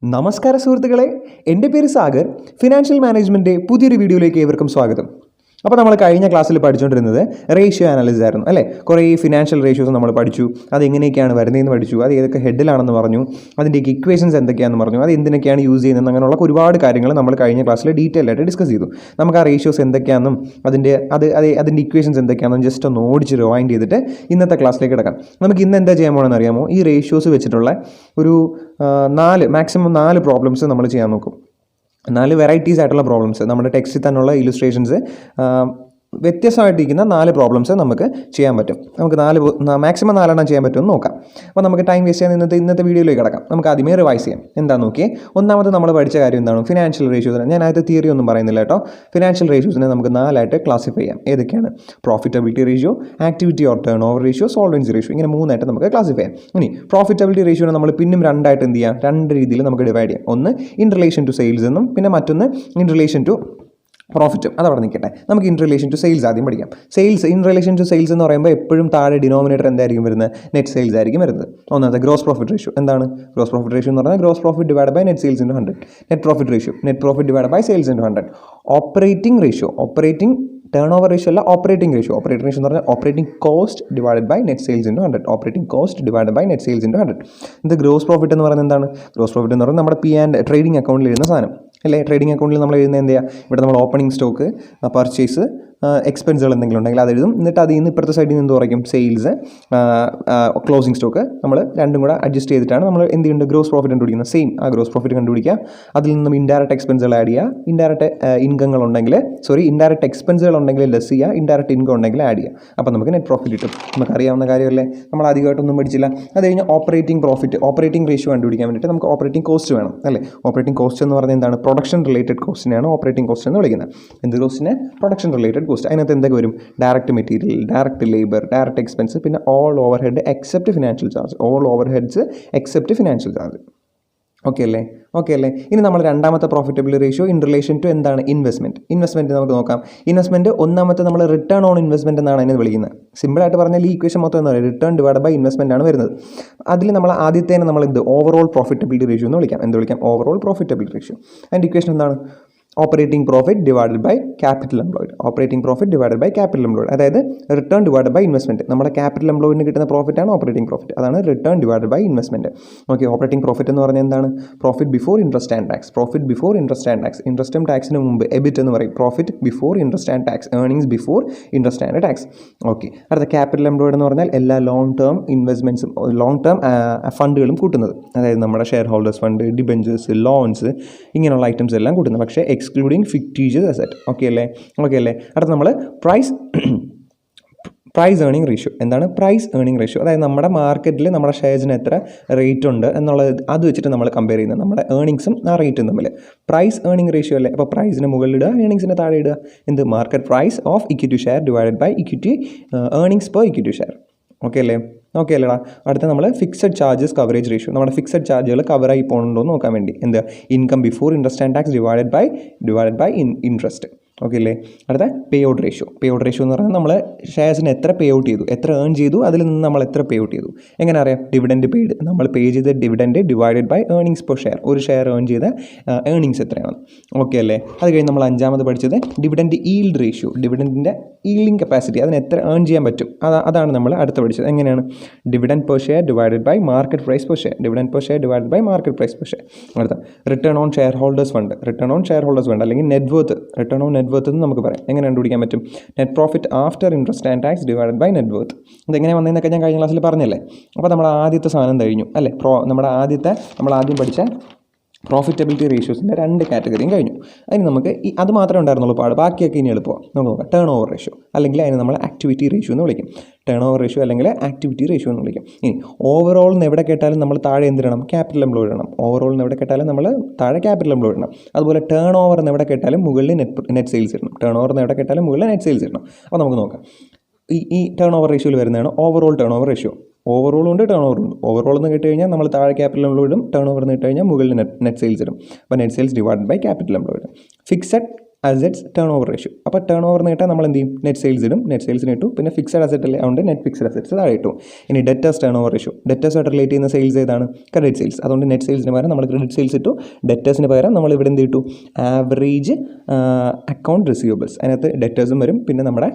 നമസ്കാര സുഹൃത്തുക്കളെ, എൻ്റെ പേര് സാഗർ. ഫിനാൻഷ്യൽ മാനേജ്മെൻറ്റ് പുതിയൊരു വീഡിയോയിലേക്ക് ഏവർക്കും സ്വാഗതം. അപ്പോൾ നമ്മൾ കഴിഞ്ഞ ക്ലാസ്സിൽ പഠിച്ചുകൊണ്ടിരുന്നത് റേഷ്യോ അനാലിസിസ് ആയിരുന്നു അല്ലേ. കുറേ ഫിനാൻഷ്യൽ റേഷ്യോസ് നമ്മൾ പഠിച്ചു, അതെങ്ങനെയൊക്കെയാണ് വരുന്നതെന്ന് പഠിച്ചു, അത് ഏതൊക്കെ ഹെഡിലാണെന്ന് പറഞ്ഞു, അതിൻ്റെയൊക്കെ ഇക്വേഷൻസ് എന്തൊക്കെയാണെന്ന് പറഞ്ഞു, അത് എന്തിനൊക്കെയാണ് യൂസ് ചെയ്യുന്നത്, അങ്ങനെയുള്ള ഒരുപാട് കാര്യങ്ങൾ നമ്മൾ കഴിഞ്ഞ ക്ലാസ്സിൽ ഡീറ്റെയിൽ ആയിട്ട് ഡിസ്കസ് ചെയ്തു. നമുക്ക് ആ റേഷ്യോസ് എന്തൊക്കെയാണെന്നും അതിൻ്റെ ഇക്വേഷൻസ് എന്തൊക്കെയാണെന്നും ജസ്റ്റ് ഒന്ന് ഓടിച്ച് റിവൈൻഡ് ചെയ്തിട്ട് ഇന്നത്തെ ക്ലാസ്സിലേക്ക് കിടക്കാം. നമുക്ക് ഇന്ന് എന്താ ചെയ്യാൻ പോകണമെന്ന് അറിയാമോ? ഈ റേഷ്യോസ് വെച്ചിട്ടുള്ള ഒരു മാക്സിമം 4 പ്രോബ്ലംസ് നമ്മൾ ചെയ്യാൻ നോക്കും. 4 വെറൈറ്റീസ് ആയിട്ടുള്ള പ്രോബ്ലംസ്, നമ്മുടെ ടെക്സ്റ്റിൽ തന്നെയുള്ള ഇലുസ്ട്രേഷൻസ് വ്യത്യസ്തമായിട്ടിരിക്കുന്ന 4 പ്രോബ്ലംസ് നമുക്ക് ചെയ്യാൻ പറ്റും. നമുക്ക് മാക്സിമം 4 ചെയ്യാൻ പറ്റുമെന്ന് നോക്കാം. അപ്പോൾ നമുക്ക് ടൈം വേസ്റ്റ് ചെയ്യാൻ ഇന്നത്തെ വീഡിയോയിലേക്ക് കിടക്കാം. നമുക്ക് ആദ്യമേ റിവൈസ് ചെയ്യാം. എന്താണെന്ന് നോക്കിയേ. ഒന്നാമത് നമ്മൾ പഠിച്ച കാര്യം എന്താണ്? ഫിനാൻഷ്യൽ റേഷ്യോസിനെ. ഞാൻ അതിൻ്റെ തിയറി ഒന്നും പറയുന്നില്ല കേട്ടോ. ഫിനാൻഷ്യൽ റേഷ്യോസിനെ നമുക്ക് 4 ക്ലാസിഫൈ ചെയ്യാം. ഏതൊക്കെയാണ്? Profitability ratio, activity or turn over ratio, solvency ratio. ഇങ്ങനെ 3 നമുക്ക് ക്ലാസിഫൈ ചെയ്യാം. ഇനി പ്രോഫിറ്റബിലിറ്റി റേഷ്യോനെ നമ്മൾ പിന്നും 2 എന്ത് ചെയ്യാം? 2 രീതിയിൽ നമുക്ക് ഡിവൈഡ് ചെയ്യാം. ഒന്ന് ഇൻ റിലേഷൻ ടു സെയിൽസ് എന്നും, പിന്നെ മറ്റൊന്ന് ഇൻ റിലേഷൻ ടു പ്രോഫിറ്റും. അതവിടെ നിൽക്കട്ടെ. നമുക്ക് ഇൻ റിലേഷൻ ടു സെയിൽസ് ആദ്യം പഠിക്കാം. ഇൻ റിലേഷൻ ടു സെയിൽസ് എന്ന് പറയുമ്പോൾ എപ്പോഴും താഴെ ഡിനോമിനേറ്റർ എന്തായിരിക്കും വരുന്നത്? നെറ്റ് സെയിൽസ് ആയിരിക്കും വരുന്നത്. ഒന്നാമത്തെ ഗ്രോസ് പ്രോഫിറ്റ് റേഷ്യോ. എന്താണ് ഗ്രോസ് പ്രോഫിറ്റ് റേഷ്യോ എന്ന് പറഞ്ഞാൽ? Gross profit divide by net sales into 100. Net profit ratio, net profit divide by sales into 100. Operating ratio, turn over ratio അല്ല, ഓപ്പറേറ്റിംഗ് റേഷ്യോ. ഓപ്പറേറ്റിംഗ് റേഷ്യോ എന്ന് പറഞ്ഞാൽ operating cost divide by net sales into 100. Operating cost divide by net sales into 100. ഇത് gross profit എന്ന് പറയുന്നത് എന്താണ്? Gross profit എന്ന് പറയുന്നത് നമ്മുടെ ട്രേഡിംഗ് അക്കൗണ്ടിൽ എഴുതുന്ന സാധനം അല്ലേ. ട്രേഡിംഗ് അക്കൗണ്ടിൽ നമ്മൾ എഴുതുന്നത് എന്ത് ചെയ്യുക? ഇവിടെ നമ്മൾ ഓപ്പണിംഗ് സ്റ്റോക്ക്, പർച്ചേസ്, എക്സ്പെൻസുകൾ എന്തെങ്കിലും ഉണ്ടെങ്കിൽ അത് എഴുതും. എന്നിട്ട് അതിൽ നിന്ന് ഇപ്പുറത്തെ സൈഡിൽ നിന്ന് എന്ത് പറയും? Sales, closing stock. നമ്മൾ രണ്ടും കൂടെ അഡ്ജസ്റ്റ് ചെയ്തിട്ടാണ് നമ്മൾ എന്ത് ചെയ്യുന്നത്? ഗ്രോസ് പ്രോഫിറ്റ് കണ്ടുപിടിക്കുന്നത്. സെയിം ആ ഗ്രോസ് പ്രോഫിറ്റ് കണ്ടുപിടിക്കുക. അതിൽ നിന്നും ഇൻഡയറക്റ്റ് എക്സ്പെൻസുകൾ ആഡ് ചെയ്യുക. ഇൻഡയറക്റ്റ് എക്സ്പെൻസുകൾ ഉണ്ടെങ്കിൽ ലെസ് ചെയ്യുക. ഇൻഡയറക്റ്റ് ഇൻകം ഉണ്ടെങ്കിൽ ആഡ് ചെയ്യുക. അപ്പോൾ നമുക്ക് നെറ്റ് പ്രോഫിറ്റ് കിട്ടും. നമുക്ക് അറിയാവുന്ന കാര്യമല്ലേ, നമ്മൾ അധികമായിട്ടൊന്നും പഠിച്ചില്ല. അത് കഴിഞ്ഞ് ഓപ്പറേറ്റിംഗ് റേഷ്യോ കണ്ടുപിടിക്കാൻ വേണ്ടിയിട്ട് നമുക്ക് ഓപ്പറേറ്റിംഗ് കോസ്റ്റ് വേണം അല്ലേ. ഓപ്പറേറ്റിംഗ് കോസ്റ്റ് എന്ന് പറയുന്നത് എന്താണ്? പ്രൊഡക്ഷൻ റിലേറ്റഡ് കോസ്റ്റിനെയാണ് ഓപ്പറേറ്റിംഗ് കോസ്റ്റ് എന്ന് വിളിക്കുന്നത്. എന്ത് കോസ്റ്റിനെ? Production related cost. അതിനകത്ത് എന്തൊക്കെ വരും? Direct material, direct labour, direct expense, പിന്നെ all overhead except financial charge. All overheads except financial charge. Okay അല്ലേ. ഇനി നമ്മൾ രണ്ടാമത്തെ profitability ratio in relation to എന്താണ്? ഇൻവെസ്റ്റ്മെൻറ്റ് നമുക്ക് നോക്കാം. ഇൻവെസ്റ്റ്മെൻറ്റ് ഒന്നാമത്തെ നമ്മൾ റിട്ടേൺ ഓൺ ഇൻവെസ്റ്റ്മെൻറ്റ് എന്നാണ് അതിനെ വിളിക്കുന്നത്. സിമ്പിളായിട്ട് പറഞ്ഞാൽ ഈ ഇക്വേഷൻ മൊത്തം എന്ന് പറയുന്നത് റിട്ടേൺ ഡിവൈഡ് ബൈ ഇൻവെസ്റ്റ്മെൻറ്റ് ആണ് വരുന്നത്. അതിൽ നമ്മൾ ആദ്യത്തേനെ നമ്മൾ ഓവറോൾ പ്രോഫിറ്റബിലിറ്റി റേഷ്യോ എന്ന് വിളിക്കാം. Overall profitability ratio. അതിൻ്റെ ഇക്വേഷൻ എന്താണ്? Operating profit divided by capital employed. അതായത് റിട്ടേൺ ഡിവൈഡ് ബൈ ഇൻവെസ്റ്റ്മെൻറ്റ്. നമ്മുടെ ക്യാപിറ്റൽ എംപ്ലോയിഡിന് കിട്ടുന്ന പ്രോഫിറ്റാണ് ഓപ്പറേറ്റിംഗ് പ്രോഫിറ്റ്. അതാണ് return divide by investment. Okay. Operating profit എന്ന് പറഞ്ഞാൽ എന്താണ്? Profit before interest and tax. ഇൻട്രസ്റ്റും ടാക്സിന് മുമ്പ് എബിറ്റ് എന്ന് പറയും. Profit before interest and tax, earnings before interest and tax. Okay. അടുത്ത ക്യാപിറ്റൽ എംപ്ലോയിഡ് എന്ന് പറഞ്ഞാൽ എല്ലാ ലോങ് ടേം ഫണ്ടുകളും കൂട്ടുന്നത്. അതായത് നമ്മുടെ share holders fund, debentures, loans, ഇങ്ങനെയുള്ള ഐറ്റംസ് എല്ലാം കൂട്ടുന്നത്. പക്ഷേ എക്സ്ക്ലൂഡിങ് ഫിക്റ്റീഷ്യസ് അസറ്റ്. ഓക്കെ അല്ലേ. അടുത്ത നമ്മൾ പ്രൈസ് ഏർണിംഗ് റേഷ്യോ. എന്താണ് പ്രൈസ് ഏർണിംഗ് റേഷ്യോ? അതായത് നമ്മുടെ മാർക്കറ്റിൽ നമ്മുടെ ഷെയർസിന് എത്ര റേറ്റ് ഉണ്ട് എന്നുള്ളത് അത് വെച്ചിട്ട് നമ്മൾ കമ്പയർ ചെയ്യുന്നത് നമ്മുടെ ഏർണിങ്സും ആ റേറ്റും തമ്മിൽ. പ്രൈസ് ഏർണിംഗ് റേഷ്യോ അല്ലേ. അപ്പോൾ പ്രൈസിന് മുകളിലിടുക, ഏർണിങ്സിന് താഴെ ഇടുക. എന്ത്? Market price of equity share divided by equity earnings per equity share. Okay അല്ലേടാ. അടുത്ത നമ്മൾ ഫിക്സഡ് ചാർജസ് കവറേജ് റേഷ്യോ. നമ്മുടെ ഫിക്സഡ് ചാർജുകൾ കവറായി പോകുന്നുണ്ടോ എന്ന് നോക്കാൻ വേണ്ടി. എന്ത്? Income before interest and tax divided by interest. Okay അല്ലേ. അടുത്ത പേ ഔട്ട് റേഷ്യോ എന്ന് പറഞ്ഞാൽ നമ്മൾ ഷെയർസിന് എത്ര പേ ഔട്ട് ചെയ്തു, എത്ര ഏൺ ചെയ്തു, അതിൽ നിന്ന് നമ്മൾ എത്ര പേ ഔട്ട് ചെയ്തു. എങ്ങനെ അറിയാം? Dividend paid. നമ്മൾ പേ ചെയ്ത dividend divided by earnings per share. ഒരു ഷെയർ ഏൺ ചെയ്ത ഏർണിങ്സ് എത്രയാണ്. ഓക്കെ അല്ലേ. അത് കഴിഞ്ഞ് നമ്മൾ 5ാമത് പഠിച്ചത് ഡിവിഡൻഡ് ഈൽഡ് റേഷ്യോ. ഡിവിഡൻഡിൻ്റെ ഈൽഡിംഗ് കപ്പാസിറ്റി, അതിന് എത്ര ഏൺ ചെയ്യാൻ പറ്റും, അതാണ് നമ്മൾ അടുത്ത് പഠിച്ചത്. എങ്ങനെയാണ്? Dividend per share divided by market price per share. അടുത്ത return on share holders fund അല്ലെങ്കിൽ നെറ്റ് വർത്ത് എന്ന് നമുക്ക് പറയാം. എങ്ങനെ കണ്ടുപിടിക്കാൻ പറ്റും? Net profit after interest and tax divided by net worth. ഇതെങ്ങനെ വന്നതെന്നൊക്കെ ഞാൻ കഴിഞ്ഞ ക്ലാസ്സിൽ പറഞ്ഞല്ലേ. അപ്പോൾ നമ്മൾ ആദ്യത്തെ സാധനം കഴിഞ്ഞു അല്ലേ. നമ്മൾ ആദ്യം പഠിച്ച പ്രോഫിറ്റബിലിറ്റി റേഷ്യോസിൻ്റെ 2 കാറ്റഗറിയും കഴിഞ്ഞു. അതിന് നമുക്ക് അത് മാത്രമേ ഉണ്ടായിരുന്നുള്ളൂ ബാക്കിയൊക്കെ ഇനി എളുപ്പമാണ്. നമുക്ക് നോക്കാം. ടേൺ ഓവർ റേഷ്യോ അല്ലെങ്കിൽ അതിന് നമ്മൾ ആക്ടിവിറ്റി റേഷ്യോ എന്ന് വിളിക്കും. ഇനി ഓവറോൾ എന്ന് എവിടെ കേട്ടാലും നമ്മൾ താഴെ എന്തിടണം? ക്യാപിറ്റൽ എംപ്ലോയിഡ് ഇടണം. അതുപോലെ ടേൺ ഓവർ എന്ന് എവിടെ കേട്ടാലും മുകളിൽ നെറ്റ് സെയിൽസ് ഇടണം. അപ്പോൾ നമുക്ക് നോക്കാം. ഈ ടേൺ ഓവർ റേഷ്യോയിൽ വരുന്നതാണ് ഓവറോൾ ടേൺ ഓവർ റേഷ്യോ. ഓവറോളുണ്ട്, ടേൺ ഓവറുണ്ട്. ഓവറോൾ എന്ന് കേട്ട് കഴിഞ്ഞാൽ നമ്മൾ താഴെ ക്യാപിറ്റൽ എംപ്ലോയിഡും, ടേൺ ഓവർ എന്ന് കേട്ട് കഴിഞ്ഞാൽ മുകളിൽ നെറ്റ് സെയിൽസ് ഇടും. അപ്പോൾ net sales divide by capital employed. Fixed assets turn over ratio. അപ്പോൾ ടേൺ ഓവർ നേട്ടാൽ നമ്മൾ എന്ത് ചെയ്യും? നെറ്റ് സെയിൽസ് ഇടും, നെറ്റ് സെയിൽസിന് ഇട്ടു, പിന്നെ ഫിക്സഡ് അസറ്റ് അല്ലേ അതുകൊണ്ട് നെറ്റ് ഫിക്സഡ് അസറ്റ്സ് താഴെ ഇട്ടു. ഇനി ഡെറ്റേഴ്സ് ടേൺ ഓവർ റേഷ്യോ, ഡെറ്റേഴ്സായിട്ട് റിലേറ്റ് ചെയ്യുന്ന സെയിൽസ് ഏതാണ്? Credit sales. അതുകൊണ്ട് നെറ്റ് സെയിൽസിന് പകരം നമ്മൾ ക്രെഡിറ്റ് സെയിൽസ് ഇട്ടു, ഡെറ്റേഴ്സിന് പകരം നമ്മൾ ഇവിടെ എന്ത് ഇട്ടു? Average account receivables. അതിനകത്ത് ഡെറ്റേഴ്സും വരും, പിന്നെ നമ്മുടെ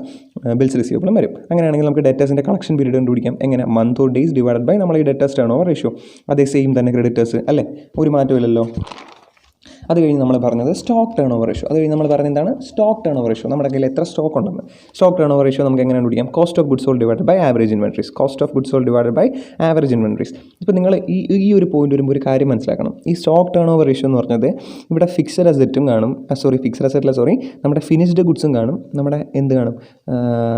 ബിൽസ് റിസീവബിളും വരും. അങ്ങനെയാണെങ്കിൽ നമുക്ക് ഡെറ്റേഴ്സിൻ്റെ കളക്ഷൻ പീരീഡ് കണ്ടുപിടിക്കാം. എങ്ങനെ? Month or days divided by നമ്മൾ ഈ ഡെറ്റേഴ്സ് ടേൺ ഓവർ റേഷ്യോ. അതേ സെയിം തന്നെ ക്രെഡിറ്റേഴ്സ് അല്ലേ, ഒരു മാറ്റമില്ലല്ലോ. അത് കഴിഞ്ഞ് നമ്മൾ പറഞ്ഞത് സ്റ്റോക്ക് ടേൺ ഓവർ റേഷ്യോ. അത് കഴിഞ്ഞ് നമ്മൾ പറഞ്ഞത് എന്താണ്? Stock turn over ratio. നമ്മുടെ കയ്യിൽ എത്ര സ്റ്റോക്ക് ഉണ്ടെന്ന്. സ്റ്റോക്ക് ടേൺ ഓവർ റേഷ്യോ നമുക്ക് എങ്ങനെ കണ്ടുപിടിക്കാം? Cost of goods sold divided by average inventories. Cost of goods sold divided by average inventories. ഇപ്പോൾ നിങ്ങൾ ഈ ഒരു പോയിന്റ് വരുമ്പോൾ ഒരു കാര്യം മനസ്സിലാക്കണം. ഈ സ്റ്റോക്ക് ടേൺ ഓവർ റേഷ്യോ എന്ന് പറഞ്ഞത് ഇവിടെ ഫിക്സഡ് അസറ്റും കാണും, നമ്മുടെ ഫിനിഷ്ഡ് ഗുഡ്സും കാണും, നമ്മുടെ എന്ത് കാണും?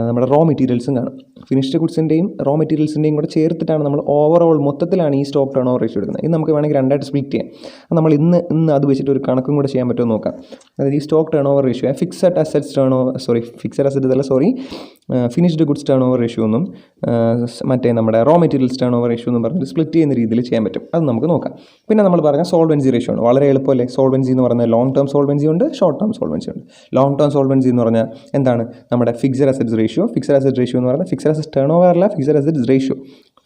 നമ്മുടെ റോ മെറ്റീരിയൽസും കാണും. ഫിനിഷ്ഡ് ഗുഡ്സിൻ്റെയും റോ മെറ്റീരിയൽസിൻ്റെയും കൂടെ ചേർത്തിട്ടാണ് നമ്മൾ ഓവറോൾ മൊത്തത്തിലാണ് ഈ സ്റ്റോക്ക് ടേൺ ഓവർ റേഷ്യോ എടുക്കുന്നത്. ഇത് നമുക്ക് വേണമെങ്കിൽ രണ്ടായിട്ട് സ്പ്ലിറ്റ് ചെയ്യാം. നമ്മൾ ഇന്ന് അത് വെച്ചിട്ട് ഒരു കണക്കും കൂടെ ചെയ്യാൻ പറ്റുമോ നോക്കാം. അതായത് ഈ stock turn over ratio fixed asset finished goods turn over ratio എന്നും മറ്റേ നമ്മുടെ raw materials turn over ratio എന്നും പറഞ്ഞിട്ട് സ്പ്ലിറ്റ് ചെയ്യുന്ന രീതിയിൽ ചെയ്യാൻ പറ്റും. അത് നമുക്ക് നോക്കാം. പിന്നെ നമ്മൾ പറഞ്ഞ സോൾവൻസി റേഷ്യോ ആണ്. വളരെ എളുപ്പമല്ലേ? സോൾവൻസി എന്ന് പറഞ്ഞാൽ ലോങ് ടേം സോൾവൻസി ഉണ്ട്, ഷോർട്ട് ടേം സോൾവൻസി ഉണ്ട്. ലോങ് ടേം സോൾവൻസി എന്ന് പറഞ്ഞാൽ എന്താണ്? നമ്മുടെ fixed assets ratio. Fixed asset ratio എന്ന് പറഞ്ഞാൽ ഫിക്സഡ് അസറ്റ് ടേൺ ഓവർ അല്ല, fixed assets ratio.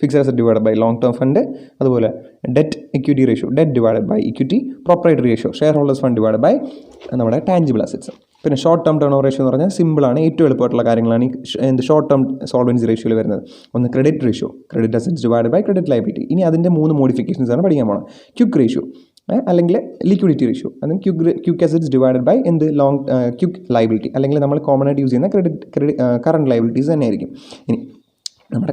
Fixed asset divide by long term fund. അതുപോലെ debt equity ratio, debt divide by equity. Proprietary ratio, share holders fund divide by നമ്മുടെ tangible assets. പിന്നെ short term turn over ratio എന്ന് പറഞ്ഞാൽ സിമ്പിളാണ്, ഏറ്റവും എളുപ്പമായിട്ടുള്ള കാര്യങ്ങളാണ് ഈ short term solvency റേഷ്യോയിൽ വരുന്നത്. ഒന്ന് credit ratio, credit assets divide by credit liability. ഇനി അതിൻ്റെ 3 മോഡിഫിക്കേഷൻസ് ആണ് പഠിക്കാൻ പോകണം. ക്വിക്ക് റേഷ്യോ അല്ലെങ്കിൽ ലിക്വിഡിറ്റി റേഷ്യോ, അതും quick assets divided by quick liability, അല്ലെങ്കിൽ നമ്മൾ കോമൺ ആയിട്ട് യൂസ് ചെയ്യുന്ന കറണ്ട് ലയബിലിറ്റീസ് തന്നെയായിരിക്കും. ഇനി നമ്മുടെ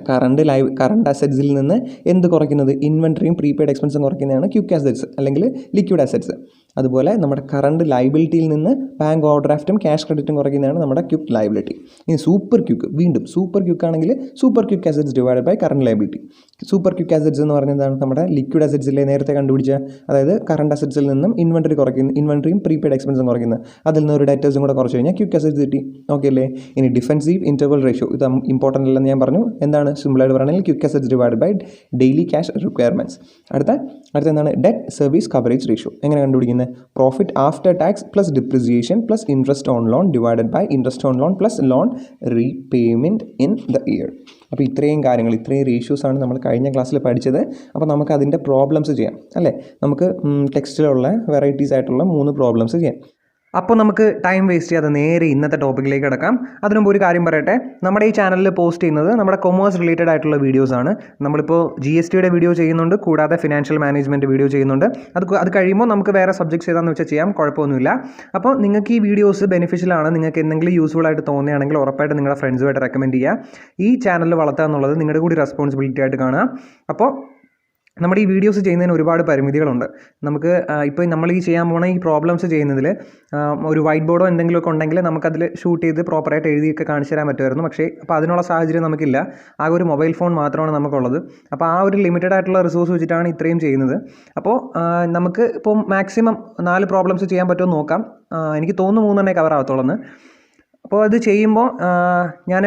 കറണ്ട് അസറ്റ്സിൽ നിന്ന് എന്ത് കുറയ്ക്കുന്നത്? ഇൻവെൻട്രിയും പ്രീപെയ്ഡ് എക്സ്പെൻസും കുറയ്ക്കുന്നതാണ് ക്വിക്ക് അസറ്റ്സ് അല്ലെങ്കിൽ ലിക്വിഡ് അസറ്റ്സ്. അതുപോലെ നമ്മുടെ കറണ്ട് ലയബിലിറ്റിയിൽ നിന്ന് ബാങ്ക് ഓവർഡ്രാഫ്റ്റും ക്യാഷ് ക്രെഡിറ്റും കുറയ്ക്കുന്നതാണ് നമ്മുടെ ക്വിക്ക് ലയബിലിറ്റി. ഇനി സൂപ്പർ ക്വിക്ക്, വീണ്ടും സൂപ്പർ ക്വിക്ക് ആണെങ്കിൽ super quick assets divide by current liability. Super quick assets എന്ന് പറഞ്ഞാൽ എന്താണ്? നമ്മുടെ ലിക്വിഡ് അസറ്റ്സിലെ നേരത്തെ കണ്ടുപിടിച്ച, അതായത് കറണ്ട് അസറ്റ്സിൽ നിന്നും ഇൻവെൻട്രിയും പ്രീപെയ്ഡ് എക്സ്പെൻസും കുറയ്ക്കുന്നത്, അതിൽ നിന്ന് ഒരു ഡെറ്റേഴ്സും കൂടെ കുറച്ച് കഴിഞ്ഞാൽ ക്വിക്ക് അസറ്റ്സ് കിട്ടി. ഓക്കെ അല്ലേ? ഇനി ഡിഫെൻസീവ് ഇൻ്റർവൽ റേഷ്യോ, ഇത് ഇമ്പോർട്ടൻ്റ് അല്ലെന്ന് ഞാൻ പറഞ്ഞു. എന്താണ്? സിമ്പിളായിട്ട് പറയുകയാണെങ്കിൽ quick assets divide by daily cash requirements. അടുത്ത എന്താണ്? Debt service coverage ratio. എങ്ങനെ കണ്ടുപിടിക്കുന്നത്? Profit after tax plus depreciation plus interest on loan divided by interest on loan plus loan repayment in the year. അപ്പോൾ ഇത്രയും കാര്യങ്ങൾ, ഇത്രയും റേഷ്യോസാണ് നമ്മൾ കഴിഞ്ഞ ക്ലാസ്സിൽ പഠിച്ചത്. അപ്പോൾ നമുക്ക് അതിൻ്റെ പ്രോബ്ലംസ് ചെയ്യാം അല്ലേ? നമുക്ക് ടെക്സ്റ്റിലുള്ള വെറൈറ്റീസ് ആയിട്ടുള്ള 3 പ്രോബ്ലംസ് ചെയ്യാം. അപ്പോൾ നമുക്ക് ടൈം വേസ്റ്റ് ചെയ്യാതെ നേരെ ഇന്നത്തെ ടോപ്പിക്കിലേക്ക് കിടക്കാം. അതിനുമുമ്പ് ഒരു കാര്യം പറയട്ടെ, നമ്മുടെ ഈ ചാനലിൽ പോസ്റ്റ് ചെയ്യുന്നത് നമ്മുടെ കൊമേഴ്സ് റിലേറ്റഡ് ആയിട്ടുള്ള വീഡിയോസാണ്. നമ്മളിപ്പോൾ GSTയുടെ വീഡിയോ ചെയ്യുന്നുണ്ട്, കൂടാതെ ഫിനാൻഷ്യൽ മാനേജ്മെൻറ്റ് വീഡിയോ ചെയ്യുന്നുണ്ട്. അത് കഴിയുമ്പോൾ നമുക്ക് വേറെ സബ്ജക്ട്സ് ഏതാണെന്ന് വെച്ചാൽ ചെയ്യാം, കുഴപ്പമൊന്നുമില്ല. അപ്പോൾ നിങ്ങൾക്ക് ഈ വീഡിയോസ് ബെനിഫിഷ്യലാണ്, നിങ്ങൾക്ക് എന്തെങ്കിലും യൂസ്ഫുൾ ആയിട്ട് തോന്നുകയാണെങ്കിൽ ഉറപ്പായിട്ട് നിങ്ങളുടെ ഫ്രണ്ട്സുമായിട്ട് റെക്കമെൻഡ് ചെയ്യുക. ഈ ചാനൽ വളർത്തുക എന്നുള്ളത് നിങ്ങളുടെ കൂടി റെസ്പോൺസിബിലിറ്റി ആയിട്ട് കാണുക. അപ്പോൾ നമ്മുടെ ഈ വീഡിയോസ് ചെയ്യുന്നതിന് ഒരുപാട് പരിമിതികളുണ്ട്. നമുക്ക് ഇപ്പോൾ നമ്മൾ ഈ ചെയ്യാൻ പോകുന്ന ഈ പ്രോബ്ലംസ് ചെയ്യുന്നതിൽ ഒരു വൈറ്റ് ബോർഡോ എന്തെങ്കിലുമൊക്കെ ഉണ്ടെങ്കിൽ നമുക്കതിൽ ഷൂട്ട് ചെയ്ത് പ്രോപ്പറായിട്ട് എഴുതിയൊക്കെ കാണിച്ചു തരാൻ പറ്റുമായിരുന്നു. പക്ഷേ അപ്പോൾ അതിനുള്ള സാഹചര്യം നമുക്കില്ല. ആകെ ഒരു മൊബൈൽ ഫോൺ മാത്രമാണ് നമുക്കുള്ളത്. അപ്പോൾ ആ ഒരു ലിമിറ്റഡ് ആയിട്ടുള്ള റിസോഴ്സ് വെച്ചിട്ടാണ് ഇത്രയും ചെയ്യുന്നത്. അപ്പോൾ നമുക്ക് ഇപ്പോൾ മാക്സിമം 4 പ്രോബ്ലംസ് ചെയ്യാൻ പറ്റുമോ നോക്കാം. എനിക്ക് തോന്നുന്നു 3 കവർ ആവത്തുള്ളൂ. അപ്പോൾ അത് ചെയ്യുമ്പോൾ ഞാൻ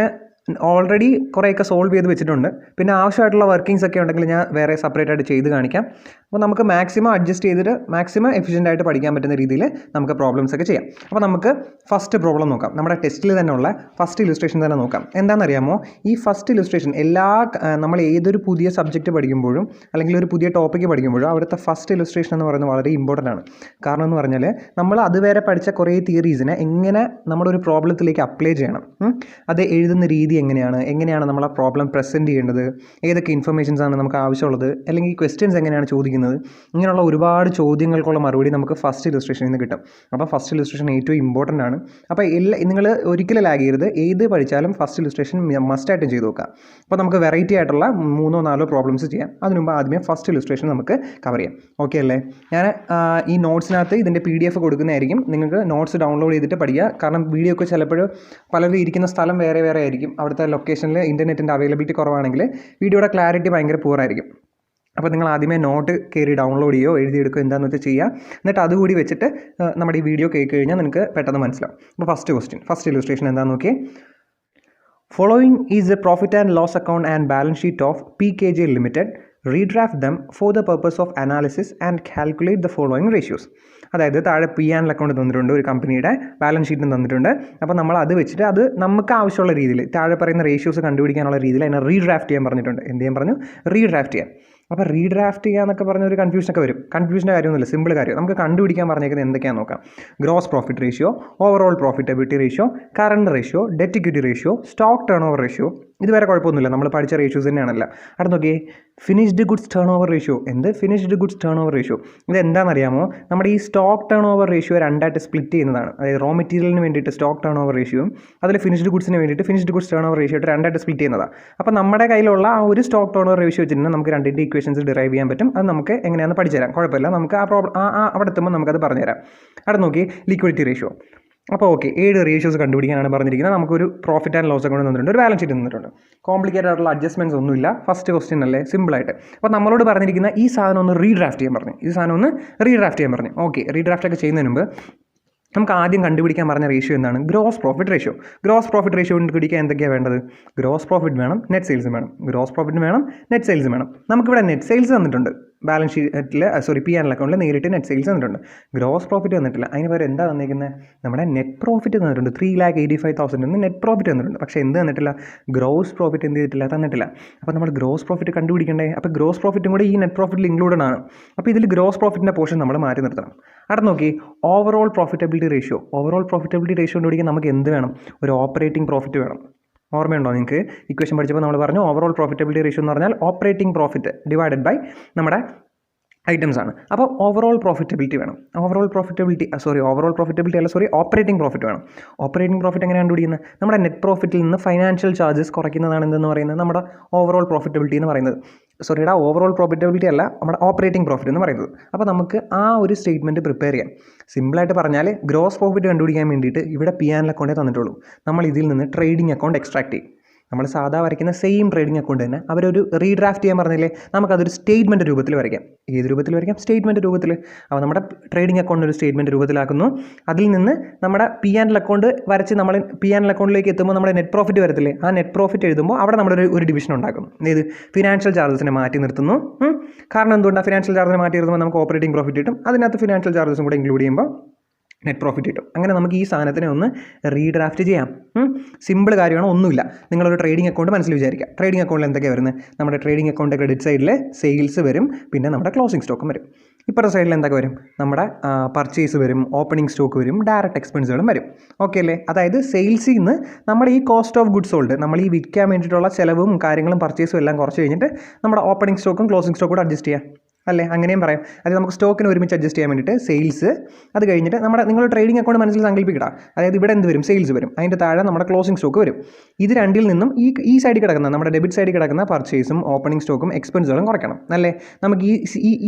ഓൾറെഡി കുറേയൊക്കെ സോൾവ് ചെയ്ത് വെച്ചിട്ടുണ്ട്. പിന്നെ ആവശ്യമായിട്ടുള്ള വർക്കിങ്സ് ഒക്കെ ഉണ്ടെങ്കിൽ ഞാൻ വേറെ സെപ്പറേറ്റ് ആയിട്ട് ചെയ്ത് കാണിക്കാം. അപ്പോൾ നമുക്ക് മാക്സിമം അഡ്ജസ്റ്റ് ചെയ്തിട്ട് മാക്സിമം എഫിഷ്യൻ്റ് ആയിട്ട് പഠിക്കാൻ പറ്റുന്ന രീതിയിൽ നമുക്ക് പ്രോബ്ലംസ് ഒക്കെ ചെയ്യാം. അപ്പോൾ നമുക്ക് ഫസ്റ്റ് പ്രോബ്ലം നോക്കാം. നമ്മുടെ ടെസ്റ്റിൽ തന്നെ ഉള്ള ഫസ്റ്റ് ഇലുസ്ട്രേഷൻ തന്നെ നോക്കാം. എന്താണെന്നറിയാമോ? ഈ ഫസ്റ്റ് ഇലുസ്ട്രേഷൻ നമ്മൾ ഏതൊരു പുതിയ സബ്ജക്റ്റ് പഠിക്കുമ്പോഴും അല്ലെങ്കിൽ ഒരു പുതിയ ടോപ്പിക്ക് പഠിക്കുമ്പോഴും അവിടുത്തെ ഫസ്റ്റ് ഇലുസ്ട്രേഷൻ എന്ന് പറയുന്നത് വളരെ ഇമ്പോർട്ടൻ്റ് ആണ്. കാരണം എന്ന് പറഞ്ഞാൽ നമ്മൾ അതുവരെ പഠിച്ച കുറേ തിയറീസിനെ എങ്ങനെ നമ്മുടെ ഒരു പ്രോബ്ലത്തിലേക്ക് അപ്ലൈ ചെയ്യണം, അത് എഴുതുന്ന രീതി എങ്ങനെയാണ് നമ്മൾ ആ പ്രോബ്ലം പ്രസൻറ്റ് ചെയ്യേണ്ടത്, ഏതൊക്കെ ഇൻഫർമേഷൻസ് ആണ് നമുക്ക് ആവശ്യമുള്ളത്, അല്ലെങ്കിൽ ക്വസ്റ്റ്യൻസ് എങ്ങനെയാണ് ചോദിക്കുന്നത്, ഇങ്ങനെയുള്ള ഒരുപാട് ചോദ്യങ്ങൾക്കുള്ള മറുപടി നമുക്ക് ഫസ്റ്റ് ഇലുസ്ട്രേഷനിൽ നിന്ന് കിട്ടും. അപ്പോൾ ഫസ്റ്റ് ഇലുസ്ട്രേഷൻ ഏറ്റവും ഇമ്പോർട്ടൻ്റ് ആണ്. അപ്പോൾ നിങ്ങൾ ഒരിക്കലും ലാഗ് ചെയ്യരുത്. ഏത് പഠിച്ചാലും ഫസ്റ്റ് ഇലുസ്ട്രേഷൻ മസ്റ്റായിട്ടും ചെയ്ത് നോക്കുക. അപ്പോൾ നമുക്ക് വെറൈറ്റി ആയിട്ടുള്ള 3-4 പ്രോബ്ലംസ് ചെയ്യാം. അതിന് മുമ്പ് ആദ്യമേ ഫസ്റ്റ് ഇലുസ്ട്രേഷൻ നമുക്ക് കവർ ചെയ്യാം. ഓക്കെ അല്ലേ? ഞാൻ ഈ നോട്ട്സിനകത്ത് ഇതിൻ്റെ PDF കൊടുക്കുന്നതായിരിക്കും. നിങ്ങൾക്ക് നോട്ട്സ് ഡൗൺലോഡ് ചെയ്തിട്ട് പഠിക്കുക. കാരണം വീഡിയോ ഒക്കെ ചിലപ്പോൾ പലരും ഇരിക്കുന്ന സ്ഥലം വേറെ ആയിരിക്കും. അവിടുത്തെ ലൊക്കേഷനിൽ ഇൻ്റർനെറ്റിൻ്റെ അവൈലബിലിറ്റി കുറവാണെങ്കിൽ വീഡിയോയുടെ ക്ലാരിറ്റി ഭയങ്കര പൂറായിരിക്കും. അപ്പോൾ നിങ്ങൾ ആദ്യമേ നോട്ട് കയറി ഡൗൺലോഡ് ചെയ്യുകയോ എഴുതിയെടുക്കുകയോ എന്താണെന്ന് വെച്ചാൽ ചെയ്യുക. എന്നിട്ട് അതുകൂടി വെച്ചിട്ട് നമ്മുടെ ഈ വീഡിയോ കേൾക്കി കഴിഞ്ഞാൽ നിങ്ങൾക്ക് പെട്ടെന്ന് മനസ്സിലാവും. അപ്പോൾ ഫസ്റ്റ് ഇലുസ്ട്രേഷൻ എന്താണെന്ന് നോക്കിയേ. Following is the profit and loss account and balance sheet of PKJ Limited redraft them for the purpose of analysis and calculate the following ratios. അതായത് താഴെ P&L അക്കൗണ്ട് തന്നിട്ടുണ്ട്, ഒരു കമ്പനിയുടെ ബാലൻസ് ഷീറ്റും തന്നിട്ടുണ്ട്. അപ്പോൾ നമ്മൾ അത് വെച്ചിട്ട് അത് നമുക്ക് ആവശ്യമുള്ള രീതിയിൽ താഴെ പറയുന്ന റേഷ്യോസ് കണ്ടുപിടിക്കാനുള്ള രീതിയിൽ അതിനെ റീഡ്രാഫ്റ്റ് ചെയ്യാൻ പറഞ്ഞിട്ടുണ്ട്. എന്ത് ചെയ്യാൻ പറഞ്ഞു? റീഡ്രാഫ്റ്റ് ചെയ്യാൻ. അപ്പോൾ റീഡ്രാഫ്റ്റ് ചെയ്യുക എന്നൊക്കെ പറഞ്ഞ ഒരു കൺഫ്യൂഷനൊക്കെ വരും. കൺഫ്യൂഷൻ്റെ കാര്യമൊന്നുമില്ല, സിമ്പിൾ കാര്യം. നമുക്ക് കണ്ടുപിടിക്കാൻ പറഞ്ഞേക്കുന്നത് എന്തൊക്കെയാണെന്ന് നോക്കാം. Gross profit ratio, overall profitability ratio, current ratio, debt equity ratio, stock turn over ratio. ഇതുവരെ കുഴപ്പമൊന്നുമില്ല, നമ്മൾ പഠിച്ച റേഷ്യോസ് തന്നെയാണല്ലോ. അവിടെ നോക്കിയേ, finished goods turn over ratio. എന്ത് finished goods turn over ratio? ഇത് എന്താണെന്നറിയാമോ? നമ്മുടെ ഈ സ്റ്റോക്ക് ടേൺ ഓവർ റേഷ്യോ രണ്ടായിട്ട് സ്പ്ലിറ്റ് ചെയ്യുന്നതാണ്. അതായത് റോ മെറ്റീരിയലിന് വേണ്ടിയിട്ട് സ്റ്റോക്ക് ടേൺ ഓവർ റേഷ്യോയും അതിൽ ഫിനിഷ്ഡ് ഗുഡ്സിന് വേണ്ടിയിട്ട് finished goods turn over ratio ആയിട്ട് രണ്ടായിട്ട് സ്പ്ലിറ്റ് ചെയ്യുന്നതാണ്. അപ്പോൾ നമ്മുടെ കയ്യിലുള്ള ആ ഒരു സ്റ്റോക്ക് ടേൺ ഓവർ റേഷ്യോ വെച്ചിട്ട് നമുക്ക് രണ്ടിൻ്റെ ഇക്വേഷൻസ് ഡിറൈവ് ചെയ്യാൻ പറ്റും. അത് നമുക്ക് എങ്ങനെയാണെന്ന് പഠിച്ചു തരാം, കുഴപ്പമില്ല. നമുക്ക് അവിടെ എത്തുമ്പോൾ നമുക്കത് പറഞ്ഞുതരാം. അവിടെ നോക്കി, ലിക്വിഡിറ്റി റേഷ്യോ. അപ്പോൾ ഓക്കെ, 7 റേഷ്യോസ് കണ്ടുപിടിക്കാനാണ് പറഞ്ഞിരിക്കുന്നത്. നമുക്കൊരു പ്രോഫിറ്റ് ആൻഡ് ലോസ് അക്കൗണ്ട് തന്നിട്ടുണ്ട്, ഒരു ബാലൻസ് ഷീറ്റ് തന്നിട്ടുണ്ട്. കോംപ്ലിക്കേറ്റഡ് ആയിട്ടുള്ള അഡ്ജസ്റ്റ്മെൻറ്റ്സ് ഒന്നുമില്ല. ഫസ്റ്റ് ക്വസ്റ്റ്യൻ അല്ലേ, സിമ്പിളായിട്ട്. അപ്പോൾ നമ്മളോട് പറഞ്ഞിരിക്കുന്ന ഈ സാധനം ഒന്ന് റീഡ്രാഫ്റ്റ് ചെയ്യാൻ പറഞ്ഞു. ഓക്കെ, റീഡ്രാഫ്റ്റ് ഒക്കെ ചെയ്യുന്നതിന് മുമ്പ് നമുക്ക് ആദ്യം കണ്ടുപിടിക്കാൻ പറഞ്ഞ റേഷ്യോ എന്താണ്? Gross profit ratio. Gross profit ratio കണ്ടുപിടിക്കാൻ എന്തൊക്കെയാണ് വേണ്ടത്? ഗ്രോസ് പ്രോഫിറ്റ് വേണം, നെറ്റ് സെയിൽസും വേണം. ഗ്രോസ് പ്രോഫിറ്റ് വേണം, നെറ്റ് സെയിൽസും വേണം. നമുക്കിവിടെ നെറ്റ് സെയിൽസ് തന്നിട്ടുണ്ട്, ബാലൻസ് ഷീറ്റിൽ P&L അക്കൗണ്ടിൽ നേരിട്ട് നെറ്റ് സെയിൽസ് തന്നിട്ടുണ്ട്. ഗ്രോസ് പ്രോഫിറ്റ് തന്നിട്ടില്ല. അതിന് പകരം എന്താ തന്നിരിക്കുന്നത്? നമ്മുടെ നെറ്റ് പ്രോഫിറ്റ് തന്നിട്ടുണ്ട്. 3,85,000 എന്ന് നെറ്റ് പ്രോഫിറ്റ് തന്നിട്ടുണ്ട്. പക്ഷേ എന്ത് തന്നിട്ടില്ല? ഗ്രോസ് പ്രോഫിറ്റ് എന്ത് ചെയ്തിട്ടില്ല? തന്നിട്ടില്ല. അപ്പോൾ നമ്മൾ ഗ്രോസ് പ്രോഫിറ്റ് കണ്ടുപിടിക്കണ്ടേ? അപ്പോൾ ഗ്രോസ് പ്രോഫിറ്റും കൂടി ഈ നെറ്റ് പ്രോഫിറ്റിൽ ഇൻക്ലൂഡഡ് ആണ്. അപ്പോൾ ഇതിൽ ഗ്രോസ് പ്രോഫിറ്റിൻ്റെ പോർഷൻ നമ്മൾ മാറ്റി നിർത്തണം. അവിടെ നോക്കി, overall profitability ratio. Overall profitability ratio കണ്ടുപിടിക്കാൻ നമുക്ക് എന്ത് വേണം? ഒരു ഓപ്പറേറ്റിംഗ് പ്രോഫിറ്റ് വേണം. ഓർമ്മയുണ്ടോ നിങ്ങൾക്ക്? ഇക്വേഷൻ പഠിച്ചപ്പോൾ നമ്മൾ പറഞ്ഞു ഓവറോൾ പ്രോഫിറ്റബിലിറ്റി റേഷ്യോ എന്ന് പറഞ്ഞാൽ ഓപ്പറേറ്റിംഗ് പ്രോഫിറ്റ് ഡിവൈഡഡ് ബൈ നമ്മുടെ ഐറ്റംസ് ആണ്. അപ്പോൾ ഓവറോൾ പ്രോഫിറ്റബിലിറ്റി വേണം. ഓപ്പറേറ്റിംഗ് പ്രോഫിറ്റ് വേണം. ഓപ്പറേറ്റിംഗ് പ്രോഫിറ്റ് എങ്ങനെ കണ്ടുപിടിക്കുന്നത്? നമ്മുടെ നെറ്റ് പ്രോഫിറ്റിൽ നിന്ന് ഫൈനാൻഷ്യൽ ചാർജസ് കുറയ്ക്കുന്നതാണ് എന്തെന്ന് പറയുന്നത് നമ്മുടെ ഓവറോൾ പ്രോഫിറ്റബിലിറ്റി എന്ന് പറയുന്നത്. ഓവറോൾ പ്രോഫിറ്റബിലിറ്റി അല്ല, നമ്മുടെ ഓപ്പറേറ്റിംഗ് പ്രോഫിറ്റ് എന്ന് പറയുന്നത്. അപ്പോൾ നമുക്ക് ആ ഒരു സ്റ്റേറ്റ്മെൻറ്റ് പ്രിപ്പയർ ചെയ്യാം. സിമ്പിളായിട്ട് പറഞ്ഞാൽ ഗ്രോസ് പ്രോഫിറ്റ് കണ്ടുപിടിക്കാൻ വേണ്ടിയിട്ട് ഇവിടെ P&L അക്കൗണ്ടേ തന്നിട്ടുള്ളൂ. നമ്മൾ ഇതിൽ നിന്ന് ട്രേഡിംഗ് അക്കൗണ്ട് എക്സ്ട്രാക്ട് ചെയ്യും. നമ്മൾ സാധാ വരയ്ക്കുന്ന സെയിം ട്രേഡിംഗ് അക്കൗണ്ട് തന്നെ അവരൊരു റീഡ്രാഫ്റ്റ് ചെയ്യാൻ പറഞ്ഞില്ലേ, നമുക്കതൊരു സ്റ്റേറ്റ്മെൻറ്റ് രൂപത്തിൽ വരയ്ക്കാം. ഏത് രൂപത്തിൽ വരയ്ക്കാം? സ്റ്റേറ്റ്മെൻറ്റ് രൂപത്തിൽ. അപ്പോൾ നമ്മുടെ ട്രേഡിംഗ് അക്കൗണ്ട് ഒരു സ്റ്റേറ്റ്മെൻറ്റ് രൂപത്തിലാക്കുന്നു. അതിൽ നിന്ന് നമ്മുടെ P&L അക്കൗണ്ട് വരച്ച് നമ്മൾ P&L അക്കൗണ്ടിലേക്ക് എത്തുമ്പോൾ നമ്മുടെ നെറ്റ് പ്രോഫിറ്റ് വരത്തില്ലേ, ആ നെറ്റ് പ്രോഫിറ്റ് എഴുതുമ്പോൾ അവിടെ നമ്മളൊരു ഡിവിഷൻ ഉണ്ടാക്കുന്നു. ഇത് ഫിനാൻഷ്യൽ ചാർജസിനെ മാറ്റി നിർത്തുന്നു. കാരണം എന്തുകൊണ്ടാണ്? ഫിനാൻഷ്യൽ ചാർജിനെ മാറ്റി നിർത്തുമ്പോൾ നമുക്ക് ഓപ്പറേറ്റിംഗ് പ്രോഫിറ്റ് കിട്ടും. അതിനകത്ത് ഫിനാൻഷ്യൽ ചാർജസും കൂടെ ഇൻക്ലൂഡ് ചെയ്യുമ്പോൾ നെറ്റ് പ്രോഫിറ്റ് കിട്ടും. അങ്ങനെ നമുക്ക് ഈ സാധനത്തിനെ ഒന്ന് റീഡ്രാഫ്റ്റ് ചെയ്യാം. സിമ്പിൾ കാര്യമാണ്, ഒന്നുമില്ല. നിങ്ങളൊരു ട്രേഡിംഗ് അക്കൗണ്ട് മനസ്സിൽ വിചാരിക്കുക. ട്രേഡിംഗ് അക്കൗണ്ടിൽ എന്തൊക്കെയാണ് വരുന്നത്? നമ്മുടെ ട്രേഡിംഗ് അക്കൗണ്ട് ക്രെഡിറ്റ് സൈഡിൽ സെയിൽസ് വരും, പിന്നെ നമ്മുടെ ക്ലോസിംഗ് സ്റ്റോക്കും വരും. ഇപ്പുറത്തെ സൈഡിൽ എന്തൊക്കെ വരും? നമ്മുടെ പർച്ചേസ് വരും, ഓപ്പണിംഗ് സ്റ്റോക്ക് വരും, ഡയറക്റ്റ് എക്സ്പെൻസുകളും വരും. ഓക്കെ അല്ലേ? അതായത് സെയിൽസിൽ നിന്ന് നമ്മുടെ ഈ കോസ്റ്റ് ഓഫ് ഗുഡ്സ് സോൾഡ്, നമ്മൾ ഈ വിൽക്കാൻ വേണ്ടിയിട്ടുള്ള ചിലവും കാര്യങ്ങളും പർച്ചേസും എല്ലാം കുറച്ച് കഴിഞ്ഞിട്ട് നമ്മുടെ ഓപ്പണിംഗ് സ്റ്റോക്കും ക്ലോസിംഗ് സ്റ്റോക്കും കൂടെ അഡ്ജസ്റ്റ് ചെയ്യാം അല്ലേ? അങ്ങനെയും പറയാം. അത് നമുക്ക് സ്റ്റോക്കിന് ഒരുമിച്ച് അഡ്ജസ്റ്റ് ചെയ്യാൻ വേണ്ടിയിട്ട് സെയിൽസ്, അത് കഴിഞ്ഞിട്ട് നിങ്ങൾ ട്രേഡിംഗ് അക്കൗണ്ട് മനസ്സിൽ സങ്കല്പിക്കുക. അതായത് ഇവിടെ എന്ത് വരും? സെയിൽസ് വരും, അതിൻ്റെ താഴെ നമ്മുടെ ക്ലോസിംഗ് സ്റ്റോക്ക് വരും. ഇത് രണ്ടിൽ നിന്നും ഈ സൈഡിൽ കിടക്കുന്ന നമ്മുടെ ഡെബിറ്റ് സൈഡിൽ കിടക്കുന്ന പർച്ചേസും ഓപ്പണിംഗ് സ്റ്റോക്കും എക്സ്പെൻസുകളും കുറയ്ക്കണം അല്ലേ? നമുക്ക്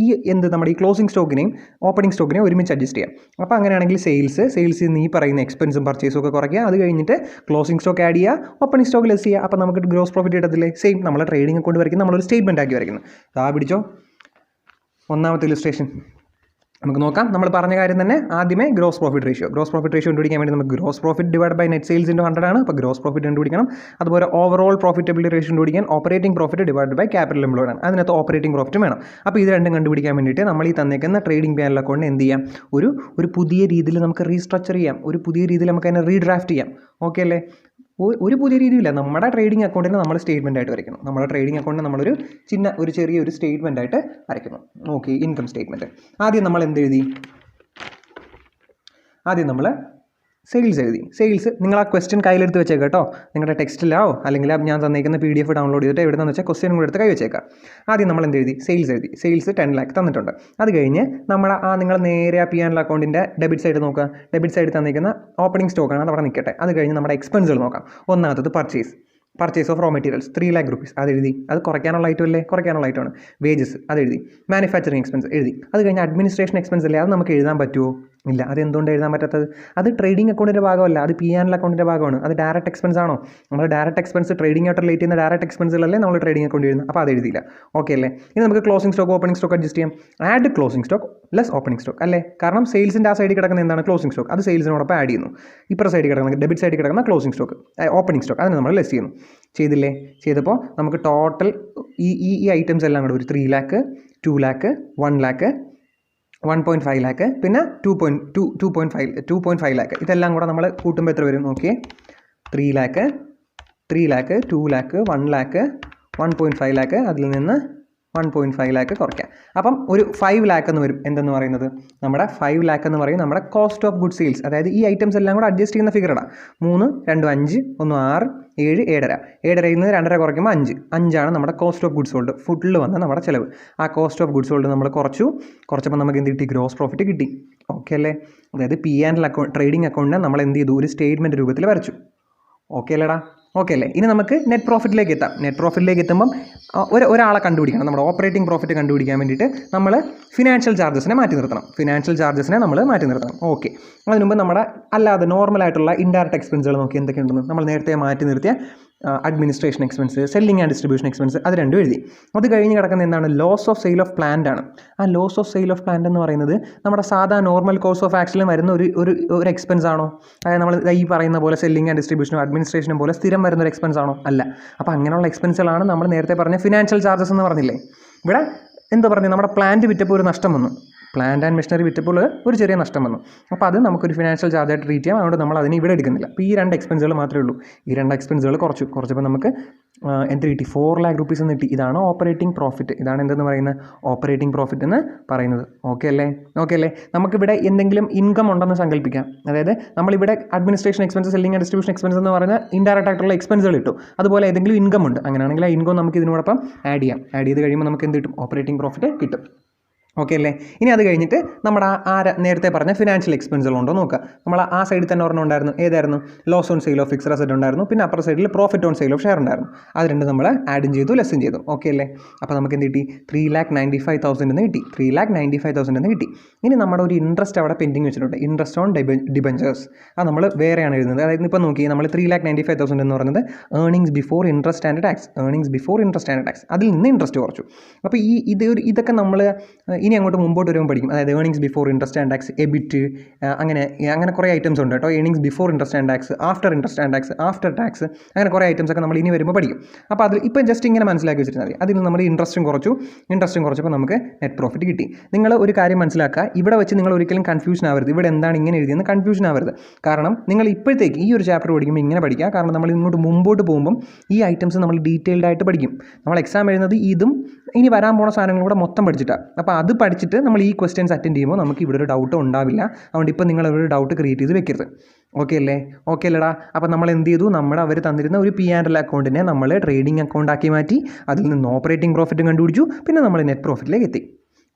നമ്മുടെ ഈ ക്ലോസിംഗ് സ്റ്റോക്കിനെയും ഓപ്പണിംഗ് സ്റ്റോക്കിനെയും ഒരുമിച്ച് അഡ്ജസ്റ്റ് ചെയ്യാം. അപ്പോൾ അങ്ങനെയാണെങ്കിൽ സെയിൽസിൽ നിന്ന് ഈ പറയുന്ന എക്സ്പെൻസും പർച്ചേസും ഒക്കെ കുറയ്ക്കുക. അത് കഴിഞ്ഞിട്ട് ക്ലോസിംഗ് സ്റ്റോക്ക് ആഡ് ചെയ്യുക, ഓപ്പണിംഗ് സ്റ്റോക്ക് ലെസ് ചെയ്യുക. അപ്പോൾ നമുക്ക് ഗ്രോസ് പ്രോഫിറ്റ് കിട്ടത്തില്ലേ? സെയിം നമ്മൾ ട്രേഡിംഗ് അക്കൗണ്ട് വരയ്ക്കുന്ന നമ്മളൊരു സ്റ്റേറ്റ്മെൻറ്റ് ആക്കി വരയ്ക്കുന്നു. പിടിച്ചോ ഒന്നാമത്തെ ഇലുസ്ട്രേഷൻ. നമുക്ക് നോക്കാം. നമ്മൾ പറഞ്ഞ കാര്യം തന്നെ ആദ്യമേ ഗ്രോസ് പ്രോഫിറ്റ് റേഷ്യോ കണ്ടുപിടിക്കാൻ വേണ്ടി നമുക്ക് gross profit divide by net sales into 100 ആണ്. അപ്പോൾ ഗ്രോസ് പ്രോഫിറ്റ് കണ്ടുപിടിക്കണം. അതുപോലെ ഓവറോൾ പ്രോഫിറ്റബിലിറ്റി റേഷ്യോ കണ്ടുപിടിക്കാൻ operating profit divide by capital employed ആണ്. അതിനകത്ത് ഓപ്പറേറ്റിംഗ് പ്രോഫിറ്റും വേണം. അപ്പോൾ ഇത് രണ്ടും കണ്ടുപിടിക്കാൻ വേണ്ടിയിട്ട് നമ്മൾ ഈ തന്നേക്കുന്ന ട്രേഡിംഗ് P&L അക്കൗണ്ടിന് എന്ത് ചെയ്യാം? ഒരു പുതിയ രീതിയിൽ നമുക്ക് റീസ്ട്രക്ചർ ചെയ്യാം. ഒരു പുതിയ രീതിയിൽ നമുക്ക് അതിനെ റീഡ്രാഫ്റ്റ് ചെയ്യാം. ഓക്കെ അല്ലേ? ഒരു പുതിയ രീതിയില്ല. നമ്മുടെ ട്രേഡിംഗ് അക്കൗണ്ടിന് നമ്മൾ സ്റ്റേറ്റ്മെൻ്റ് ആയിട്ട് വരയ്ക്കുന്നു. നമ്മുടെ ട്രേഡിംഗ് അക്കൗണ്ടിന് നമ്മളൊരു ചെറിയൊരു സ്റ്റേറ്റ്മെൻ്റ് ആയിട്ട് വരയ്ക്കുന്നു. Okay, income statement. ആദ്യം നമ്മൾ എന്ത് എഴുതി? ആദ്യം നമ്മൾ സെയിൽസ് എഴുതി. സെയിൽസ് നിങ്ങൾ ആ ക്വസ്റ്റ്യൻ കയ്യിലെടുത്ത് വെച്ചേക്കാം കേട്ടോ. നിങ്ങളുടെ ടെക്സ്റ്റിലോ അല്ലെങ്കിൽ ഞാൻ തന്നിരിക്കുന്ന PDF ഡൗൺലോഡ് ചെയ്തിട്ട് എവിടെയെന്ന് വെച്ചാൽ ക്വസ്റ്റ്യൻ കൂടെ എടുത്ത് കൈ വെച്ചേക്കാം. ആദ്യം നമ്മൾ എന്ത് എഴുതി? സെയിൽസ് എഴുതി. സെയിൽസ് 10 lakh തന്നിട്ടുണ്ട്. അത് കഴിഞ്ഞ് നിങ്ങൾ നേരെ ആ P&L അക്കൗണ്ടിൻ്റെ ഡെബിറ്റ് സൈഡ് നോക്കുക. ഡെബിറ്റ് സൈഡ് തന്നിരിക്കുന്ന ഓപ്പണിംഗ് സ്റ്റോക്കാണ്, അത് അവിടെ നിൽക്കട്ടെ. അത് കഴിഞ്ഞ് നമ്മുടെ എക്സ്പെൻസുകൾ നോക്കാം. ഒന്നാമത്തത് purchase of raw materials 3 lakh rupees അത് എഴുതി. അത് കുറയ്ക്കാനുള്ള ഐറ്റം അല്ലേ? കുറയ്ക്കാനുള്ള ഐറ്റമാണ്. വേജസ് അത് എഴുതി. മാനുഫാക്ചറിങ് എക്സ്പെൻസ് എഴുതി. അത് കഴിഞ്ഞ് അഡ്മിനിസ്ട്രേഷൻ എക്സ്പെൻസ് അല്ലേ? അത് നമുക്ക് എഴുതാൻ പറ്റുമോ? ഇല്ല. അത് എന്തുകൊണ്ട് എഴുതാൻ പറ്റാത്തത്? അത് ട്രേഡിംഗ് അക്കൗണ്ടിൻ്റെ ഭാഗമല്ല, അത് P&L അക്കൗണ്ടിൻ്റെ ഭാഗമാണ്. അത് ഡയറക്റ്റ് എക്സ്പെൻസ് ആണോ? നമ്മൾ ഡയറക്റ്റ് എക്സ്പെൻസ് ട്രേഡിംഗ് ആയിട്ട് റിലേറ്റ് ചെയ്യുന്ന ഡയറക്റ്റ് എക്സ്പെൻസുകളല്ലേ നമ്മൾ ട്രേഡിംഗ് അക്കൗണ്ട് എഴുതുന്നത്. അപ്പോൾ അത് എഴുതിയില്ല. ഓക്കെ അല്ലേ? ഇനി നമുക്ക് closing stock opening stock adjust ചെയ്യാം. Add closing stock less opening stock അല്ലേ? കാരണം സെയിൽസിൻ്റെ ആ സൈഡിൽ കിടക്കുന്ന എന്താണ് ക്ലോസിംഗ് സ്റ്റോക്ക്, അത് സെയിൽസിനോടൊപ്പം ആഡ് ചെയ്യുന്നു. ഇപ്പുറ സൈഡിൽ കിടക്കുന്ന ഡെബിറ്റ് സൈഡിൽ കിടക്കുന്ന ക്ലോസിംഗ് സ്റ്റോക്ക് ഓപ്പണിംഗ് സ്റ്റോക്ക് അതിന് നമ്മൾ ലെസ് ചെയ്യുന്നു. ചെയ്തില്ലേ? ചെയ്തപ്പോൾ നമുക്ക് ടോട്ടൽ ഈ ഐറ്റംസ് എല്ലാം കൂടെ ഒരു 3 lakh 2 lakh 1 lakh 1.5 lakh പിന്നെ 2.5 lakh ഇതെല്ലാം കൂടെ നമ്മൾ കൂട്ടുമ്പോൾ എത്ര വരും നോക്കിയേ? 3 lakh 2 lakh 1 lakh 1.5 lakh അതിൽ നിന്ന് 1.5 lakh കുറയ്ക്കാം. അപ്പം ഒരു 5 lakh എന്ന് വരും. എന്തെന്ന് പറയുന്നത് നമ്മുടെ 5 lakh എന്ന് പറയും നമ്മുടെ കോസ്റ്റ് ഓഫ് ഗുഡ് സെയിൽസ്. അതായത് ഈ ഐറ്റംസ് എല്ലാം കൂടെ അഡ്ജസ്റ്റ് ചെയ്യുന്ന ഫിഗർ ഇടാം. 3 2 5 1 6 7 7.5 7.5 നിന്ന് 2.5 കുറയ്ക്കുമ്പോൾ 5 നമ്മുടെ കോസ്റ്റ് ഓഫ് ഗുഡ്സ് സോൾഡ് ഫുഡിൽ വന്ന നമ്മുടെ ചിലവ്. ആ കോസ്റ്റ് ഓഫ് ഗുഡ്സ് സോൾഡ് നമ്മൾ കുറച്ചപ്പോൾ നമുക്ക് എന്ത് കിട്ടി? ഗ്രോസ് പ്രോഫിറ്റ് കിട്ടി. ഓക്കെ അല്ലേ? അതായത് P&L അക്കൗണ്ട് ട്രേഡിംഗ് അക്കൗണ്ടിനെ നമ്മൾ എന്ത് ചെയ്തു? ഒരു സ്റ്റേറ്റ്മെൻറ്റ് രൂപത്തിൽ വരച്ചു. ഓക്കെ അല്ലേടാ? ഓക്കെ അല്ലേ? ഇനി നമുക്ക് നെറ്റ് പ്രോഫിറ്റിലേക്ക് എത്താം. നെറ്റ് പ്രോഫിറ്റിലേക്ക് എത്തുമ്പം ഒരാളെ കണ്ടുപിടിക്കണം. നമ്മുടെ ഓപ്പറേറ്റിംഗ് പ്രോഫിറ്റ് കണ്ടുപിടിക്കാൻ വേണ്ടിയിട്ട് നമ്മൾ ഫിനാൻഷ്യൽ ചാർജസിനെ മാറ്റി നിർത്തണം. ഓക്കെ. അതിന് മുമ്പ് നമ്മുടെ അല്ലാതെ നോർമലായിട്ടുള്ള ഇൻഡയറക്റ്റ് എക്സ്പെൻസുകൾ നോക്കി എന്തൊക്കെയുണ്ടെന്ന് നമ്മൾ നേരത്തെ മാറ്റി നിർത്തിയ administration expense, selling and distribution expense അത് രണ്ടും എഴുതി. അത് കഴിഞ്ഞ് കിടക്കുന്ന എന്താണ്? Loss of sale of plant ആണ്. ആ loss of sale of plant എന്ന് പറയുന്നത് നമ്മുടെ സാധാ നോർമൽ കോഴ്സ് ഓഫ് ആക്ഷനിൽ വരുന്ന ഒരു എക്സ്പെൻസ് ആണോ? അതായത് നമ്മൾ ഈ പറയുന്ന പോലെ സെല്ലിംഗ് ആൻഡ് ഡിസ്ട്രിബ്യൂഷനും അഡ്മിനിസ്ട്രേഷനും പോലെ സ്ഥിരം വരുന്നൊരു എക്സ്പെൻസ് ആണോ? അല്ല. അപ്പോൾ അങ്ങനെയുള്ള എക്സ്പെൻസുകളാണ് നമ്മൾ നേരത്തെ പറഞ്ഞ ഫിനാൻഷ്യൽ ചാർജസ് എന്ന് പറഞ്ഞില്ലേ? ഇവിടെ എന്താ പറഞ്ഞത്? നമ്മുടെ പ്ലാന്റ് വിറ്റപ്പോൾ ഒരു നഷ്ടം വന്നു. പ്ലാന്റ് ആൻഡ് മെഷീനറി വിറ്റപ്പോൾ ഒരു ചെറിയ നഷ്ടം വന്നു. അപ്പോൾ അത് നമുക്കൊരു ഫിനാൻഷ്യൽ ചാർജായിട്ട് ട്രീറ്റ് ചെയ്യാം. അതുകൊണ്ട് നമ്മൾ അതിന് ഇവിടെ എടുക്കുന്നില്ല. അപ്പോൾ ഈ 2 എക്സ്പെൻസുകൾ മാത്രമേ ഉള്ളൂ. ഈ 2 എക്സ്പെൻസുകൾ കുറച്ചപ്പോൾ നമുക്ക് എന്ത് കിട്ടി? 4 lakh rupees എന്ന് കിട്ടി. ഇതാണ് ഓപ്പറേറ്റിംഗ് പ്രോഫിറ്റ്. ഇതാണ് എന്തെന്ന് പറയുന്നത്? ഓപ്പറേറ്റിംഗ് പ്രോഫിറ്റ് എന്ന് പറയുന്നത്. ഓക്കെ അല്ലേ? നമുക്കിവിടെ എന്തെങ്കിലും ഇൻകം ഉണ്ടെന്ന് സങ്കല്പിക്കാം. അതായത് നമ്മളിവിടെ administration expense, selling and distribution expense എന്ന് പറയുന്ന ഇൻഡയറക്റ്റ് ആയിട്ടുള്ള എക്സ്പെൻസുകൾ ഇട്ടു. അതുപോലെ ഏതെങ്കിലും ഇൻകം ഉണ്ട്. അങ്ങനെയാണെങ്കിൽ ആ ഇൻകം നമുക്ക് ഇതിനോടൊപ്പം ആഡ് ചെയ്യാം. ആഡ് ചെയ്ത് കഴിയുമ്പോൾ നമുക്ക് എന്ത് കിട്ടും? ഓപ്പറേറ്റിംഗ് പ്രോഫിറ്റ് കിട്ടും. ഓക്കെ അല്ലേ? ഇനി അത് കഴിഞ്ഞിട്ട് നമ്മുടെ നേരത്തെ പറഞ്ഞ ഫിനാൻഷ്യൽ എക്സ്പെൻസുകളുണ്ടോ നോക്കുക. നമ്മൾ ആ സൈഡിൽ തന്നെ ഒരെണ്ണം ഉണ്ടായിരുന്നു. ഏതായിരുന്നു? Loss on sale of fixed asset ഉണ്ടായിരുന്നു. പിന്നെ അപ്പുറ സൈഡിൽ profit on sale of share ഉണ്ടായിരുന്നു. അത് രണ്ടും നമ്മൾ ആഡും ചെയ്തു, ലെസ്സും ചെയ്തു. ഓക്കെ അല്ലേ? അപ്പോൾ നമുക്ക് എന്ത് കിട്ടി? 3,95,000 എന്ന് കിട്ടി. 3,95,000 എന്ന് കിട്ടി. ഇനി നമ്മുടെ ഒരു ഇൻട്രസ്റ്റ് അവിടെ പെൻഡിങ് വെച്ചിട്ടുണ്ട്. Interest on debentures. അത് നമ്മൾ വേറെയാണ് എഴുതുന്നത്. അതായത് ഇപ്പോൾ നോക്കി നമ്മൾ 3,95,000 എന്ന് പറയുന്നത് earnings before interest and tax. അതിൽ നിന്ന് ഇൻട്രസ്റ്റ് കുറച്ചു. അപ്പോൾ ഇതൊക്കെ നമ്മൾ ഇനി അങ്ങോട്ട് മുമ്പോട്ട് വരുമ്പോൾ പഠിക്കും. അതായത് earnings before interest and tax, EBIT, അങ്ങനെ കുറേ ഐറ്റംസ് ഉണ്ട് കേട്ടോ. Earnings before interest and tax, after interest and tax, after tax, അങ്ങനെ കുറേ ഐറ്റംസ് ഒക്കെ നമ്മൾ ഇനി വരുമ്പോൾ പഠിക്കും. അപ്പോൾ അതിൽ ഇപ്പോൾ ജസ്റ്റ് ഇങ്ങനെ മനസ്സിലാക്കി വെച്ചിരുന്നാൽ മതി. അതിൽ നമ്മൾ ഇൻട്രസ്റ്റും കുറച്ചപ്പോൾ നമുക്ക് നെറ്റ് പ്രോഫിറ്റ് കിട്ടി. നിങ്ങൾ ഒരു കാര്യം മനസ്സിലാക്കുക. ഇവിടെ വെച്ച് നിങ്ങൾ ഒരിക്കലും കൺഫ്യൂഷൻ ആവരുത്. ഇവിടെ എന്താണ് ഇങ്ങനെ എഴുതിയെന്ന് കൺഫ്യൂഷൻ ആവരുത്. കാരണം നിങ്ങൾ ഇപ്പോഴത്തേക്ക് ഈ ഒരു ചാപ്റ്റർ പഠിക്കുമ്പോൾ ഇങ്ങനെ പഠിക്കുക. കാരണം നമ്മൾ ഇങ്ങോട്ട് മുമ്പോട്ട് പോകുമ്പം ഈ ഐറ്റംസ് നമ്മൾ ഡീറ്റെയിൽഡ് ആയിട്ട് പഠിക്കും. നമ്മൾ എക്സാം എഴുതുന്നത് ഇതും ഇനി വരാൻ പോണ സാധനങ്ങളും കൂടെ മൊത്തം പഠിച്ചിട്ടാണ്. അപ്പോൾ അത് പഠിച്ചിട്ട് നമ്മൾ ഈ ക്വസ്റ്റ്യൻസ് അറ്റൻഡ് ചെയ്യുമ്പോൾ നമുക്ക് ഇവിടെ ഒരു ഡൗട്ട് ഉണ്ടാവില്ല. അതുകൊണ്ട് ഇപ്പോൾ നിങ്ങൾ ഒരു ഡൗട്ട് ക്രിയേറ്റ് ചെയ്ത് വെക്കരുത്. ഓക്കെ അല്ലേടാ? അപ്പോൾ നമ്മൾ എന്ത് ചെയ്തു? അവർ തന്നിരുന്ന ഒരു P&L അക്കൗണ്ടിനെ നമ്മൾ ട്രേഡിംഗ് അക്കൗണ്ട് ആക്കി മാറ്റി. അതിൽ നിന്ന് ഓപ്പറേറ്റിംഗ് പ്രോഫിറ്റും കണ്ടുപിടിച്ചു. പിന്നെ നമ്മൾ നെറ്റ് പ്രോഫിറ്റിലേക്ക് എത്തി.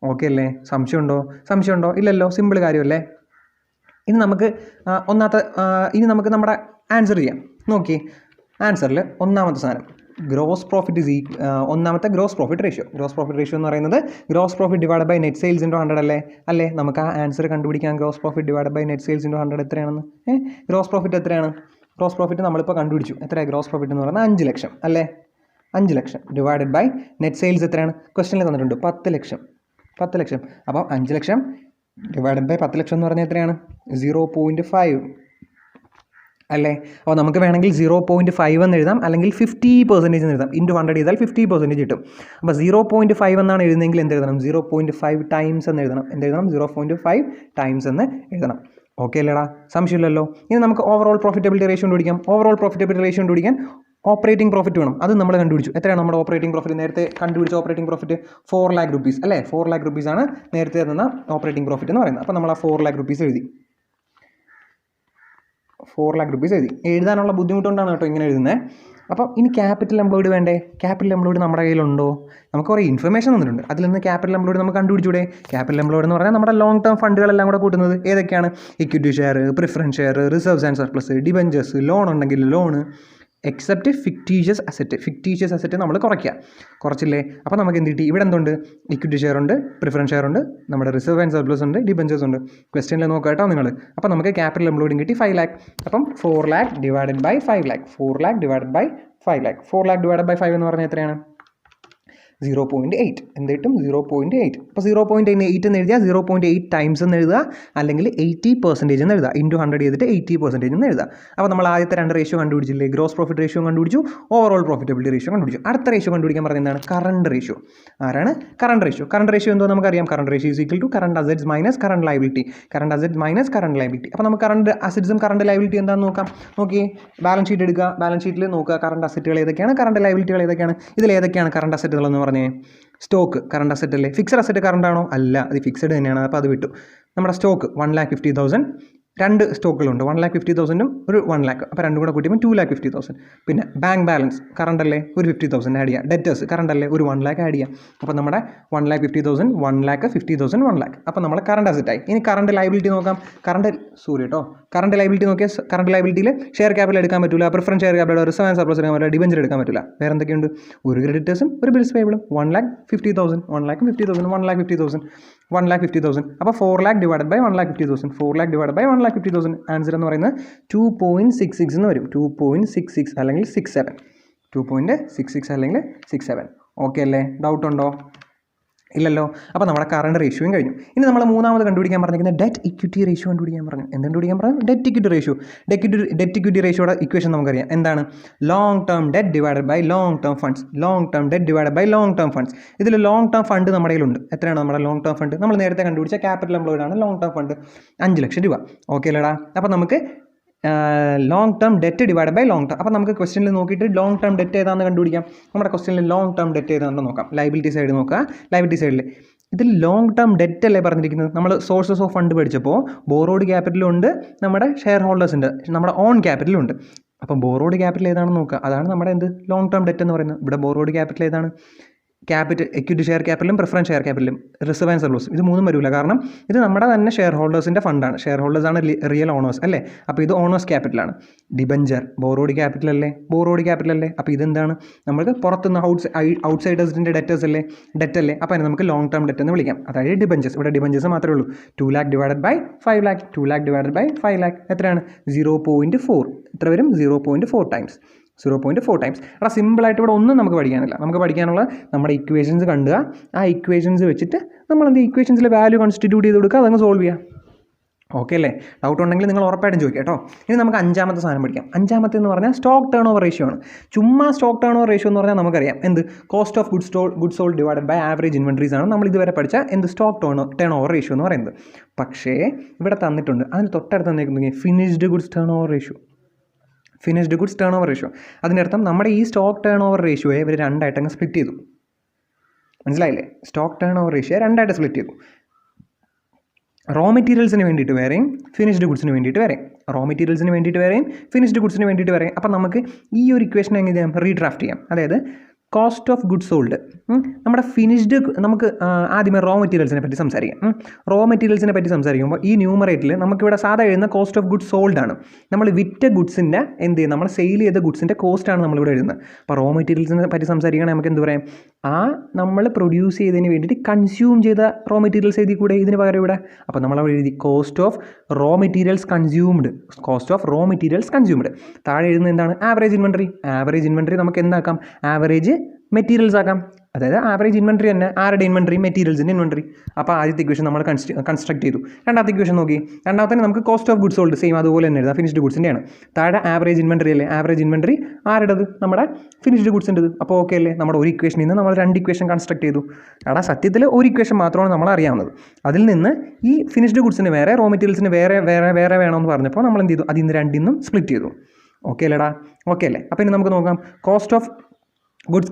ഓക്കെ അല്ലേ? സംശയമുണ്ടോ? ഇല്ലല്ലോ. സിമ്പിൾ കാര്യമല്ലേ? ഇനി നമുക്ക് നമ്മുടെ ആൻസർ ചെയ്യാം. നോക്കി ആൻസറിൽ ഒന്നാമത്തെ സാധനം ഗ്രോസ് പ്രോഫിറ്റ് ഒന്നാമത്തെ ഗ്രോസ് പ്രോഫിറ്റ് റേഷ്യോ എന്ന് പറയുന്നത് gross profit divide by net sales into 100 അല്ലേ? നമുക്ക് ആ ആൻസർ കണ്ടുപിടിക്കാൻ gross profit divide by net sales into 100 എത്രയാണെന്ന്. ഗ്രോസ് പ്രോഫിറ്റ് എത്രയാണ്? ഗ്രോസ് പ്രോഫിറ്റ് നമ്മളിപ്പോൾ കണ്ടുപിടിച്ചു. എത്രയാണ് ഗ്രോസ് പ്രോഫിറ്റ് എന്ന് പറയുന്നത്? 5 ലക്ഷം അല്ലേ? 5 ലക്ഷം ഡിവൈഡഡ് ബൈ നെറ്റ് സെയിൽസ് എത്രയാണ്? ക്വസ്റ്റനിൽ തന്നിട്ടുണ്ട് 10 ലക്ഷം. അപ്പോൾ 5 ലക്ഷം ഡിവൈഡഡ് ബൈ 10 ലക്ഷം എന്ന് പറഞ്ഞാൽ എത്രയാണ്? 0.5 അല്ലേ? അപ്പോൾ നമുക്ക് വേണമെങ്കിൽ 0.5 എന്ന് എഴുതാം, അല്ലെങ്കിൽ 50% എന്ന് എഴുതാം. ഇൻറ്റു 100 ചെയ്താൽ 50% കിട്ടും. അപ്പോൾ 0.5 എന്നാണ് എഴുതുന്നതെങ്കിൽ എന്ത് എഴുതണം? 0.5 ടൈംസ് എന്ന് എഴുതണം. 0.5 ടൈംസ് എന്ന് എഴുതണം. ഓക്കെ അല്ലേടാ? സംശയമില്ലല്ലോ. ഇനി നമുക്ക് ഓവറോൾ പ്രോഫിറ്റബിലിറ്റി റേഷ്യോ കണ്ടുപിടിക്കാൻ ഓപ്പറേറ്റിംഗ് പ്രോഫിറ്റ് വേണം. അത് നമ്മൾ കണ്ടുപിടിച്ചു. എത്രയാണ് നമ്മുടെ ഓപ്പറേറ്റിംഗ് പ്രോഫിറ്റ്? നേരത്തെ കണ്ടുപിടിച്ച ഓപ്പറേറ്റിംഗ് പ്രോഫിറ്റ് 4 lakh rupees അല്ലേ? 4 lakh rupees ആണ് നേരത്തെ തന്ന ഓപ്പറേറ്റിംഗ് പ്രോഫിറ്റ് എന്ന് പറയുന്നത്. അപ്പോൾ നമ്മൾ ആ 4 lakh rupees എഴുതി. 4 lakh rupees എഴുതി. എഴുതാനുള്ള ബുദ്ധിമുട്ടുകൊണ്ടാണ് കേട്ടോ ഇങ്ങനെ എഴുതുന്നത്. അപ്പം ഇനി ക്യാപിറ്റൽ എംപ്ലോയിഡ് വേണ്ടേ? ക്യാപിറ്റൽ എംപ്ലോയിഡ് നമ്മുടെ കയ്യിലുണ്ടോ? നമുക്ക് കുറേ ഇൻഫർമേഷൻ തന്നിട്ടുണ്ട്. അതിൽ നിന്ന് ക്യാപിറ്റൽ എംപ്ലോയിഡ് നമുക്ക് കണ്ടുപിടിച്ചൂടെ? ക്യാപിറ്റൽ എംപ്ലോയിഡ് എന്ന് പറഞ്ഞാൽ നമ്മുടെ ലോങ് ടേം ഫണ്ടുകളെല്ലാം കൂടെ കൂട്ടുന്നത് ഏതൊക്കെയാണ്? Equity share, preference share, reserves and surplus, debentures, loan ഉണ്ടെങ്കിൽ ലോണ്, എക്സെപ്റ്റ് ഫിക്റ്റീഷ്യസ് അസറ്റ് നമ്മൾ കുറച്ചില്ലേ. അപ്പോൾ നമുക്ക് എന്ത് കിട്ടി? ഇവിടെ എന്തുണ്ട്? ഇക്വിറ്റി ഷെയർ ഉണ്ട്, പ്രിഫറൻസ് ഷെയർ ഉണ്ട്, നമ്മുടെ റിസർവ് ആൻഡ് സർപ്ലസ് ഉണ്ട്, ഡിബഞ്ചേഴ്സ് ഉണ്ട്. ക്വസ്റ്റ്യനിൽ നോക്കാം കേട്ടോ നിങ്ങൾ. അപ്പോൾ നമുക്ക് ക്യാപിറ്റൽ എംപ്ലോയിഡിങ് കിട്ടി 5 lakh. അപ്പം 4 lakh divided by 5 lakh. 4 lakh divided by 5 lakh. 4 lakh divided by 5 എന്ന് പറഞ്ഞാൽ എത്രയാണ്? 0.8. എന്ത് കിട്ടും? 0.8. അപ്പോൾ 0.8 എന്ന് എഴുതിയാൽ 0.8 ടൈംസ് എന്ന് എഴുതുക, അല്ലെങ്കിൽ 80% എന്ന് എഴുതുക. ഇൻറ്റു 100 ചെയ്തിട്ട് 80% എന്ന് എഴുതുക. അപ്പോൾ നമ്മൾ ആദ്യത്തെ 2 റേഷ്യോ കണ്ടുപിടിച്ചില്ലേ? ഗ്രോസ് പ്രോഫിറ്റ് റേഷ്യോ കണ്ടുപിടിച്ചു, ഓവറോൾ പ്രോഫിറ്റബിലിറ്റി റേഷ്യോ കണ്ടുപിടിച്ചു. അടുത്ത റേഷ്യോ കണ്ടുപിടിക്കാൻ പറയുന്നത് എന്താണ്? Current ratio. ആരാണ്? Current ratio. കറണ്ട് റേഷ്യോ എന്തോ നമുക്കറിയാം. Current ratio is equal to current assets minus current liability. Current asset minus current liability. അപ്പോൾ നമുക്ക് കറണ്ട് അസറ്റ്സും കറണ്ട് ലയബിലിറ്റി എന്താണെന്ന് നോക്കാം. നോക്കി, ബാലൻസ് ഷീറ്റ് എടുക്കുക. ബാലൻസ് ഷീറ്റിൽ നോക്കുക കറണ്ട് അസറ്റുകൾ ഏതൊക്കെയാണ്, കറണ്ട് ലയബിലിറ്റികൾ ഏതൊക്കെയാണ്. ഇതിൽ ഏതൊക്കെയാണ് കറണ്ട് അസറ്റുകൾ എന്ന് പറഞ്ഞേ? സ്റ്റോക്ക് കറണ്ട് അസറ്റ് അല്ലേ? ഫിക്സഡ് അസറ്റ് കറണ്ട് ആണോ? അല്ല, അത് ഫിക്സഡ് തന്നെയാണ്. അപ്പോൾ അത് വിട്ടു. നമ്മുടെ സ്റ്റോക്ക് 1,50,000. 2 സ്റ്റോക്കുകളുണ്ട്. 1,50,000 ഒരു 1 lakh. അപ്പോൾ രണ്ടും കൂടെ കൂട്ടിയപ്പോൾ 2,50,000. പിന്നെ ബാങ്ക് ബാലൻസ് കറണ്ട് അല്ലേ? ഒരു 50,000 ആഡ് ചെയ്യുക. ഡെറ്റേഴ്സ് കറണ്ട് അല്ലേ? ഒരു 1 lakh ആഡ് ചെയ്യാം. അപ്പോൾ നമ്മുടെ 1,50,000, 1 lakh, 50,000, 1 lakh. അപ്പോൾ നമ്മൾ കറണ്ട് അസറ്റായി. ഇനി കറണ്ട് ലയബിലിറ്റി നോക്കാം. കറണ്ട് ലയബിലിറ്റി നോക്കിയാൽ കറണ്ട് ലയബിലിറ്റിയിൽ ഷെയർ ക്യാപിറ്റൽ എടുക്കാൻ പറ്റില്ല, preference share capital, reserve and surplus എടുക്കാൻ പറ്റില്ല, ഡിബഞ്ചർ എടുക്കാൻ പറ്റില്ല. വേറെ എന്തൊക്കെയുണ്ട്? ഒരു ക്രെഡിറ്റേഴ്സും ഒരു ബിൽസ് പേയബിളും. 1,50,000, 1,50,000, 1,50,000, 1,50,000. അപ്പോൾ 4 lakh divided by 1,50,000. 4 lakh divide by 1,50,000. Answer എന്ന് പറയുന്നത് 2.66 എന്ന് വരും. 2.66 അല്ലെങ്കിൽ 67. 2.66 അല്ലെങ്കിൽ 67. ഓക്കെ അല്ലേ? ഡൗട്ട് ഉണ്ടോ? ഇല്ലല്ലോ. അപ്പോൾ നമ്മുടെ കറണ്ട് റേഷ്യോയും കഴിഞ്ഞു. ഇനി നമ്മൾ മൂന്നാമത് കണ്ടുപിടിക്കാൻ പറഞ്ഞിരിക്കുന്നത് ഡെറ്റ് ഇക്വിറ്റി റേഷ്യോ കണ്ടുപിടിക്കാൻ പറഞ്ഞു. എന്ത് കണ്ടുപിടിക്കാൻ പറഞ്ഞു? Debt equity ratio. Debt equity റേഷ്യോയുടെ ഇക്വേഷൻ നമുക്കറിയാം. എന്താണ്? Long term debt divided by long term funds. Long term debt divided by long term funds. ഇതിൽ ലോങ് ടേം ഫണ്ട് നമ്മുടെ കയ്യിലുണ്ട്. എത്രയാണ് നമ്മുടെ ലോങ് ടേം ഫണ്ട്? നമ്മൾ നേരത്തെ കണ്ടുപിടിച്ച ക്യാപിറ്റൽ എംപ്ലോയിഡ് ആണ് ലോങ് ടേം ഫണ്ട്. 5 ലക്ഷം രൂപ. ഓക്കെ അല്ലേടാ? അപ്പോൾ നമുക്ക് long term debt divide by long term. അപ്പോൾ നമുക്ക് ക്വസ്റ്റ്യനിൽ നോക്കിയിട്ട് ലോങ് ടേം ഡെറ്റ് ഏതാണെന്ന് കണ്ടുപിടിക്കാം. നമ്മുടെ ക്വസ്റ്റ്യനിൽ ലോങ് ടേം ഡെറ്റ് ഏതാണെന്ന് നോക്കാം. ലയബിലിറ്റി സൈഡ് നോക്കുക. ലയബിലിറ്റി സൈഡിൽ ഇതിൽ ലോങ് ടേം ഡെറ്റ് അല്ലേ പറഞ്ഞിരിക്കുന്നത്? നമ്മൾ സോഴ്സസ് ഓഫ് ഫണ്ട് പഠിച്ചപ്പോൾ ബോറോഡ് ക്യാപിറ്റലും ഉണ്ട്, നമ്മുടെ ഷെയർ ഹോൾഡേഴ്സിൻ്റെ നമ്മുടെ ഓൺ ക്യാപിറ്റലും ഉണ്ട്. അപ്പം ബോറോഡ് ക്യാപിറ്റൽ ഏതാണെന്ന് നോക്കുക. അതാണ് നമ്മുടെ ലോങ് ടേം ഡെറ്റ് എന്ന് പറയുന്നത്. ഇവിടെ ബോറോഡ് ക്യാപിറ്റൽ ഏതാണ്? ക്യാപിറ്റൽ എക്വിറ്റി ഷെയർ ക്യാപിറ്റലും പ്രിഫറൻസ് ഷെയർ ക്യാപിറ്റലും റിസർവ് ആൻഡ് സർപ്ലസ്. ഇത് മൂന്നും വരില്ല, കാരണം ഇത് നമ്മുടെ തന്നെ ഷെയർ ഹോൾഡേഴ്സിൻ്റെ ഫണ്ടാണ്. ഷെയർ ഹോൾഡേഴ്സാണ് റിയൽ ഓണേഴ്സ് അല്ലേ? അപ്പോൾ ഇത് ഓണേഴ്സ് ക്യാപിറ്റലാണ്. ഡിബഞ്ചർ ബോറോഡ് ക്യാപിറ്റൽ അല്ലേ? അപ്പോൾ ഇതെന്താണ്? നമുക്ക് പുറത്തുനിന്ന് ഔട്ട്സൈഡേഴ്സിൻ്റെ ഡെറ്റേഴ്സ് അല്ലേ? ഡെറ്റ് അല്ലേ? അപ്പോൾ അതിന് നമുക്ക് ലോങ് ടേം ഡെറ്റ് എന്ന് വിളിക്കാം. അതായത് ഡിബഞ്ചേഴ്സ്. ഇവിടെ ഡിബഞ്ചേഴ്സ് മാത്രമേ ഉള്ളൂ. 2 lakh divided by 5 lakh. 2 lakh divided by 5 lakh എത്രയാണ്? 0.4. എത്ര വരും? 0.4 ടൈംസ്. 0.4 ടൈംസ്. അവിടെ സിമ്പിളായിട്ട് ഇവിടെ ഒന്നും നമുക്ക് പഠിക്കാനില്ല. നമുക്ക് പഠിക്കാനുള്ള നമ്മുടെ ഇക്വേഷൻസ് കണ്ടുക. ആ ഇക്വേഷൻസ് വെച്ചിട്ട് നമ്മൾ ഇക്വേഷൻസിലെ വാല്യൂ കോൺസ്റ്റിറ്റ്യൂട്ട് ചെയ്ത് കൊടുക്കുക, അതങ്ങ് സോൾവ് ചെയ്യാം. ഓക്കെ അല്ലേ? ഡൗട്ട് ഉണ്ടെങ്കിൽ നിങ്ങൾ ഉറപ്പായിട്ടും ചോദിക്കാം കേട്ടോ. ഇനി നമുക്ക് 5ാമത്തെ സാധനം പഠിക്കാം. 5ാമത്തെ എന്ന് പറഞ്ഞാൽ സ്റ്റോക്ക് ടേൺ ഓവർ റേഷ്യോ ആണ്. ചുമ്മാ സ്റ്റോക്ക് ടേൺ ഓവർ റേഷ്യോ എന്ന് പറഞ്ഞാൽ നമുക്കറിയാം എന്ത്? Cost of goods sold divided by average inventories ആണ് നമ്മൾ ഇതുവരെ പഠിച്ച സ്റ്റോക്ക് ടേൺ ഓവർ റേഷ്യോ എന്ന് പറയുന്നത്. പക്ഷേ ഇവിടെ തന്നിട്ടുണ്ട്, അതിന് തൊട്ടടുത്ത് തന്നിരിക്കുന്നത് finished goods turn over ratio. അതിൻ്റെ അർത്ഥം നമ്മുടെ ഈ സ്റ്റോക്ക് ടേൺ ഓവർ റേഷ്യോയെ ഇവർ 2ആയിട്ടങ്ങ് സ്പ്ലിറ്റ് ചെയ്തു. മനസ്സിലായില്ലേ? സ്റ്റോക്ക് ടേൺ ഓവർ റേഷ്യോ 2ആയിട്ട് സ്പ്ലിറ്റ് ചെയ്തു. റോ മെറ്റീരിയൽസിന് വേണ്ടിയിട്ട് വേറെയും ഫിനിഷ്ഡ് ഗുഡ്സിന് വേണ്ടിയിട്ട് വേറെയും. അപ്പം നമുക്ക് ഈ ഒരു ഇക്വേഷൻ എങ്ങനെ ചെയ്യാം? റീഡ്രാഫ്റ്റ് ചെയ്യാം. അതായത് കോസ്റ്റ് ഓഫ് ഗുഡ്സ് സോൾഡ്, നമ്മുടെ ഫിനിഷ്ഡ്, നമുക്ക് ആദ്യമേ റോ മെറ്റീരിയൽസിനെ പറ്റി സംസാരിക്കാം. റോ മെറ്റീരിയൽസിനെ പറ്റി സംസാരിക്കുമ്പോൾ ഈ ന്യൂമറേറ്റിൽ നമുക്കിവിടെ സാധാ എഴുതുന്ന കോസ്റ്റ് ഓഫ് ഗുഡ്സ് സോൾഡ് ആണ്. നമ്മൾ വിറ്റ ഗുഡ്സിൻ്റെ എന്ത് ചെയ്യും? നമ്മൾ സെയിൽ ചെയ്ത ഗുഡ്സിൻ്റെ കോസ്റ്റാണ് നമ്മളിവിടെ എഴുതുന്നത്. അപ്പോൾ റോ മെറ്റീരിയൽസിനെ പറ്റി സംസാരിക്കുകയാണെങ്കിൽ നമുക്ക് എന്ത് പറയാം? നമ്മൾ പ്രൊഡ്യൂസ് ചെയ്തതിന് വേണ്ടിയിട്ട് കൺസ്യൂം ചെയ്ത റോ മെറ്റീരിയൽസ് എഴുതി കൂടെ ഇതിന് പകരം ഇവിടെ. അപ്പോൾ നമ്മൾ എഴുതി cost of raw materials consumed. താഴെ എഴുതുന്നത് എന്താണ്? ആവറേജ് ഇൻവെൻട്രി നമുക്ക് എന്താക്കാം? ആവറേജ് മെറ്റീരിയൽസ് ആക്കാം. അതായത് ആവറേജ് ഇൻവെൻട്രി തന്നെ. ആരുടെ ഇൻവെൻട്രി? മെറ്റീരിയൽസിൻ്റെ ഇൻവെൻട്രി. അപ്പോൾ ആദ്യത്തെ ഇക്വേഷൻ നമ്മൾ കൺസ്ട്രക്ട് ചെയ്തു. രണ്ടാമത്തെ ഇക്വേഷൻ നോക്കി. രണ്ടാമത്തെ നമുക്ക് cost of goods sold same അതുപോലെ തന്നെ എഴുതാം, ഫിനിഷ്ഡ് ഗുഡ്സിൻ്റെയാണ്. താഴെ ആവറേജ് ഇൻവെൻട്രി അല്ലേ? ആവറേജ് ഇൻവെൻട്രി ആരുടേത്? നമ്മുടെ ഫിനിഷ്ഡ് ഗുഡ്സിൻ്റെത്. അപ്പോൾ ഓക്കെ അല്ലേ? നമ്മുടെ ഒരു ഇക്വേഷനിൽ നിന്ന് നമ്മൾ 2 ഇക്വേഷൻ കൺസ്ട്രക്ട് ചെയ്തു. അവിടെ സത്യത്തിൽ ഒരു ഇക്വേഷൻ മാത്രമാണ് നമ്മൾ അറിയാവുന്നത്. അതിൽ നിന്ന് ഈ ഫിനിഷ്ഡ് ഗുഡ്സിന് വേറെ, റോ മെറ്റീരിയൽസിന് വേറെ വേണമെന്ന് പറഞ്ഞപ്പോൾ നമ്മൾ എന്ത് ചെയ്തു? അതിൽ നിന്ന് 2 സ്പ്ലിറ്റ് ചെയ്തു. ഓക്കെ അല്ലേടാ? ഓക്കെ അല്ലേ? അപ്പോൾ ഇനി നമുക്ക് നോക്കാം. കോസ്റ്റ് ഓഫ് ഗുഡ്സ്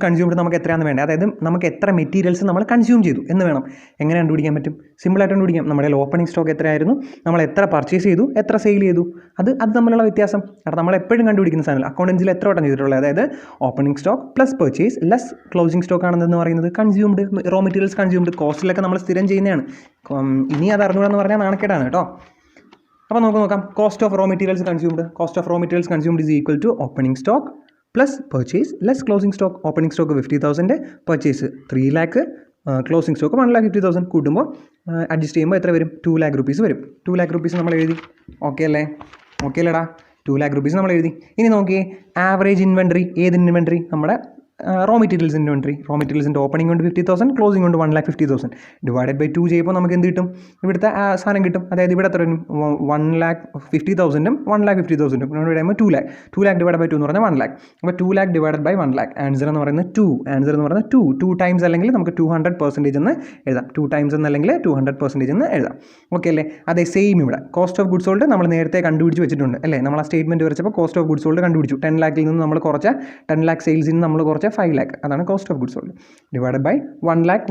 കൺസ്യൂംഡ് നമുക്ക് എത്രയാണെന്ന് വേണ്ടത്? അതായത് നമുക്ക് എത്ര മെറ്റീരിയൽസ് നമ്മൾ കൺസ്യൂം ചെയ്തു എന്ന് വേണം. എങ്ങനെ കണ്ടുപിടിക്കാൻ പറ്റും? സിമ്പിളായിട്ട് കണ്ടുപിടിക്കാം. നമ്മുടെ ഓപ്പണിംഗ് സ്റ്റോക്ക് എത്രയായിരുന്നു, നമ്മൾ എത്ര പർച്ചേസ് ചെയ്തു, എത്ര സെയിൽ ചെയ്തു, അത് തമ്മിലുള്ള വ്യത്യാസം. കാരണം നമ്മൾ എപ്പോഴും കണ്ടുപിടിക്കുന്ന സാധനം അക്കൗണ്ടൻസിൽ എത്ര വട്ടം ചെയ്തിട്ടുള്ളത്? അതായത് opening stock plus purchase less closing stock ആണെന്ന് പറയുന്നത് കൺസ്യൂംഡ്, റോ മെറ്റീരിയൽസ് കൺസ്യൂംഡ്. കോസ്റ്റിലൊക്കെ നമ്മൾ സ്ഥിരം ചെയ്യുന്നതാണ്. ഇനി അത് അറിഞ്ഞൂടെന്ന് പറഞ്ഞാൽ നാണക്കേടാണ് കേട്ടോ. അപ്പോൾ നമുക്ക് നോക്കാം. Cost of raw materials consumed is equal to opening stock plus purchase less closing stock. Opening stock 50,000, purchase 3 lakh, closing stock 1,50,000. കൂട്ടുമ്പോൾ അഡ്ജസ്റ്റ് ചെയ്യുമ്പോൾ എത്ര വരും? 2 lakh rupees വരും. 2 lakh rupees നമ്മൾ എഴുതി. ഓക്കെ അല്ലേ? ഓക്കെ അല്ലേടാ? 2 lakh rupees നമ്മൾ എഴുതി. ഇനി നോക്കിയേ, ആവറേജ് ഇൻവെൻട്രി. ഏത് ഇൻവെൻട്രി? നമ്മുടെ റോ മെറ്റീരിയൽസ് ഇൻവെൻട്രി. റോ മെറ്റീരിയൽസിൻ്റെ ഓപ്പണിംഗ് കൊണ്ട് 50,000, ക്ലോസിംഗ് കൊണ്ട് 1,50,000. ഡിവൈഡഡ് ബൈ 2 ചെയ്യുമ്പോൾ നമുക്ക് എന്ത് കിട്ടും? ഇവിടുത്തെ സാധനം കിട്ടും. അതായത് ഇവിടെ എത്ര വരും? 1,50,000 1,50,000 കഴിയുമ്പോൾ 2 lakh. 2 lakh ഡിവൈഡ് ബൈ 2 എന്ന് പറഞ്ഞാൽ 1 lakh. അപ്പോൾ 2 lakh divide by 1 lakh. Answer എന്ന് പറയുന്നത് 2 ടൈംസ് അല്ലെങ്കിൽ നമുക്ക് 200% എന്ന് എഴുതാം. 2 ടൈംസ് എന്നല്ലെങ്കിൽ 200% എന്ന് എഴുതാം. ഓക്കെ അല്ലേ? അതേ സെയിം ഇവിടെ കോസ്റ്റ് ഓഫ് ഗുഡ്സ് സോൾഡ് നമ്മൾ നേരത്തെ കണ്ടുപിടിച്ച് വെച്ചിട്ടുണ്ട് അല്ലേ? നമ്മൾ ആ സ്റ്റേറ്റ്മെൻറ്റ് വരച്ചപ്പോൾ കോസ്റ്റ് ഓഫ് ഗുഡ്സ് സോൾഡ് കണ്ടുപിടിച്ചു. 10 lakhൽ നിന്ന് നമ്മൾ കുറച്ച് 10 lakh സെയിൽസിൽ നിന്ന് നമ്മൾ കുറച്ച് 5 lakh. അതാണ് cost of goods sold. Divide by 1 lakh.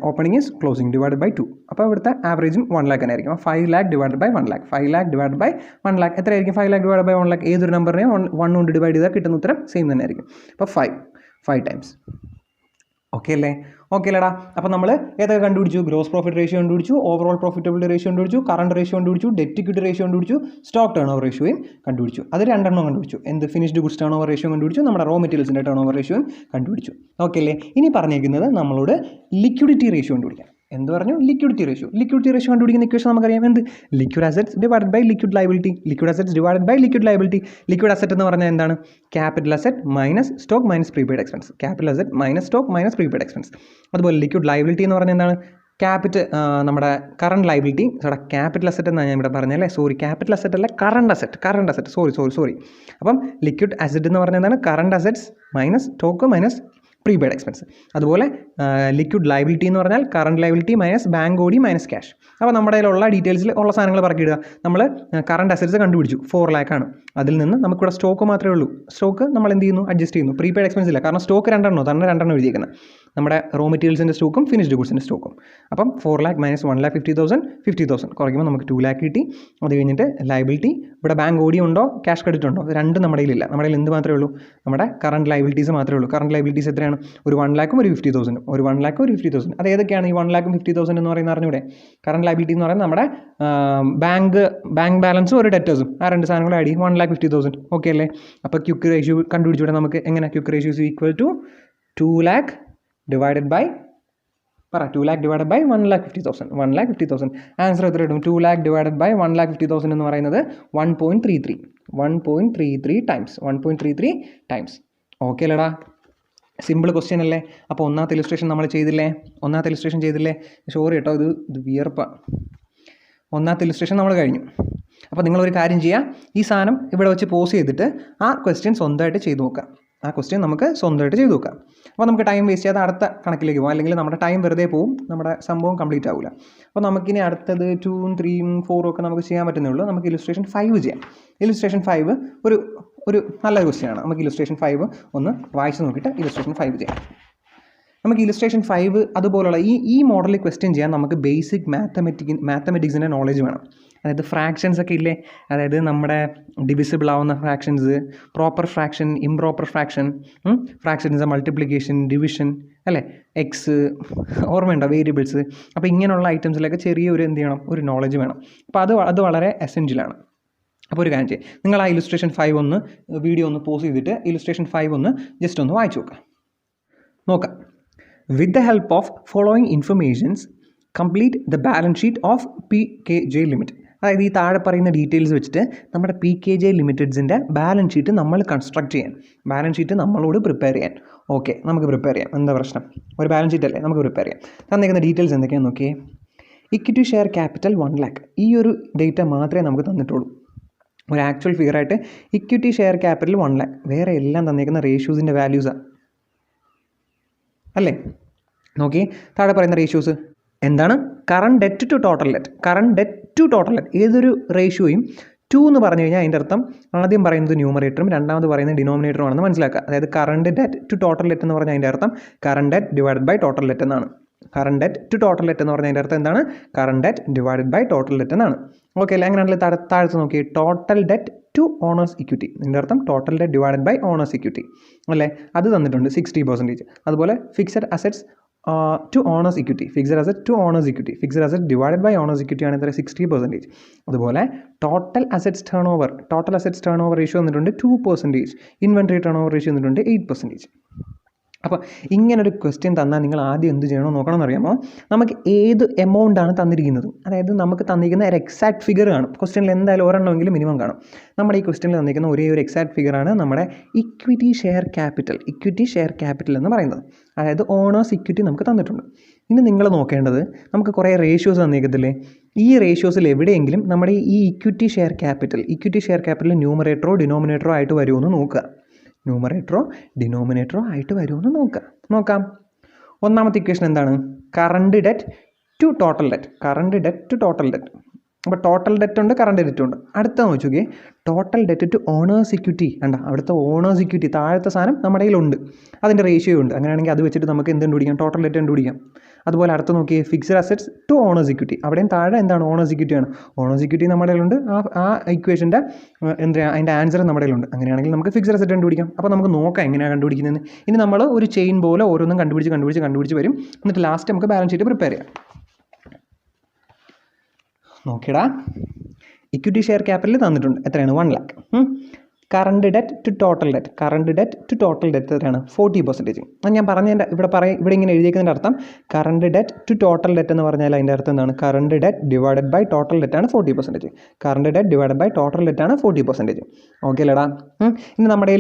Opening is closing divide by 2. അപ്പോൾ ഇവിടുത്തെ ആവറേജും 1 lakh തന്നെ ആയിരിക്കും. 5 lakh divide by 1 lakh. 5 lakh divide by 1 lakh എത്രയായിരിക്കും? 5 lakh ഡിവൈഡ് ബൈ 1 lakh. ഏതൊരു നമ്പറിനെ 1 കൊണ്ട് ഡിവൈഡ് ചെയ്താൽ കിട്ടുന്ന ഉത്തരം സെയിം തന്നെ ആയിരിക്കും. അപ്പോൾ 5 ടൈംസ്. ഓക്കെ അല്ലേ? ഓക്കെ അല്ലേടാ? അപ്പോൾ നമ്മൾ ഏതൊക്കെ കണ്ടുപിടിച്ചു? ഗ്രോസ് പ്രോഫിറ്റ് റേഷ്യോ കണ്ടുപിടിച്ചു, ഓവറോൾ പ്രോഫിറ്റബിലിറ്റി റേഷ്യോ കണ്ടുപിടിച്ചു, കറണ്ട് റേഷ്യോ കണ്ടുപിടിച്ചു, ഡെറ്റ് ഇക്വിറ്റി റേഷ്യോ കണ്ടുപിടിച്ചു, സ്റ്റോക്ക് ടേൺ ഓവർ റേഷ്യോയും കണ്ടുപിടിച്ചു. അത് 2 എണ്ണം കണ്ടുപിടിച്ചു. എന്ത്? Finished goods turn over ratio കണ്ടുപിടിച്ചു, നമ്മുടെ റോ മെറ്റീരിയൽസിൻ്റെ ടേൺ ഓവർ റേഷ്യോയും കണ്ടുപിടിച്ചു. ഓക്കെ അല്ലേ? ഇനി പറഞ്ഞേക്കുന്നത് നമ്മളോട് ലിക്വിഡിറ്റി റേഷ്യോ കണ്ടുപിടിക്കാം. എന്ത് പറഞ്ഞു? ലിക്വിഡിറ്റി റേഷ്യോ കണ്ടുപിടിക്കുന്ന ഇക്വേഷൻ നമുക്കറിയാം. എന്ത്? Liquid assets divided by liquid liability. Liquid asset എന്ന് പറഞ്ഞാൽ എന്താണ്? Capital asset minus stock minus prepaid expense. Capital asset minus stock minus prepaid expense. അതുപോലെ ലിക്വിഡ് ലയബിലിറ്റി എന്ന് പറഞ്ഞാൽ എന്താണ്? നമ്മുടെ കറണ്ട് ലയബിലിറ്റി. ക്യാപിറ്റൽ അസറ്റ് എന്നാണ് ഞാൻ ഇവിടെ പറഞ്ഞല്ലേ? ക്യാപിറ്റൽ അസറ്റ് അല്ല, കറണ്ട് അസറ്റ്. സോറി. അപ്പം ലിക്വിഡ് അസറ്റ് എന്ന് പറഞ്ഞാൽ എന്താണ്? Current assets minus stock minus prepaid expense. അതുപോലെ ലിക്വിഡ് ലയബിലിറ്റി എന്ന് പറഞ്ഞാൽ current liability minus bank OD minus cash. അപ്പോൾ നമ്മുടെ കയ്യിലുള്ള ഡീറ്റെയിൽസിൽ ഉള്ള സാധനങ്ങൾ പറക്കിയിടുക. നമ്മൾ കറണ്ട് അസറ്റ്സ് കണ്ടുപിടിച്ചു, 4 lakh ആണ്. അതിൽ നിന്ന് നമുക്കിവിടെ സ്റ്റോക്ക് മാത്രമേ ഉള്ളൂ. സ്റ്റോക്ക് നമ്മൾ എന്ത് ചെയ്യുന്നു? അഡ്ജസ്റ്റ് ചെയ്യുന്നു. പ്രീപെയ്ഡ് എക്സ്പെൻസ് ഇല്ല, കാരണം സ്റ്റോക്ക് 2 എഴുതിയിരിക്കുന്നത്. നമ്മുടെ റോ മെറ്റീരിയൽസിൻ്റെ സ്റ്റോക്കും ഫിനിഷ്ഡ് ഗുഡ്സിൻ്റെ സ്റ്റോക്കും. അപ്പം 4 lakh മൈനസ് 1,50,000 കുറയ്ക്കുമ്പോൾ നമുക്ക് 2 lakh കിട്ടി. അത് കഴിഞ്ഞിട്ട് ലയബിലിറ്റി, ഇവിടെ ബാങ്ക് ഓഡി ഉണ്ടോ ക്യാഷ് ക്രെഡിറ്റ് ഉണ്ടോ? രണ്ടും നമ്മുടെ കയ്യിലില്ല. നമ്മുടെ കയ്യിൽ എന്ത് മാത്രമേ ഉള്ളൂ? നമ്മുടെ കറണ്ട് ലയബിലിറ്റീസ് മാത്രമേ ഉള്ളൂ. കറണ്ട് ലയബിലിറ്റീസ് എത്രയാണ്? ഒരു 1 lakh ഒരു 50,000. ഒരു 1 lakh ഒരു 50,000. അത് ഏതൊക്കെയാണ്? ഈ 1 lakh 50,000 എന്ന് പറയുന്ന അറിഞ്ഞൂടെ? കറണ്ട് ലയബിലിറ്റി എന്ന് പറയുന്നത് നമ്മുടെ ബാങ്ക് ബാലൻസും ഒരു ഡെറ്റേഴ്സും. ആ 2 സാധനങ്ങൾ ആഡ് ചെയ്യും. 1,50,000. ഓക്കെ അല്ലേ? അപ്പോൾ ക്വിക്ക് റേഷ്യോ കണ്ടുപിടിച്ചുകൂടെ നമുക്ക്? എങ്ങനെ? Quick ratio is equal to 2 lakh divided by 1,50,000. 1,50,000. Answer എത്ര കിട്ടും? 2 lakh ഡിവൈഡഡ് ബൈ 1,50,000 എന്ന് പറയുന്നത് 1.33 ടൈംസ്. ഓക്കെ അല്ലേടാ? സിമ്പിൾ ക്വസ്റ്റ്യൻ അല്ലേ? അപ്പോൾ ഒന്നാമത്തെ ഇലിസ്ട്രേഷൻ നമ്മൾ ചെയ്തില്ലേ? സോറി കേട്ടോ, ഇത് വിയർപ്പാണ്. ഒന്നാമത്തെ ഇലിസ്ട്രേഷൻ നമ്മൾ കഴിഞ്ഞു. അപ്പോൾ നിങ്ങളൊരു കാര്യം ചെയ്യുക, ഈ സാധനം ഇവിടെ വെച്ച് പോസ് ചെയ്തിട്ട് ആ ക്വസ്റ്റ്യൻ സ്വന്തമായിട്ട് ചെയ്ത് നോക്കാം. അപ്പോൾ നമുക്ക് ടൈം വേസ്റ്റ് ചെയ്യാതെ അടുത്ത കണക്കിലേക്ക് പോകും. അല്ലെങ്കിൽ നമ്മുടെ ടൈം വെറുതെ പോവും, നമ്മുടെ സംഭവം കംപ്ലീറ്റ് ആവില്ല. അപ്പോൾ നമുക്കിനി അടുത്തത് 2, 3, 4 ഒക്കെ നമുക്ക് ചെയ്യാൻ പറ്റുന്നേ ഉള്ളൂ. നമുക്ക് ഇലിസ്ട്രേഷൻ 5 ചെയ്യാം. ഇലിസ്ട്രേഷൻ 5 ഒരു നല്ല ക്വസ്റ്റ്യൻ ആണ്. നമുക്ക് ഇലിസ്ട്രേഷൻ 5 ഒന്ന് വായിച്ച് നോക്കിയിട്ട് ഇലിസ്ട്രേഷൻ 5 ചെയ്യാം. നമുക്ക് ഇലിസ്ട്രേഷൻ 5 അതുപോലുള്ള ഈ മോഡലിൽ ക്വസ്റ്റ്യൻ ചെയ്യാൻ നമുക്ക് ബേസിക് മാത്തമെറ്റിക്സിൻ്റെ നോളജ് വേണം. അതായത് ഫ്രാക്ഷൻസ് ഒക്കെ ഇല്ലേ? അതായത് നമ്മുടെ ഡിവിസിബിൾ ആവുന്ന fractions, proper fraction, improper fractions, multiplication, division അല്ലേ, എക്സ് ഓർമ്മയുണ്ടോ? വേരിയബിൾസ്. അപ്പോൾ ഇങ്ങനെയുള്ള ഐറ്റംസിലൊക്കെ ചെറിയൊരു എന്ത് ചെയ്യണം? ഒരു നോളജ് വേണം. അപ്പോൾ അത് വളരെ എസെൻഷ്യലാണ്. അപ്പോൾ ഒരു കാര്യം ചെയ്യും, നിങ്ങൾ ആ ഇലിസ്ട്രേഷൻ 5 ഒന്ന് വീഡിയോ ഒന്ന് പോസ് ചെയ്തിട്ട് ഇലിസ്ട്രേഷൻ 5 ഒന്ന് ജസ്റ്റ് ഒന്ന് വായിച്ചു നോക്കാം. വിത്ത് the help of following informations complete the balance sheet of PKJ limited. അതായത് ഈ താഴെ പറയുന്ന ഡീറ്റെയിൽസ് വെച്ചിട്ട് നമ്മുടെ PKJ ലിമിറ്റഡ്സിൻ്റെ ബാലൻസ് ഷീറ്റ് നമ്മൾ കൺസ്ട്രക്ട് ചെയ്യാൻ, ബാലൻസ് ഷീറ്റ് നമ്മളോട് പ്രിപ്പയർ ചെയ്യാൻ. ഓക്കെ, നമുക്ക് പ്രിപ്പയർ ചെയ്യാം. എന്താ പ്രശ്നം? ഒരു ബാലൻസ് ഷീറ്റ് അല്ലേ, നമുക്ക് പ്രിപ്പയർ ചെയ്യാം. തന്നിരിക്കുന്ന ഡീറ്റെയിൽസ് എന്തൊക്കെയാണെന്ന് നോക്കിയേ. Equity share capital 1 lakh. ഈ ഒരു ഡേറ്റ മാത്രമേ നമുക്ക് തന്നിട്ടുള്ളൂ. ഒരു ആക്ച്വൽ ഫിഗറായിട്ട് ഇക്വിറ്റി ഷെയർ ക്യാപിറ്റൽ 1 lakh. വേറെ എല്ലാം തന്നിരിക്കുന്ന റേഷ്യൂസിൻ്റെ വാല്യൂസാണ് അല്ലേ? നോക്കി താഴെ പറയുന്ന റേഷ്യൂസ് എന്താണ്? Current debt to total debt. ഏതൊരു റേഷ്യോയും 2 എന്ന് പറഞ്ഞു കഴിഞ്ഞാൽ അതിൻ്റെ അർത്ഥം ആദ്യം പറയുന്നത് ന്യൂമറേറ്ററും രണ്ടാമത് പറയുന്നത് ഡിനോമിനേറ്ററും ആണെന്ന് മനസ്സിലാക്കുക. അതായത് current debt to total debt എന്ന് പറഞ്ഞാൽ അതിൻ്റെ അർത്ഥം current debt divided by total debt എന്നാണ്. Current debt to total debt എന്ന് പറഞ്ഞാൽ അതിൻ്റെ അർത്ഥം എന്താണ്? Current debt divided by total debt എന്നാണ്. ഓക്കെ അല്ലേ? അങ്ങനെയാണെങ്കിൽ താഴത്ത് നോക്കി total debt to owners equity. ഇതിൻ്റെ അർത്ഥം total debt divided by owners equity അല്ലേ? അത് തന്നിട്ടുണ്ട് 60%. അതുപോലെ fixed assets to owners equity, fixed asset to owners equity, fixed asset divided by owners equity ആണ് എത്ര 60%. അതുപോലെ total assets turn over ratio വന്നിട്ടുണ്ട് 2%, ഇൻവെൻട്രി ടേൺ ഓവർ റേഷ്യോ വന്നിട്ടുണ്ട് 8%. അപ്പോൾ ഇങ്ങനൊരു ക്വസ്റ്റ്യൻ തന്നാൽ നിങ്ങൾ ആദ്യം എന്ത് ചെയ്യണമെന്ന് നോക്കണമെന്ന് അറിയാമോ? നമുക്ക് ഏത് എമൗണ്ടാണ് തന്നിരിക്കുന്നത്, അതായത് നമുക്ക് തന്നിരിക്കുന്ന ഒരു എക്സാക്ട് ഫിഗർ കാണും. ക്വസ്റ്റ്യനിൽ എന്തായാലും ഒരെണ്ണമെങ്കിലും മിനിമം കാണും. നമ്മുടെ ഈ ക്വസ്റ്റ്യനിൽ തന്നിരിക്കുന്ന ഒരേ ഒരു എക്സാക്ട് ഫിഗറാണ് നമ്മുടെ ഇക്വിറ്റി ഷെയർ ക്യാപിറ്റൽ എന്ന് പറയുന്നത്. അതായത് ഓണേഴ്സ് ഇക്വിറ്റി നമുക്ക് തന്നിട്ടുണ്ട്. ഇനി നിങ്ങൾ നോക്കേണ്ടത്, നമുക്ക് കുറേ റേഷ്യോസ് തന്നിരിക്കത്തില്ലേ, ഈ റേഷ്യോസിൽ എവിടെയെങ്കിലും നമ്മുടെ ഈ ഇക്വിറ്റി ഷെയർ ക്യാപിറ്റൽ ന്യൂമറേറ്ററോ ഡിനോമിനേറ്ററോ ആയിട്ട് വരുമെന്ന് നോക്കുക. നോക്കാം. ഒന്നാമത്തെ ഇക്വേഷൻ എന്താണ്? Current debt to total debt. അപ്പോൾ ടോട്ടൽ ഡെറ്റ് ഉണ്ട്, കറണ്ട് ഡെറ്റ് ഉണ്ട്. അടുത്ത നോക്കിയേ, total debt to owners equity. കണ്ട, അവിടുത്തെ ഓണേഴ്സ് ഇക്വിറ്റി താഴത്തെ സാധനം നമ്മുടെ കയ്യിലുണ്ട്, അതിൻ്റെ റേഷ്യോ ഉണ്ട്. അങ്ങനെയാണെങ്കിൽ അത് വെച്ചിട്ട് നമുക്ക് എന്ത് കണ്ടുപിടിക്കാം? ടോട്ടൽ ഡെറ്റ് കണ്ടുപിടിക്കാം. അതുപോലെ അടുത്ത് നോക്കിയേ, fixed assets to owners equity. അവിടെയും താഴെ എന്താണ്? ഓണേഴ്സ് ഇക്വിറ്റി ആണ്. ഓണേഴ്സ് ഇക്വിറ്റി നമ്മുടെ കയ്യിലുണ്ട്. ആ ഇക്വേഷൻ്റെ അതിൻ്റെ ആൻസർ നമ്മുടെ കയ്യിലുണ്ട്. അങ്ങനെയാണെങ്കിൽ നമുക്ക് ഫിക്സഡ് അസറ്റ് കണ്ടുപിടിക്കാം. അപ്പോൾ നമുക്ക് നോക്കാം എങ്ങനെയാണ് കണ്ടുപിടിക്കുന്നത്. ഇനി നമ്മൾ ഒരു ചെയിൻ പോലെ ഓരോന്നും കണ്ടുപിടിച്ച് വരും. എന്നിട്ട് ലാസ്റ്റ് നമുക്ക് ബാലൻസ് ഷീറ്റ് പ്രിപ്പയർ ചെയ്യാം. നോക്കിയടാ, ഇക്വിറ്റി ഷെയർ ക്യാപിറ്റൽ തന്നിട്ടുണ്ട്, എത്രയാണ്? 1 lakh. Current debt to total debt എത്രയാണ്? 40%. ഞാൻ പറഞ്ഞതിൻ്റെ ഇവിടെ ഇങ്ങനെ എഴുതിയേക്കുന്നതിൻ്റെ അർത്ഥം current debt to total debt എന്ന് പറഞ്ഞാൽ അതിൻ്റെ അർത്ഥം എന്താണ്? Current debt divided by total ഡെറ്റാണ് 40%. ഓക്കെ അല്ലേടാ? ഇനി നമ്മുടെ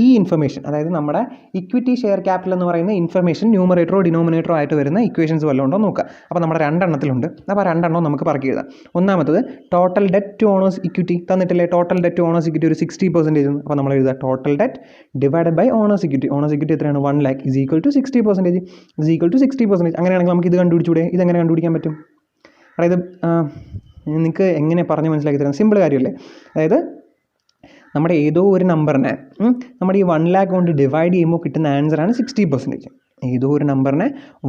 ഈ ഇൻഫർമേഷൻ, അതായത് നമ്മുടെ ഇക്വിറ്റി ഷെയർ ക്യാപിറ്റൽ എന്ന് പറയുന്ന ഇൻഫർമേഷൻ ന്യൂമറേറ്ററോ ഡിനോമിനേറ്ററോ ആയിട്ട് വരുന്ന ഇക്വേഷൻസ് വല്ലതും ഉണ്ടോ നോക്കുക. അപ്പോൾ നമ്മുടെ 2 എണ്ണത്തിലുണ്ട്. അപ്പോൾ 2 എണ്ണം നമുക്ക് പറക്കി എഴുതാം. ഒന്നാമത്തത് total debt to owners equity തന്നിട്ടില്ലേ? Total debt to owners equity ഒരു 60%. അപ്പോൾ നമ്മൾ എഴുതുക total debt divided by owners equity എത്രയാണ്? 1 lakh ഈസ് ഈക്വൽ ടു 60%. അങ്ങനെയാണെങ്കിൽ നമുക്ക് ഇത് കണ്ടുപിടിച്ചൂടെ? ഇതെങ്ങനെ കണ്ടുപിടിക്കാൻ പറ്റും? അതായത് നിങ്ങൾക്ക് എങ്ങനെ പറഞ്ഞ് മനസ്സിലാക്കി തരാം? സിമ്പിൾ കാര്യമല്ലേ? അതായത് നമ്മുടെ ഏതോ ഒരു നമ്പറിനെ നമ്മുടെ ഈ 1 lakh കൊണ്ട് ഡിവൈഡ് ചെയ്യുമ്പോൾ കിട്ടുന്ന ആൻസറാണ് 60%. ഏതോ ഒരു നമ്പറിനെ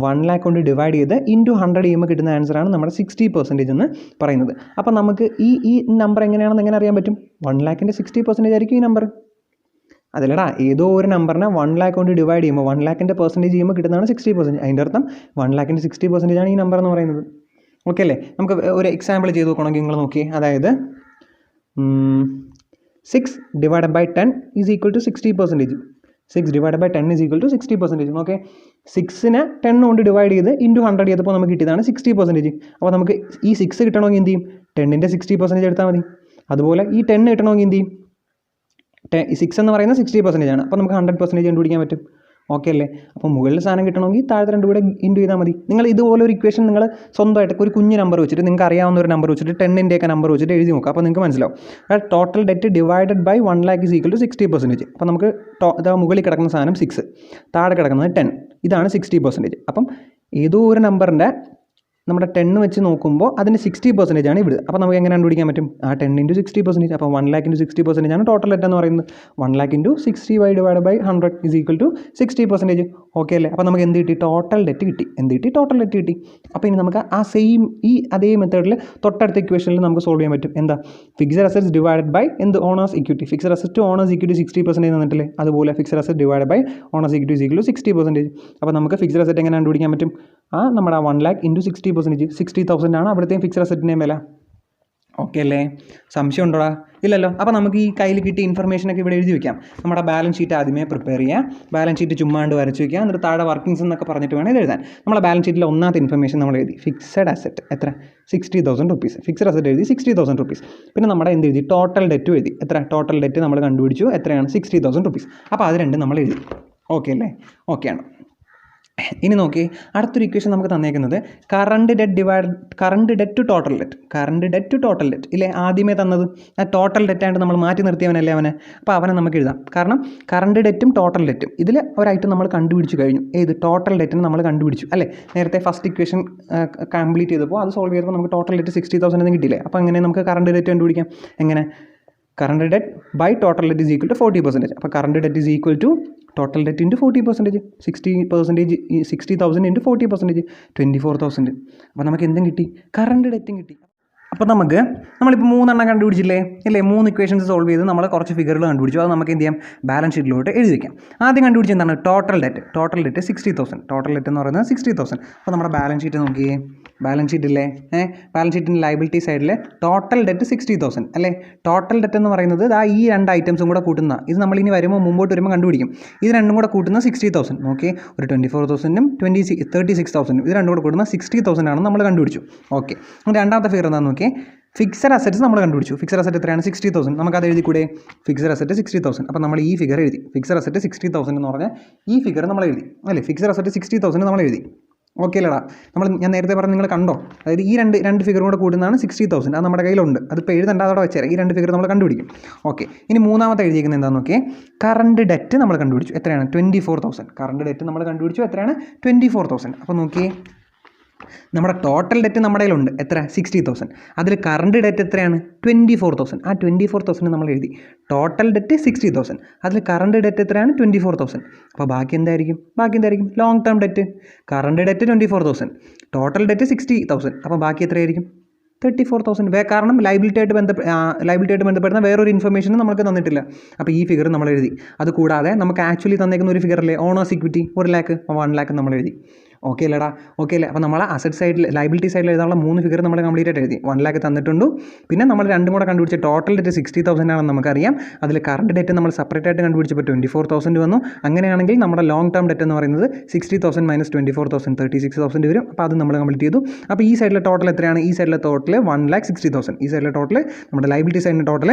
1 lakh കൊണ്ട് ഡിവൈഡ് ചെയ്ത് ഇൻറ്റു 100 ചെയ്യുമ്പോൾ കിട്ടുന്ന ആൻസറാണ് നമ്മുടെ 60% എന്ന് പറയുന്നത്. അപ്പോൾ നമുക്ക് ഈ നമ്പർ എങ്ങനെയാണെന്ന് എങ്ങനെ അറിയാൻ പറ്റും? 1 lakhൻ്റെ 60% ആയിരിക്കും ഈ നമ്പർ. അതല്ലടാ, ഏതോ ഒരു നമ്പറിനെ 1 lakh കൊണ്ട് ഡിവൈഡ് ചെയ്യുമ്പോൾ 1 lakhൻ്റെ പെർസെൻറ്റേജ് ചെയ്യുമ്പോൾ കിട്ടുന്നതാണ് 60%. അതിൻ്റെ അർത്ഥം 1 lakhൻ്റെ 60% ആണ് ഈ നമ്പർ എന്ന് പറയുന്നത്. ഓക്കെ അല്ലേ? നമുക്ക് ഒരു എക്സാമ്പിൾ ചെയ്ത് നോക്കണമെങ്കിൽ നിങ്ങൾ നോക്കിയേ. അതായത് 6 divided by 10 is equal to 60%. 6 divide by 10 is equal to 60%. Okay, 6നെ 10 കൊണ്ട് ഡിവൈഡ് ചെയ്ത് ഇൻറ്റു 100 ചെയ്തപ്പോൾ നമുക്ക് കിട്ടിയതാണ് 60%. അപ്പോൾ നമുക്ക് ഈ 6 കിട്ടണമെങ്കിൽ എന്ത് ചെയ്യും? 10ൻ്റെ 60% എടുത്താൽ മതി. അതുപോലെ ഈ 10 കിട്ടണമെങ്കിൽ എന്ത് ചെയ്യും? 6 എന്ന് പറയുന്നത് 60% ആണ്. അപ്പോൾ നമുക്ക് 100% കണ്ടുപിടിക്കാൻ പറ്റും. ഓക്കെ അല്ലേ? അപ്പോൾ മുകളിൽ സാധനം കിട്ടണമെങ്കിൽ താഴത്തെ 2 കൂടെ ഇൻറ്റു ചെയ്താൽ മതി. നിങ്ങൾ ഇതുപോലെ ഒരു ഇക്വേഷൻ നിങ്ങൾ സ്വന്തമായിട്ട് ഒരു കുഞ്ഞ് നമ്പർ വെച്ചിട്ട്, നിങ്ങൾക്ക് അറിയാവുന്ന ഒരു നമ്പർ വെച്ചിട്ട് 10ൻ്റെയൊക്കെ നമ്പർ വെച്ചിട്ട് എഴുതി നോക്കുക. അപ്പോൾ നിങ്ങൾക്ക് മനസ്സിലാവും. Total debt divided by 1 lakh is equal to 60%. അപ്പോൾ നമുക്ക് മുകളിൽ കിടക്കുന്ന സാധനം 6, താഴെ കിടക്കുന്നത് 10, ഇതാണ് 60%. അപ്പം ഏതോ ഒരു നമ്പറിൻ്റെ നമ്മുടെ 10 വെച്ച് നോക്കുമ്പോൾ അതിന് 60% ആണ് ഇവിടെ. അപ്പോൾ നമുക്ക് എങ്ങനെ കണ്ടുപിടിക്കാൻ പറ്റും? ആ 10 ഇൻറ്റു 60%. അപ്പോൾ 1 lakh ഇൻറ്റു 60% ആണ് ടോട്ടൽ ഡെറ്റ് എന്ന് പറയുന്നത്. 1 lakh into 60 divide by 100 is equal to 60%. Okay അല്ലേ? അപ്പോൾ നമുക്ക് എന്ത് കിട്ടി? ടോട്ടൽ ഡെറ്റ് കിട്ടി. അപ്പോൾ ഇനി നമുക്ക് ആ സെയിം അതേ മെത്തേഡിൽ തൊട്ടടുത്ത ഇക്വേഷനിൽ നമുക്ക് സോൾവ് ചെയ്യാൻ പറ്റും. എന്താ? Fixed assets divided by owners equity. Fixed asset to owners equity 60% തന്നിട്ടില്ലേ? അതുപോലെ fixed asset divide by owners equity is equal to 60%. അപ്പോൾ നമുക്ക് ഫിക്സഡ് അസറ്റ് എങ്ങനെ കണ്ടുപിടിക്കാൻ പറ്റും? നമ്മുടെ 1 lakh ഇൻറ്റു 60%, 60,000 ആണ് അവിടുത്തെയും ഫിക്സഡ് അസറ്റിൻ്റെയും വില. ഓക്കെ അല്ലേ? സംശയം ഉണ്ടോടാ? ഇല്ലല്ലോ. അപ്പോൾ നമുക്ക് ഈ കയ്യിൽ കിട്ടിയ ഇൻഫർമേഷനൊക്കെ ഇവിടെ എഴുതി വെക്കാം. നമ്മുടെ ബാലൻസ് ഷീറ്റ് ആദ്യമേ പ്രിപ്പയർ ചെയ്യുക. ബാലൻസ് ഷീറ്റ് ചുമ്മാണ്ട് വരച്ച് വയ്ക്കുക. എന്നിട്ട് താഴെ വർക്കിങ്സ് എന്നൊക്കെ പറഞ്ഞിട്ട് വേണം ഇത് എഴുതാൻ. നമ്മുടെ ബാലൻസ് ഷീറ്റിലെ ഒന്നാമത്തെ ഇൻഫർമേഷൻ നമ്മൾ എഴുതി. ഫിക്സഡ് അസറ്റ് എത്ര? 60,000 റുപ്പീസ്. ഫിക്സഡ് അസറ്റ് എഴുതി 60,000 റുപ്പീസ്. പിന്നെ നമ്മുടെ എന്ത് എഴുതി? ടോട്ടൽ ഡെറ്റ് എഴുതി. എത്ര? ടോട്ടൽ ഡെറ്റ് നമ്മൾ കണ്ടുപിടിച്ചു. എത്രയാണ്? 60,000 റുപ്പീസ്. അപ്പോൾ അത് രണ്ടും നമ്മൾ എഴുതി. ഓക്കെ അല്ലേ? ഓക്കെയാണ്. ഇനി നോക്കി, അടുത്തൊരു ഇക്വേഷൻ നമുക്ക് തന്നേക്കുന്നത് current debt to total debt ഇല്ലേ? ആദ്യമേ തന്നത് ആ ടോട്ടൽ ഡെറ്റായിട്ട് നമ്മൾ മാറ്റി നിർത്തിയവനല്ലേ അവനെ. അപ്പോൾ അവനെ നമുക്ക് എഴുതാം. കാരണം കറണ്ട് ഡെറ്റും ടോട്ടൽ ഡെറ്റും ഇതിൽ ഒരൈറ്റം നമ്മൾ കണ്ടുപിടിച്ച് കഴിഞ്ഞു. ഏത്? ടോട്ടൽ ഡെറ്റിന് നമ്മൾ കണ്ടുപിടിച്ചു അല്ലേ? നേരത്തെ ഫസ്റ്റ് ഇക്വേഷൻ കംപ്ലീറ്റ് ചെയ്തപ്പോൾ അത് സോൾവ് ചെയ്തപ്പോൾ നമുക്ക് ടോട്ടൽ ഡെറ്റ് 60,000 എന്ന് കിട്ടിയില്ലേ? അപ്പോൾ അങ്ങനെ നമുക്ക് കറണ്ട് ഡെറ്റ് കണ്ടുപിടിക്കാം. എങ്ങനെ? Current debt by total debt is equal to 40%. അപ്പോൾ current debt is equal to total debt into 40%. 60,000 into 40%, 24,000. അപ്പോൾ നമുക്ക് എന്തും കിട്ടി? കറണ്ട് ഡെറ്റും കിട്ടി. അപ്പോൾ നമ്മളിപ്പോൾ 3 എണ്ണം കണ്ടുപിടിച്ചില്ലേ അല്ലേ? 3 ഇക്വേഷൻസ് സോൾവ് ചെയ്ത് നമ്മൾ കുറച്ച് ഫിഗറുകൾ കണ്ടുപിടിച്ചു. അത് നമുക്ക് എന്ത് ചെയ്യാം? ബാലൻസ് ഷീറ്റിലോട്ട് എഴുതി വയ്ക്കാം. ആദ്യം കണ്ടുപിടിച്ച് എന്താണ്? Total debt 60,000. ടോട്ടൽ ഡെറ്റ് എന്ന് പറയുന്നത് 60,000. അപ്പോൾ നമ്മുടെ ബാലൻസ് ഷീറ്റ് നോക്കിയേ, ബാലൻസ് ഷീറ്റില്ലേ, ബാലൻസ് ഷീറ്റിൻ്റെ ലയബിലിറ്റി സൈഡിൽ ടോട്ടൽ ഡെറ്റ് 60,000 അല്ലേ? ടോട്ടൽ ഡെറ്റ് എന്ന് പറയുന്നത് ഈ 2 ഐറ്റംസും കൂടെ കൂട്ടുന്ന, ഇത് നമ്മളിനി മുമ്പോട്ട് വരുമ്പോൾ കണ്ടുപിടിക്കും. ഇത് രണ്ടും കൂടെ കൂട്ടുന്ന 60,000. നോക്കി, ഒരു 24,000ഉം 36,000ഉം ഇത് രണ്ടും കൂടെ കൂടുന്ന 60,000 ആണെന്ന് നമ്മൾ കണ്ടുപിടിച്ചു. ഓക്കെ, രണ്ടാമത്തെ ഫിഗർ എന്താണെന്ന് നോക്കിയേ, ഫിക്സഡ് അസറ്റ്സ് നമ്മൾ കണ്ടുപിടിച്ചു. ഫിക്സഡ് അസറ്റ് എത്രയാണ്? 60,000. നമുക്കത് എഴുതി കൂടെ? Fixed asset 60,000. അപ്പോൾ നമ്മൾ ഈ ഫിഗർ എഴുതി. ഫിക്സഡ് അസറ്റ് 60,000 എന്ന് പറഞ്ഞാൽ ഈ ഫിഗർ നമ്മൾ എഴുതി അല്ലേ? ഫിക്സഡ് അസറ്റ് 60,000 നമ്മൾ എഴുതി. ഓക്കെ അല്ലേടാ? ഞാൻ നേരത്തെ പറഞ്ഞ് നിങ്ങൾ കണ്ടോ? അതായത് ഈ രണ്ട് ഫിഗറും കൂടെ കൂടുന്നതാണ് 60,000. അത് നമ്മുടെ കയ്യിലുണ്ട്. അതിപ്പോൾ എഴുതേണ്ട, അതോടെ വെച്ചേരാം. ഈ 2 ഫിഗർ നമ്മൾ കണ്ടുപിടിക്കും. ഓക്കെ, ഇനി മൂന്നാമത്തെ എഴുതിയിരിക്കുന്നത് എന്താണെന്ന് നോക്കിയേ, കറണ്ട് ഡെറ്റ് നമ്മൾ കണ്ടുപിടിച്ചു. എത്രയാണ്? 24,000. കറണ്ട് ഡെറ്റ് നമ്മൾ കണ്ടുപിടിച്ചു. എത്രയാണ്? 24,000. അപ്പോൾ നോക്കിയേ, നമ്മുടെ ടോട്ടൽ ഡെറ്റ് നമ്മുടെ കയ്യിലുണ്ട്. എത്ര? 60,000. അതിൽ കറണ്ട് ഡെറ്റ് എത്രയാണ്? 24,000. ആ 24,000 നമ്മൾ എഴുതി. Total debt 60,000. അതിൽ കറണ്ട് ഡെറ്റ് എത്രയാണ്? 24,000. അപ്പോൾ ബാക്കി എന്തായിരിക്കും? Long term debt. Current debt 24,000, total debt 60,000. അപ്പോൾ ബാക്കി എത്രയായിരിക്കും? 34,000. കാരണം ലൈബിലിറ്റിയായിട്ട് ബന്ധപ്പെടുന്ന വേറൊരു ഇൻഫർമേഷനും നമുക്ക് തന്നിട്ടില്ല. അപ്പോൾ ഈ ഫിഗർ നമ്മൾ എഴുതി. അത് കൂടാതെ നമുക്ക് ആക്ച്വലി തന്നേക്കുന്ന ഒരു ഫിഗറല്ലേ, ഓണേഴ്സ് ഇക്വിറ്റി 1 lakh 1 lakh നമ്മൾ എഴുതി. ഓക്കെ അല്ലേടാ? ഓക്കെ അല്ലേ? അപ്പോൾ നമ്മൾ അസറ്റ് സൈഡിൽ, ലൈബിലിറ്റി സൈഡിൽ എഴുതാനുള്ള 3 ഫിഗർ നമ്മൾ കംപ്ലീറ്റ് ആയിട്ട് എഴുതി. 1 lakh തന്നിട്ടുണ്ട്. പിന്നെ നമ്മൾ രണ്ടും കൂടെ കണ്ടുപിടിച്ച ടോട്ടൽ ഡെറ്റ് 60,000 ആണെന്ന് നമുക്കറിയാം. അതിൽ കറണ്ട് ഡെറ്റ് നമ്മൾ സെപ്പറേറ്റ് ആയിട്ട് കണ്ടുപിടിച്ചപ്പോൾ 24,000 വന്നു. അങ്ങനെയാണെങ്കിൽ നമ്മുടെ ലോങ് ടേം ഡെറ്റ് എന്ന് പറയുന്നത് 60,000 മൈനസ് 24,000 36,000 വരും. അപ്പോൾ അത് നമ്മൾ കംപ്ലീറ്റ് ചെയ്തു. അപ്പോൾ ഈ സൈഡിലെ ടോട്ടൽ എത്രയാണ്? ഈ സൈഡിലെ ടോട്ടൽ 1,60,000. ഈ സൈഡിലെ ടോട്ടൽ, നമ്മുടെ ലൈബിലിറ്റി സൈഡിൻ്റെ ടോട്ടൽ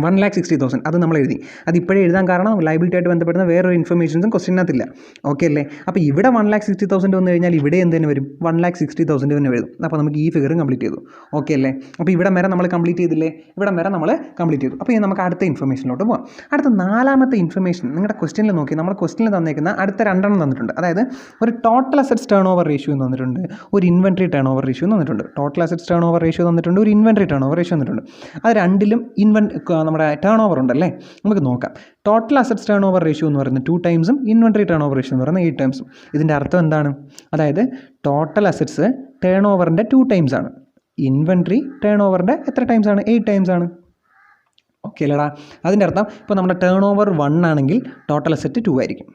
1,60,000. അത് നമ്മൾ എഴുതി. അത് ഇപ്പോഴേ എഴുതാൻ കാരണം ലൈബിലിറ്റിയായിട്ട് ബന്ധപ്പെടുന്ന വേറൊരു ഇൻഫർമേഷൻസും ക്വസ്റ്റിനകത്തില്ല. ഓക്കെ അല്ലേ? അപ്പോൾ ഇവിടെ 1,60,000 വന്നു കഴിഞ്ഞാൽ ഇവിടെ എന്തിനു വരും? 1,60,000 തന്നെ വരും. അപ്പോൾ നമുക്ക് ഈ ഫിഗറും കംപ്ലീറ്റ് ചെയ്തു. ഓക്കെ അല്ലേ? അപ്പോൾ ഇവിടെ വരെ നമ്മൾ കംപ്ലീറ്റ് ചെയ്തില്ലേ? ഇവിടെ വരെ നമ്മൾ കംപ്ലീറ്റ് ചെയ്തു. അപ്പോൾ നമുക്ക് അടുത്ത ഇൻഫർമേഷനിലോട്ട് പോകാം. അടുത്ത 4ാമത്തെ ഇൻഫർമേഷൻ നിങ്ങളുടെ ക്വസ്റ്റിനിൽ നോക്കി. നമ്മൾ ക്വസ്റ്റിനിൽ തന്നേക്കുന്ന അടുത്ത 2 എണ്ണം തന്നിട്ടുണ്ട്. അതായത് ഒരു total assets turn over ratio തന്നിട്ടുണ്ട്, ഒരു ഇൻവെൻട്രി ടേൺ ഓവർ റേഷ്യോ തന്നിട്ടുണ്ട്. Total assets turn over ratio തന്നിട്ടുണ്ട്, ഒരു ഇൻവെൻട്രി ടേൺ ഓവർ റേഷ്യോ തന്നിട്ടുണ്ട്. അത് രണ്ടിലും നമ്മുടെ ടേൺ ഓവർ ഉണ്ടല്ലേ? നമുക്ക് നോക്കാം. Total assets turn over ratio എന്ന് പറയുന്നത് 2 times, inventory turn over ratio എന്ന് പറയുന്നത് 8 times. ഇതിൻ്റെ അർത്ഥം എന്താണ്? അതായത് ടോട്ടൽ അസറ്റ്സ് ടേൺ ഓവറിൻ്റെ 2 times ആണ്, ഇൻവെൻട്രി ടേൺ ഓവറിൻ്റെ എത്ര ടൈംസ് ആണ്? 8 times ആണ്. ഓക്കെ അല്ലേടാ? അതിൻ്റെ അർത്ഥം ഇപ്പോൾ നമ്മുടെ ടേൺ ഓവർ 1 ആണെങ്കിൽ ടോട്ടൽ അസറ്റ് 2 ആയിരിക്കും.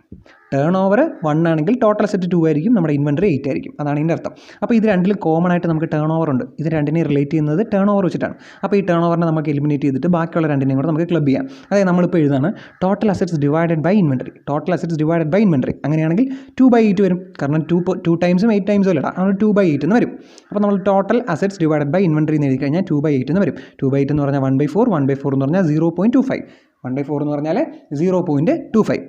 ടേൺ ഓവർ 1 ആണെങ്കിൽ ടോട്ടൽ അസറ്റ് 2 ആയിരിക്കും, നമ്മുടെ ഇൻവെൻട്രി 8 ആയിരിക്കും. അതാണ് ഇതിൻ്റെ അർത്ഥം. അപ്പോൾ ഇത് രണ്ടിലും കോമൺ ആയിട്ട് നമുക്ക് ടേൺ ഓവർ ഉണ്ട്. ഇത് രണ്ടിനെയും റിലേറ്റ് ചെയ്യുന്നത് ടേൺ ഓവർ വെച്ചിട്ടാണ്. അപ്പോൾ ഈ ടേൺ ഓവറിനെ നമുക്ക് എലിമിനേറ്റ് ചെയ്തിട്ട് ബാക്കിയുള്ള രണ്ടിനെയും കൂടെ നമുക്ക് ക്ലബ് ചെയ്യാം. അതായത് നമ്മളിപ്പോൾ എഴുതാണ് total assets divided by inventory. Total assets divided by inventory അങ്ങനെയാണെങ്കിൽ 2/8 വരും. കാരണം 2 times 8 times അല്ലടാ, അത് 2/8 എന്ന് വരും. അപ്പോൾ നമ്മൾ total assets divided by inventory എന്ന് എഴുതി കഴിഞ്ഞാൽ 2/8 എന്ന് വരും. 2/8 എന്ന് പറഞ്ഞാൽ 1/4, 1/4 എന്ന് പറഞ്ഞാൽ 0.25, 1/4 എന്ന് പറഞ്ഞാൽ 0.25.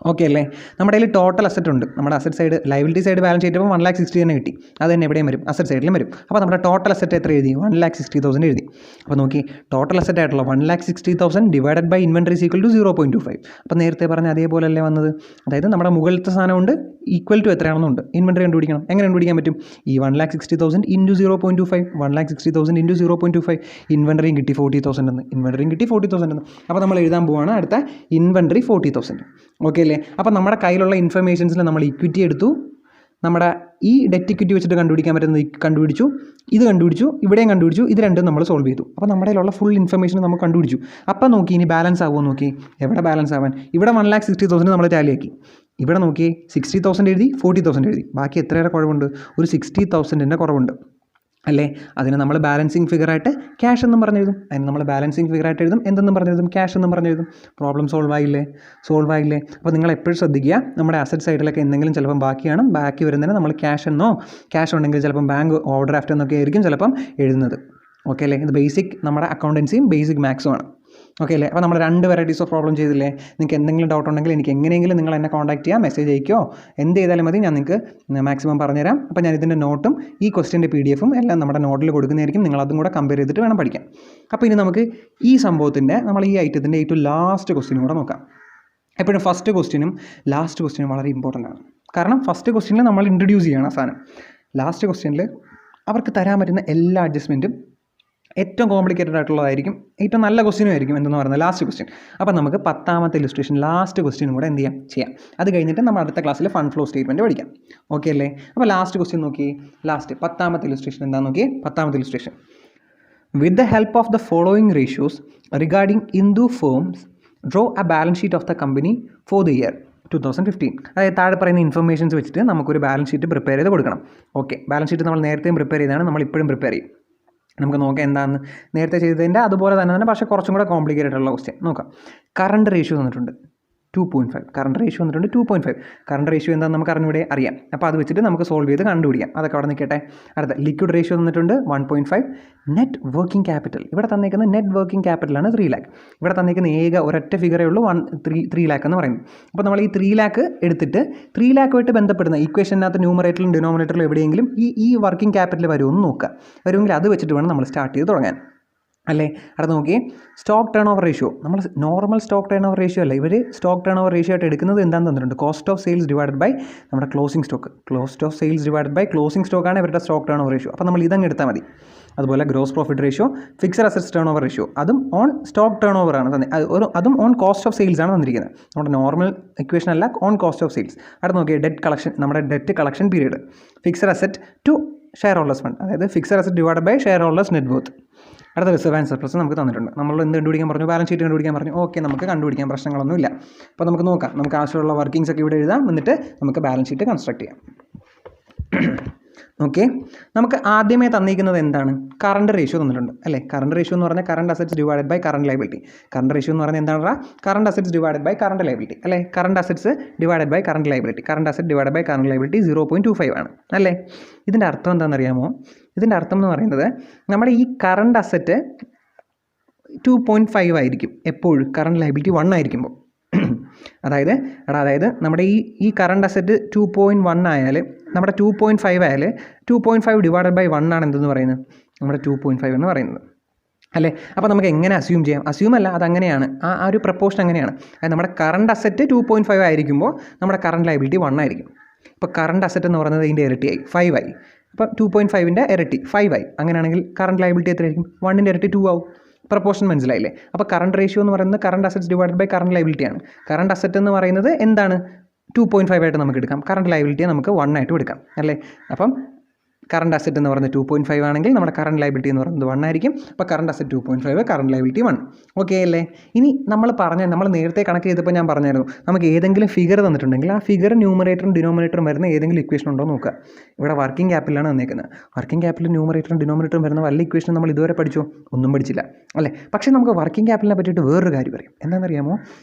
ഓക്കെ അല്ലേ? നമ്മുടെ കയ്യിൽ ടോട്ടൽ അസറ്റ് ഉണ്ട്. നമ്മുടെ asset side, liability side balance ചെയ്തപ്പോൾ 1,60,000 തന്നെ കിട്ടി. അത് തന്നെ എവിടെയും വരും, അസറ്റ് സൈഡിലും വരും. അപ്പോൾ നമ്മുടെ ടോട്ടൽ അസറ്റ് എത്ര എഴുതി? 1,60,000 എഴുതി. അപ്പോൾ നോക്കി, ടോട്ടൽ അസറ്റ് ആയിട്ടുള്ള 1,60,000 divided by inventory is equal to 0.25. അപ്പോൾ നേരത്തെ പറഞ്ഞ അതേപോലെ അല്ലേ വന്നത്? അതായത് നമ്മുടെ മുകളിലത്തെ സാധനമുണ്ട്, ഈക്വൽ ടു എത്രയാണെന്നുണ്ട്, ഇൻവെൻട്രി കണ്ടുപിടിക്കണം. എങ്ങനെ കണ്ടുപിടിക്കാൻ പറ്റും? ഈ 1,60,000 ഇൻറ്റു 0.25, 1,60,000 ഇൻറ്റു 0.25, ഇൻവെൻട്രിയും കിട്ടി 40,000 എന്ന്, ഇൻവെൻട്രിയും കിട്ടി 40,000 എന്ന്. അപ്പോൾ നമ്മൾ എഴുതാൻ പോവുകയാണ് അടുത്ത ഇൻവെൻട്രി 40,000. ഓക്കെ അല്ലേ? അപ്പോൾ നമ്മുടെ കയ്യിലുള്ള ഇൻഫർമേഷൻസിൽ നമ്മൾ ഇക്വിറ്റി എടുത്തു, നമ്മുടെ ഈ ഡെറ്റ് ഇക്വിറ്റി വെച്ചിട്ട് കണ്ടുപിടിക്കാൻ പറ്റുന്നത് കണ്ടുപിടിച്ചു, ഇത് കണ്ടുപിടിച്ചു, ഇവിടെയും കണ്ടുപിടിച്ചു, ഇത് രണ്ടും നമ്മൾ സോൾവ് ചെയ്തു. അപ്പോൾ നമ്മുടെ കയ്യിലുള്ള ഫുൾ ഇൻഫർമേഷൻ നമുക്ക് കണ്ടുപിടിച്ചു. അപ്പോൾ നോക്കി, ഇനി ബാലൻസ് ആവുമോ നോക്കി. എവിടെ ബാലൻസ് ആവാൻ? ഇവിടെ 1,60,000 നമ്മൾ ടാലിയാക്കി. ഇവിടെ നോക്കി 60,000 എഴുതി, 40,000 എഴുതി. ബാക്കി എത്രയേറെ കുറവുണ്ട്? ഒരു 60,000 കുറവുണ്ട് അല്ലേ? അതിന് നമ്മൾ ബാലൻസിങ് ഫിഗറായിട്ട് ക്യാഷ് എന്നും പറഞ്ഞെഴുതും. അതിന് നമ്മൾ ബാലൻസിങ് ഫിഗറായിട്ട് എഴുതും, എന്തെന്നും പറഞ്ഞെഴുതും? ക്യാഷ് എന്നും പറഞ്ഞെഴുതും. പ്രോബ്ലം സോൾവ് ആയില്ലേ? അപ്പോൾ നിങ്ങൾ എപ്പോഴും ശ്രദ്ധിക്കുക, നമ്മുടെ അസറ്റ് സൈഡിലൊക്കെ എന്തെങ്കിലും ചിലപ്പം ബാക്കിയാണ്, ബാക്കി വരുന്നതിന് നമ്മൾ ക്യാഷ് എന്നോ, ക്യാഷ് ഉണ്ടെങ്കിൽ ചിലപ്പം ബാങ്ക് ഓവർ ഡ്രാഫ്റ്റ് എന്നൊക്കെ ആയിരിക്കും ചിലപ്പം എഴുതുന്നത്. ഓക്കെ അല്ലേ? ഇത് ബേസിക് നമ്മുടെ അക്കൗണ്ടൻസിയും ബേസിക് മാത്സും ആണ്. ഓക്കെ അല്ലേ? അപ്പോൾ നമ്മൾ 2 വെറൈറ്റീസ് ഓഫ് പ്രോബ്ലം ചെയ്തില്ലേ? നിങ്ങൾക്ക് എന്തെങ്കിലും ഡൗട്ട് ഉണ്ടെങ്കിൽ എനിക്ക് എങ്ങനെയെങ്കിലും നിങ്ങൾ എന്നെ കോൺടാക്ട് ചെയ്യാം, മെസ്സേജ് അയക്കുകയോ എന്ത് ചെയ്താലും മതി, ഞാൻ നിങ്ങൾക്ക് മാക്സിമം പറഞ്ഞുതരാം. അപ്പോൾ ഞാൻ ഇതിൻ്റെ നോട്ടും ഈ ക്വസ്റ്റിൻ്റെ PDF-ഉം എല്ലാം നമ്മുടെ നോട്ടിൽ കൊടുക്കുന്നതായിരിക്കും. നിങ്ങൾ അതും കൂടെ കമ്പയർ ചെയ്തിട്ട് വേണം പഠിക്കാൻ. അപ്പോൾ ഇനി നമുക്ക് ഈ സംഭവത്തിൻ്റെ, നമ്മൾ ഈ ഐറ്റത്തിൻ്റെ ഏറ്റവും ലാസ്റ്റ് ക്വസ്റ്റിനും കൂടെ നോക്കാം. എപ്പോഴും ഫസ്റ്റ് ക്വസ്റ്റിനും ലാസ്റ്റ് ക്വസ്റ്റിനും വളരെ ഇമ്പോർട്ടൻ്റ് ആണ്. കാരണം ഫസ്റ്റ് ക്വസ്റ്റിനിൽ നമ്മൾ ഇൻട്രൊഡ്യൂസ് ചെയ്യണം സാധനം. ലാസ്റ്റ് ക്വസ്റ്റിനിൽ അവർക്ക് തരാൻ പറ്റുന്ന എല്ലാ അഡ്ജസ്റ്റ്മെൻറ്റും ഏറ്റവും കോംപ്ലിക്കേറ്റഡ് ആയിട്ടുള്ളതായിരിക്കും, ഏറ്റവും നല്ല ക്വസ്റ്റ്യനും ആയിരിക്കും എന്തെന്ന് പറയുന്നത് ലാസ്റ്റ് ക്വസ്റ്റ്യൻ. അപ്പോൾ നമുക്ക് 10ാമത്തെ ഇല്ലസ്ട്രേഷൻ ലാസ്റ്റ് ക്വസ്റ്റ്യനും കൂടെ എന്ത് ചെയ്യാം. അത് കഴിഞ്ഞിട്ട് നമ്മൾ അടുത്ത ക്ലാസ്സിൽ ഫണ്ട് ഫ്ലോ സ്റ്റേറ്റ്മെൻറ്റ് പഠിക്കാം. ഓക്കെ അല്ലേ? അപ്പോൾ ലാസ്റ്റ് ക്വസ്റ്റ്യൻ നോക്കി, ലാസ്റ്റ് 10ാമത്തെ ഇല്ലസ്ട്രേഷൻ എന്താണെന്ന് നോക്കി. 10ാമത്തെ illustration, with the help of the following ratios regarding Indu firms draw a balance sheet of the company for the year 2015. അതായത് താഴെ പറയുന്ന ഇൻഫർമേഷൻസ് വെച്ചിട്ട് നമുക്കൊരു ബാലൻസ് ഷീറ്റ് പ്രിപ്പയർ ചെയ്ത് കൊടുക്കണം. ഓക്കെ, ബാലൻസ് ഷീറ്റ് നമ്മൾ നേരത്തെയും പ്രിപ്പയർ ചെയ്താണ്, നമ്മൾ ഇപ്പോഴും പ്രിപ്പയർ ചെയ്യും. നമുക്ക് നോക്കാം എന്താണെന്ന്. നേരത്തെ ചെയ്തതിൻ്റെ അതുപോലെ തന്നെ പക്ഷേ കുറച്ചും കൂടെ കോംപ്ലിക്കേറ്റഡ് ആയിട്ടുള്ള ക്വസ്റ്റ്യൻ നോക്കാം. കറണ്ട് റേഷ്യോ തന്നിട്ടുണ്ട് 2.5. കറണ്ട് റേഷ്യോ വന്നിട്ടുണ്ട് 2.5. കറണ്ട് റേഷ്യോ എന്താണെന്ന് നമുക്ക് അറിഞ്ഞൂടെ അറിയാം. അപ്പോൾ അത് വെച്ചിട്ട് നമുക്ക് സോൾവ് ചെയ്ത് കണ്ടുപിടിക്കാം. അതൊക്കെ അവിടെ നിൽക്കട്ടെ. അടുത്ത ലിക്വിഡ് റേഷ്യോ വന്നിട്ടുണ്ട് 1.5. നെറ്റ് വർക്കിംഗ് ക്യാപിറ്റൽ, ഇവിടെ തന്നിരിക്കുന്ന നെറ്റ് വർക്കിംഗ് ക്യാപിറ്റലാണ് 3 lakh. ഇവിടെ തന്നിരിക്കുന്ന ഒരൊറ്റ ഫിഗറേ ഉള്ളൂ 3 lakh എന്ന് പറയുന്നത്. അപ്പോൾ നമ്മൾ ഈ 3 lakh എടുത്തിട്ട് 3 lakh ബന്ധപ്പെടുന്ന ഇക്വേഷനകത്ത് ന്യൂമറേറ്ററിലും ഡിനോമിനേറ്ററിലും എവിടെയെങ്കിലും ഈ വർക്കിംഗ് ക്യാപിറ്റൽ വരുമെന്ന് നോക്കുക. വരുമെങ്കിൽ അത് വെച്ചിട്ട് വേണം നമ്മൾ സ്റ്റാർട്ട് ചെയ്ത് തുടങ്ങാൻ അല്ലേ. അടുത്ത് നോക്കിയേ, സ്റ്റോക്ക് ടേൺ ഓവർ റേഷ്യോ. നമ്മൾ normal stock turn over ratio അല്ല, ഇവർ സ്റ്റോക്ക് ടേൺ ഓവർ റേഷ്യോ ആയിട്ട് എടുക്കുന്നത് എന്താണെന്ന് തന്നിട്ടുണ്ട്. Cost of sales divided by നമ്മുടെ closing stock. Cost of sales divided by closing സ്റ്റോക്കാണ് ഇവരുടെ സ്റ്റോക്ക് ടേൺ ഓവർ റേഷ്യോ. അപ്പോൾ നമ്മൾ ഇതങ്ങ് എടുത്താൽ മതി. അതുപോലെ gross profit ratio, fixed assets turn over ratio, അതും ഓൺ സ്റ്റോക്ക് ടേൺ ഓവർ ആണ് അതും ഓൺ കോസ്റ്റ് ഓഫ് സെയിൽസ് ആണ് തന്നിരിക്കുന്നത്. നമ്മുടെ നോർമൽ ഇക്വേഷൻ അല്ല, ഓൺ കോസ്റ്റ് ഓഫ് സെയിൽസ്. അടുത്ത് നോക്കിയാൽ ഡെറ്റ് കളക്ഷൻ, നമ്മുടെ debt collection period, fixed asset to share holders fund, അതായത് fixed asset divide by share holders net worth. അടുത്ത റിസർവ് ആൻഡ് സർപ്ലസ് നമുക്ക് തന്നിട്ടുണ്ട്. നമ്മൾ എന്ത് കണ്ടുപിടിക്കാൻ പറഞ്ഞു? ബാലൻസ് ഷീറ്റ് കണ്ടുപിടിക്കാൻ പറഞ്ഞു. ഓക്കെ, നമുക്ക് കണ്ടുപിടിക്കാൻ പ്രശ്നങ്ങളൊന്നുമില്ല. അപ്പോൾ നമുക്ക് നോക്കാം. നമുക്ക് ആവശ്യമുള്ള വർക്കിങ്സ് ഒക്കെ ഇവിടെ എഴുതാം, എന്നിട്ട് നമുക്ക് ബാലൻസ് ഷീറ്റ് കൺസ്ട്രക്ട് ചെയ്യാം. ഓക്കെ, നമുക്ക് ആദ്യമേ തന്നിരിക്കുന്നത് എന്താണ്? കറണ്ട് റേഷ്യോ തന്നിട്ടുണ്ട് അല്ലേ. കറണ്ട് റേഷ്യോ എന്ന് പറഞ്ഞാൽ current assets divided by current liability. Current ratio എന്ന് പറഞ്ഞാൽ എന്താണ്? Current assets divided by current liability അല്ലേ. Current assets divided by current liability, current asset divided by current liability 0.25 ആണ് അല്ലേ. ഇതിൻ്റെ അർത്ഥം എന്താണെന്നറിയാമോ? ഇതിൻ്റെ അർത്ഥം എന്ന് പറയുന്നത് നമ്മുടെ ഈ കറണ്ട് അസറ്റ് 2.5 ആയിരിക്കും എപ്പോഴും, കറണ്ട് ലയബിലിറ്റി 1 ആയിരിക്കുമ്പോൾ. അതായത് നമ്മുടെ ഈ കറണ്ട് അസറ്റ് 2.1 ആയാൽ, നമ്മുടെ 2.5 ആയാൽ 2.5 ഡിവൈഡഡ് ബൈ 1 ആണ് എന്തെന്ന് പറയുന്നത്? നമ്മുടെ 2.5 എന്ന് പറയുന്നത് അല്ലേ. അപ്പോൾ നമുക്ക് എങ്ങനെ അസ്യൂം ചെയ്യാം? അസ്യൂം അല്ല, അതങ്ങനെയാണ്. ആ ഒരു പ്രപ്പോർഷൻ അങ്ങനെയാണ്. അതായത് നമ്മുടെ കറണ്ട് അസറ്റ് 2.5 ആയിരിക്കുമ്പോൾ നമ്മുടെ കറണ്ട് ലയബിലിറ്റി 1 ആയിരിക്കും. ഇപ്പോൾ കറണ്ട് അസറ്റ് എന്ന് പറയുന്നത് ഇതിൻ്റെ ഇരട്ടിയായി, 5 ആയി. അപ്പോൾ 2.5ൻ്റെ ഇരട്ടി 5 ആയി. അങ്ങനെയാണെങ്കിൽ കറണ്ട് ലയബിലിറ്റി എത്രയായിരിക്കും? 1ൻ്റെ ഇരട്ടി 2 ആവും. പ്രപ്പോർഷൻ മനസ്സിലായില്ലേ? അപ്പോൾ കറണ്ട് റേഷ്യോ എന്ന് പറയുന്നത് current assets divided by current ലയബിലിറ്റിയാണ്. കറണ്ട് അസറ്റ് എന്ന് പറയുന്നത് എന്താണ്? 2.5 ആയിട്ട് നമുക്ക് എടുക്കാം. കറണ്ട് ലയബിലിറ്റിയെ നമുക്ക് 1 ആയിട്ടും എടുക്കാം അല്ലേ. അപ്പം കറണ്ട് അസറ്റ് എന്ന് പറയുന്നത് 2.5 ആണെങ്കിൽ നമ്മുടെ കറണ്ട് ലയബിലിറ്റി എന്ന് പറയുന്നത് 1 ആയിരിക്കും. അപ്പോൾ current asset 2.5, current liability 1. Okay അല്ലേ. ഇനി നമ്മൾ നേരത്തെ കണക്ക് ചെയ്തപ്പോൾ ഞാൻ പറഞ്ഞായിരുന്നു, നമുക്ക് ഏതെങ്കിലും ഫിഗർ തന്നിട്ടുണ്ടെങ്കിൽ ആ ഫിഗർ ന്യൂമറേറ്ററും ഡിനോമിനേറ്ററും വരുന്ന ഏതെങ്കിലും ഇക്വേഷൻ ഉണ്ടോ നോക്കുക. ഇവിടെ വർക്കിംഗ് ക്യാപിറ്റലാണ് തന്നേക്കുന്നത്. വർക്കിംഗ് ക്യാപിറ്റൽ ന്യൂമറേറ്ററും ഡിനോമിനേറ്ററും വരുന്ന വല്ല ഇക്വേഷൻ നമ്മൾ ഇതുവരെ പഠിച്ചോ? ഒന്നും പഠിച്ചില്ല അല്ലേ. പക്ഷേ നമുക്ക് വർക്കിംഗ് ക്യാപിറ്റലിനെ പറ്റിയിട്ട് വേറൊരു കാര്യം പറയും. എന്താണെന്നറിയാമോ?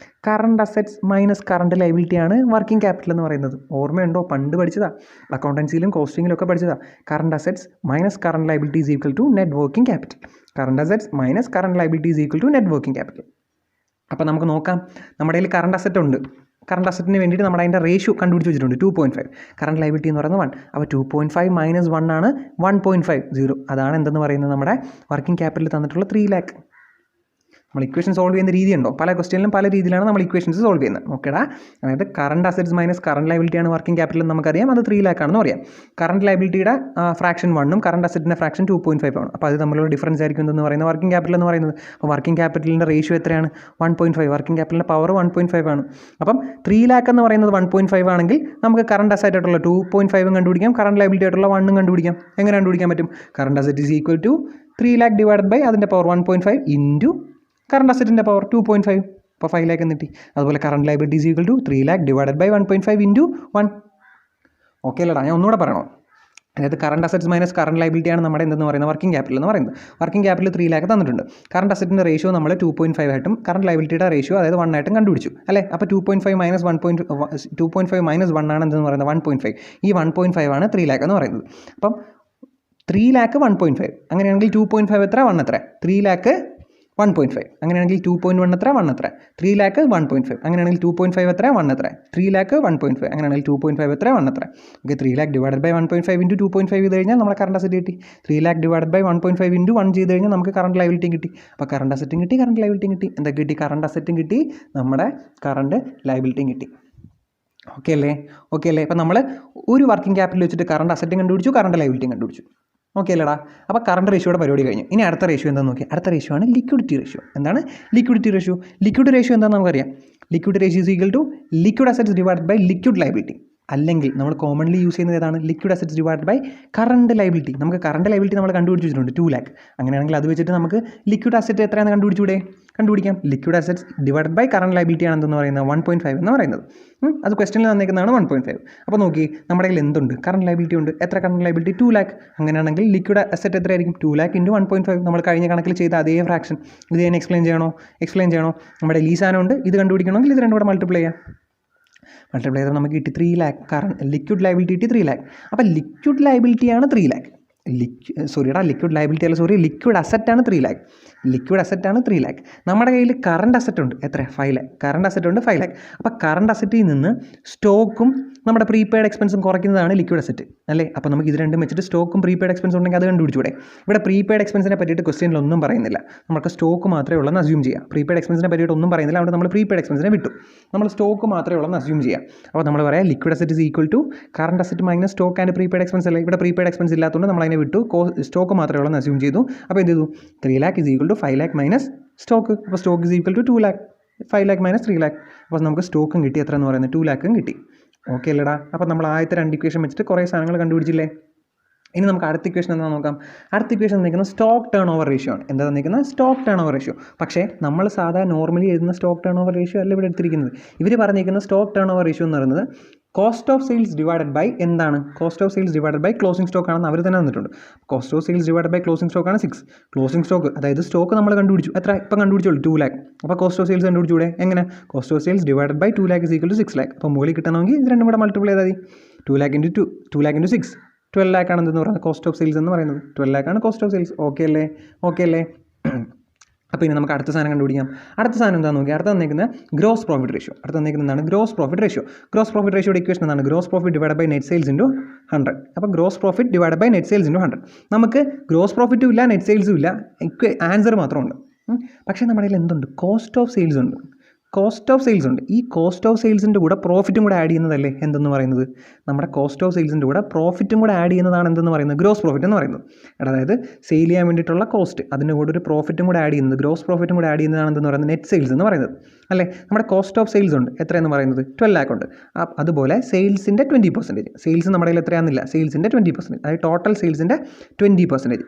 കറണ്ട് അസറ്റ്സ് മൈനസ് കറണ്ട് ലയബിലിറ്റിയാണ് വർക്കിംഗ് ക്യാപിറ്റൽ എന്ന് പറയുന്നത്. ഓർമ്മയുണ്ടോ? പണ്ട് പഠിച്ചതാ, അക്കൗണ്ടൻസിയിലും കോസ്റ്റിങ്ങിലും ഒക്കെ പഠിച്ചതാ. Current assets minus current liability is equal to net working capital. Current assets minus current liability is equal to net working capital. അപ്പോൾ നമുക്ക് നോക്കാം. നമ്മുടെ കയ്യിൽ കറണ്ട് അസറ്റ് ഉണ്ട്. കറണ്ട് അസറ്റിന് വേണ്ടിയിട്ട് നമ്മുടെ അതിൻ്റെ റേഷ്യോ കണ്ടുപിടിച്ച് വെച്ചിട്ടുണ്ട് 2.5. കറണ്ട് ലയബിലിറ്റി എന്ന് പറയുന്നത് 1. അപ്പോൾ 2.5 മൈനസ് 1 ആണ് 1.5, 0. അതാണ് എന്തെന്ന് പറയുന്നത്? നമ്മുടെ വർക്കിംഗ് ക്യാപിറ്റൽ തന്നിട്ടുള്ള 3 lakh. നമ്മൾ ഇക്വേഷൻ സോൾവ് ചെയ്യുന്ന രീതിയുണ്ടോ? പല ക്വസ്റ്റ്യനിലും പല രീതിയിലാണ് നമ്മൾ ഇക്വേഷൻസ് സോൾവ് ചെയ്യുന്നത്. ഓക്കേടാ. അതായത് കറണ്ട് അസറ്റ്സ് മൈനസ് കറണ്ട് ലയബിലിറ്റിയാണ് വർക്കിംഗ് ക്യാപിറ്റൽ എന്ന് നമുക്കറിയാം. അത് 3 lakh ആണെന്ന് പറയാം. കറണ്ട് ലയബിലിറ്റിയുടെ ഫ്രാക്ഷൻ 1ഉം കറണ്ട് അസറ്റിൻ്റെ ഫ്രാക്ഷൻ 2.5 ആണ്. അപ്പോൾ അത് തമ്മിലുള്ള ഡിഫറൻസ് ആയിരിക്കും എന്ന് പറയുന്നത് വർക്കിംഗ് ക്യാപിറ്റൽ എന്ന് പറയുന്നത്. അപ്പോൾ വർക്കിംഗ് ക്യാപിറ്റലിൻ്റെ റേഷ്യോ എത്രയാണ്? 1.5. വർക്കിംഗ് ക്യാപിറ്റലിൻ്റെ പവർ 1.5 ആണ്. അപ്പം 3 lakh എന്ന് പറയുന്നത് 1.5 ആണെങ്കിൽ നമുക്ക് കറണ്ട് അസറ്റ് ആയിട്ടുള്ള 2.5 കണ്ടുപിടിക്കാം, കറണ്ട് ലയബിലിറ്റി ആയിട്ടുള്ള 1 കണ്ടുപിടിക്കാം. എങ്ങനെ കണ്ടുപിടിക്കാൻ പറ്റും? Current asset is equal to 3 lakh divided by അതിൻ്റെ പവർ 1.5 ഇൻറ്റു കറണ്ട് അസറ്റിൻ്റെ പവർ 2.5. അപ്പോൾ 5 lakh എന്ന് കിട്ടി. അതുപോലെ current liability is equal to 3 lakh divided by 1.5 into 1. Okay അല്ലടാ, ഞാൻ ഒന്നുകൂടെ പറയണോ? അതായത് കറണ്ട് അസറ്റ്സ് മൈനസ് കറണ്ട് ലയബിലിറ്റിയാണ് നമ്മുടെ എന്തെന്ന് പറയുന്നത്? വർക്കിംഗ് ക്യാപിറ്റൽ എന്ന് പറയുന്നത്. വർക്കിംഗ് ക്യാപിറ്റൽ 3 lakh തന്നിട്ടുണ്ട്. കറണ്ട് അസറ്റിൻ്റെ റേഷ്യോ നമ്മൾ 2.5 ആയിട്ടും കറണ്ട് ലയബിലിറ്റിയുടെ റേഷ്യോ അതായത് 1 ആയിട്ടും കണ്ടുപിടിച്ചു അല്ലേ. അപ്പോൾ 2.5 മൈനസ് 1 ആണ് എന്തെന്ന് പറയുന്നത്? 1.5. ഈ 1.5 ആണ് 3 lakh എന്ന് പറയുന്നത്. അപ്പം 3 lakh 1.5. അങ്ങനെയാണെങ്കിൽ 2.5 എത്ര? 1 എത്ര? 3 lakh 1.5. അങ്ങനെയാണെങ്കിൽ 2.1 എത്ര? 1 എത്ര? 3 lakh 1.5. അങ്ങനെയാണെങ്കിൽ 2.5 എത്ര? 1 എത്ര? 3 lakh 1.5. അങ്ങനെയാണെങ്കിൽ 2.5 എത്ര? 1 എത്ര? Okay, 3 lakh divided by 1.5 into 2.5 ചെയ്ത് കഴിഞ്ഞാൽ നമ്മുടെ കറണ്ട് അസറ്റ് കിട്ടി. 3 lakh ഡിവൈഡഡ് ബൈ 1.5 ഇൻറ്റു 1 ചെയ്ത് കഴിഞ്ഞാൽ നമുക്ക് കറണ്ട് ലയബിലിറ്റിയും കിട്ടി. അപ്പോൾ കറണ്ട് അസറ്റും കിട്ടി, കറണ്ട് ലയബിലിറ്റിയും കിട്ടി. എന്തൊക്കെ കിട്ടി? കറണ്ട് അസറ്റും കിട്ടി, നമ്മുടെ കറണ്ട് ലയബിലിറ്റിയും കിട്ടി. ഓക്കെ അല്ലേ. അപ്പോൾ നമ്മൾ ഒരു വർക്കിംഗ് ക്യാപിറ്റൽ വെച്ചിട്ട് കറണ്ട് അസറ്റും കണ്ടുപിടിച്ചു, കറണ്ട് ലയബിലിറ്റിയും കണ്ടുപിടിച്ചു. ഓക്കെ അല്ലടാ. അപ്പോൾ കറണ്ട് റേഷ്യോയുടെ പരിപാടി കഴിഞ്ഞു. ഇനി അടുത്ത റേഷ്യോ എന്താണെന്ന് നോക്കി. അടുത്ത റേഷ്യോ ആണ് ലിക്വിഡിറ്റി റേഷ്യോ. എന്താണ് ലിക്വിഡിറ്റി റേഷ്യോ? ലിക്വിഡ് റേഷ്യോ എന്താണെന്ന് നമുക്കറിയാം. Liquid ratio is equal to liquid assets divided by liquid liability. അല്ലെങ്കിൽ നമ്മൾ കോമൺലി യൂസ് ചെയ്യുന്നത് ഏതാണ്? Liquid assets divided by current liability. നമുക്ക് കറണ്ട് ലയബിലിറ്റി നമ്മൾ കണ്ടുപിടിച്ച് വെച്ചിട്ടുണ്ട് 2 lakh. അങ്ങനെയാണെങ്കിൽ അത് വെച്ചിട്ട് നമുക്ക് ലിക്വിഡ് അസറ്റ് എത്രയാണെന്ന് കണ്ടുപിടിക്കാം. Liquid assets divided by current liability ആണെന്ന് പറയുന്നത് 1.5 എന്ന് പറയുന്നത്. അത് ക്വസ്റ്റനിൽ തന്നേക്കുന്നതാണ് 1.5. അപ്പോൾ നോക്കി, നമ്മുടെ കയ്യിൽ എന്തുണ്ട്? കറണ്ട് ലയബിലിറ്റി ഉണ്ട്. എത്ര കറണ്ട് ലയബിലിറ്റി? 2 lakh. അങ്ങനെയാണെങ്കിൽ ലിക്വിഡ് അസറ്റ് എത്രയായിരിക്കും? 2 lakh × 1.5. നമ്മൾ കഴിഞ്ഞ കണക്കിൽ ചെയ്ത അതേ ഫ്രാക്ഷൻ ഇത് ഞാൻ എക്സ്പ്ലെയിൻ ചെയ്യണോ? നമ്മുടെ ലീസാനം ഉണ്ട്. ഇത് കണ്ടുപിടിക്കണമെങ്കിൽ ഇത് രണ്ടും കൂടെ മൾട്ടിപ്ലൈ ചെയ്താൽ നമുക്ക് കിട്ടി 3 lakh. കറണ്ട് ലിക്വിഡ് ലയബിലിറ്റി കിട്ടി 3 lakh. അപ്പോൾ ലിക്വിഡ് ലയബിലിറ്റിയാണ് 3 lakh. ലിക്വിഡ് അസറ്റാണ് 3 lakh. Liquid 3 lakh. നമ്മുടെ കയ്യിൽ കറണ്ട് അസറ്റ് ഉണ്ട്. എത്ര? 5 lakh. കറണ്ട് അസറ്റ് ഉണ്ട് 5 lakh. അപ്പോൾ കറണ്ട് അസറ്റിൽ നിന്ന് സ്റ്റോക്കും നമ്മുടെ പ്രീപെയ്ഡ് എക്സ്പെൻസും കുറയ്ക്കുന്നതാണ് ലിക്വിഡ് അസറ്റ് അല്ലേ? അപ്പോൾ നമുക്ക് ഇത് രണ്ടും വെച്ചിട്ട് സ്റ്റോക്കും പ്രീപെയ്ഡ് എക്സ്പെൻസ് ഉണ്ടെങ്കിൽ അത് കണ്ടുപിടിച്ചൂടെ? ഇവിടെ പ്രീപെയ്ഡ് എക്സ്പെൻസിനെ പറ്റിയിട്ട് ക്വസ്റ്റ്യനിൽ ഒന്നും പറയുന്നില്ല. നമുക്ക് സ്റ്റോക്ക് മാത്രമേ ഉള്ളെന്ന് അസ്യൂം ചെയ്യാം. പ്രീപെയ്ഡ് എക്സ്പെൻസിനെ പറ്റിയിട്ട് ഒന്നും പറയുന്നില്ല. അതുകൊണ്ട് നമ്മൾ പ്രീപെയ്ഡ് എക്സ്പെൻസിനെ വിട്ടു. നമ്മൾ സ്റ്റോക്ക് മാത്രമേ ഉള്ളെന്ന് അസ്യൂം ചെയ്യാം. അപ്പോൾ നമ്മൾ പറയാം liquid asset is equal to current asset minus stock and prepaid expense അല്ലേ? ഇവിടെ പ്രീപെയ്ഡ് എക്സ്പെൻസ് ഇല്ലാത്തതുകൊണ്ട് നമ്മൾ അതിനെ വിട്ടു. സ്റ്റോക്ക് മാത്രമേ ഉള്ളെന്ന് അസ്യൂം ചെയ്തു. അപ്പോൾ എന്ത് ചെയ്തു? 3 lakh is equal to 5 lakh minus stock. അപ്പോൾ stock is equal to 2 lakh. 5 lakh minus 3 lakh. അപ്പോൾ നമുക്ക് സ്റ്റോക്കും കിട്ടി. എത്ര എന്ന് പറയുന്നത്? 2 lakh കിട്ടി. ഓക്കെ അല്ലടാ. അപ്പോൾ നമ്മൾ ആദ്യത്തെ 2 ഇക്വേഷൻ വെച്ചിട്ട് കുറേ സാധനങ്ങൾ കണ്ടുപിടിച്ചില്ലേ? ഇനി നമുക്ക് അടുത്ത ഇക്വേഷൻ എന്താ നോക്കാം. അടുത്ത ഇക്വേഷൻ തന്നിരിക്കുന്നത് സ്റ്റോക്ക് ടേൺ ഓവർ റേഷ്യോ ആണ്. എന്താ തന്നിരിക്കുന്നത്? Stock turn over ratio. പക്ഷേ നമ്മൾ സാധാരണ നോർമലി എഴുതുന്ന സ്റ്റോക്ക് ടേൺ ഓവർ റേഷ്യോ അല്ല ഇവിടെ എടുത്തിരിക്കുന്നത്. ഇവർ പറഞ്ഞിരിക്കുന്ന സ്റ്റോക്ക് ടേൺ ഓവർ റേഷ്യോ എന്ന് പറയുന്നത് cost of sales divided by എന്താണ്? Cost of sales divided by closing stock ആണെന്ന് അവർ തന്നെ തന്നിട്ടുണ്ട്. Cost of sales divided by closing stock ആണ് 6. ക്ലോസിംഗ് സ്റ്റോക്ക് അതായത് സ്റ്റോക്ക് നമ്മൾ കണ്ടുപിടിച്ചു. എത്ര? ഇപ്പം കണ്ടുപിടിച്ചോളൂ 2 lakh. അപ്പോൾ കോസ്റ്റ് ഓഫ് സെയിൽസ് കണ്ടുപിടിച്ചൂടെ? എങ്ങനെ? Cost of sales divided by 2 lakh is equal to 6 lakh. അപ്പോൾ മുകളിൽ കിട്ടണമെങ്കിൽ ഇത് രണ്ടും കൂടെ മൾട്ടിപ്ലൈ ചെയ്താൽ മതി. 2 lakh × 6 12 lakh ആണ് എന്തെന്ന് പറയുന്നത്? കോസ്റ്റ് ഓഫ് സെയിൽസ് എന്ന് പറയുന്നത് 12 lakh ആണ് കോസ്റ്റ് ഓഫ് സെയിൽസ്. ഓക്കെ അല്ലേ? അപ്പോൾ ഇനി നമുക്ക് അടുത്ത സാധനം കണ്ടുപിടിക്കാം. അടുത്ത സാധനം എന്താണെന്ന് നോക്കി. അടുത്ത തന്നിരിക്കുന്നത് ഗ്രോസ് പ്രോഫിറ്റ് റേഷ്യോ. അടുത്ത തന്നിരിക്കുന്നതാണ് gross profit ratio. Gross profit റേഷ്യോയുടെ ഇക്വേഷൻ എന്താണ്? Gross profit divide by net sales into 100. അപ്പോൾ gross profit divide by net sales into 100. നമുക്ക് ഗ്രോസ് പ്രോഫിറ്റും ഇല്ല നെറ്റ് സെയിൽസും ഇല്ല. ആൻസർ മാത്രമുണ്ട്. പക്ഷേ നമ്മുടെ കയ്യിൽ എന്തുണ്ട്? കോസ്റ്റ് ഓഫ് സെയിൽസ് ഉണ്ട്. ഈ കോസ്റ്റ് ഓഫ് സെയിൽസിൻ്റെ കൂടെ പ്രോഫിറ്റും കൂടെ ആഡ് ചെയ്യുന്നതല്ലേ എന്തെന്ന് പറയുന്നത്? നമ്മുടെ കോസ്റ്റ് ഓഫ് സെയിൽസിൻ്റെ കൂടെ പ്രോഫിറ്റും കൂടെ ആഡ് ചെയ്യുന്നതാണ് എന്തെന്ന് പറയുന്നത്? ഗ്രോസ് പ്രോഫിറ്റ് എന്ന് പറയുന്നത്. അതായത് സെയിൽ ചെയ്യാൻ വേണ്ടിയിട്ടുള്ള കോസ്റ്റ് അതിൻ്റെ കൂടെ ഒരു പ്രോഫിറ്റും കൂടെ ആഡ് ചെയ്യുന്നത്, ഗ്രോസ് പ്രോഫിറ്റും കൂടെ ആഡ് ചെയ്യുന്നതാണ് എന്തെന്ന് പറയുന്നത്? നെറ്റ് സെയിൽസ് എന്ന് പറയുന്നത് അല്ലേ? നമ്മുടെ കോസ്റ്റ് ഓഫ് സെയിൽസ് ഉണ്ട്. എത്രയെന്ന് പറയുന്നത്? 12 lakh ഉണ്ട്. അതുപോലെ സെയിൽസിൻ്റെ 20%. സെയിൽസ് നമ്മുടെ കയ്യിൽ എത്രയാണെന്നില്ല. സെയിൽസിൻ്റെ 20%. അതായത് ടോട്ടൽ സെയിൽസിൻ്റെ 20%.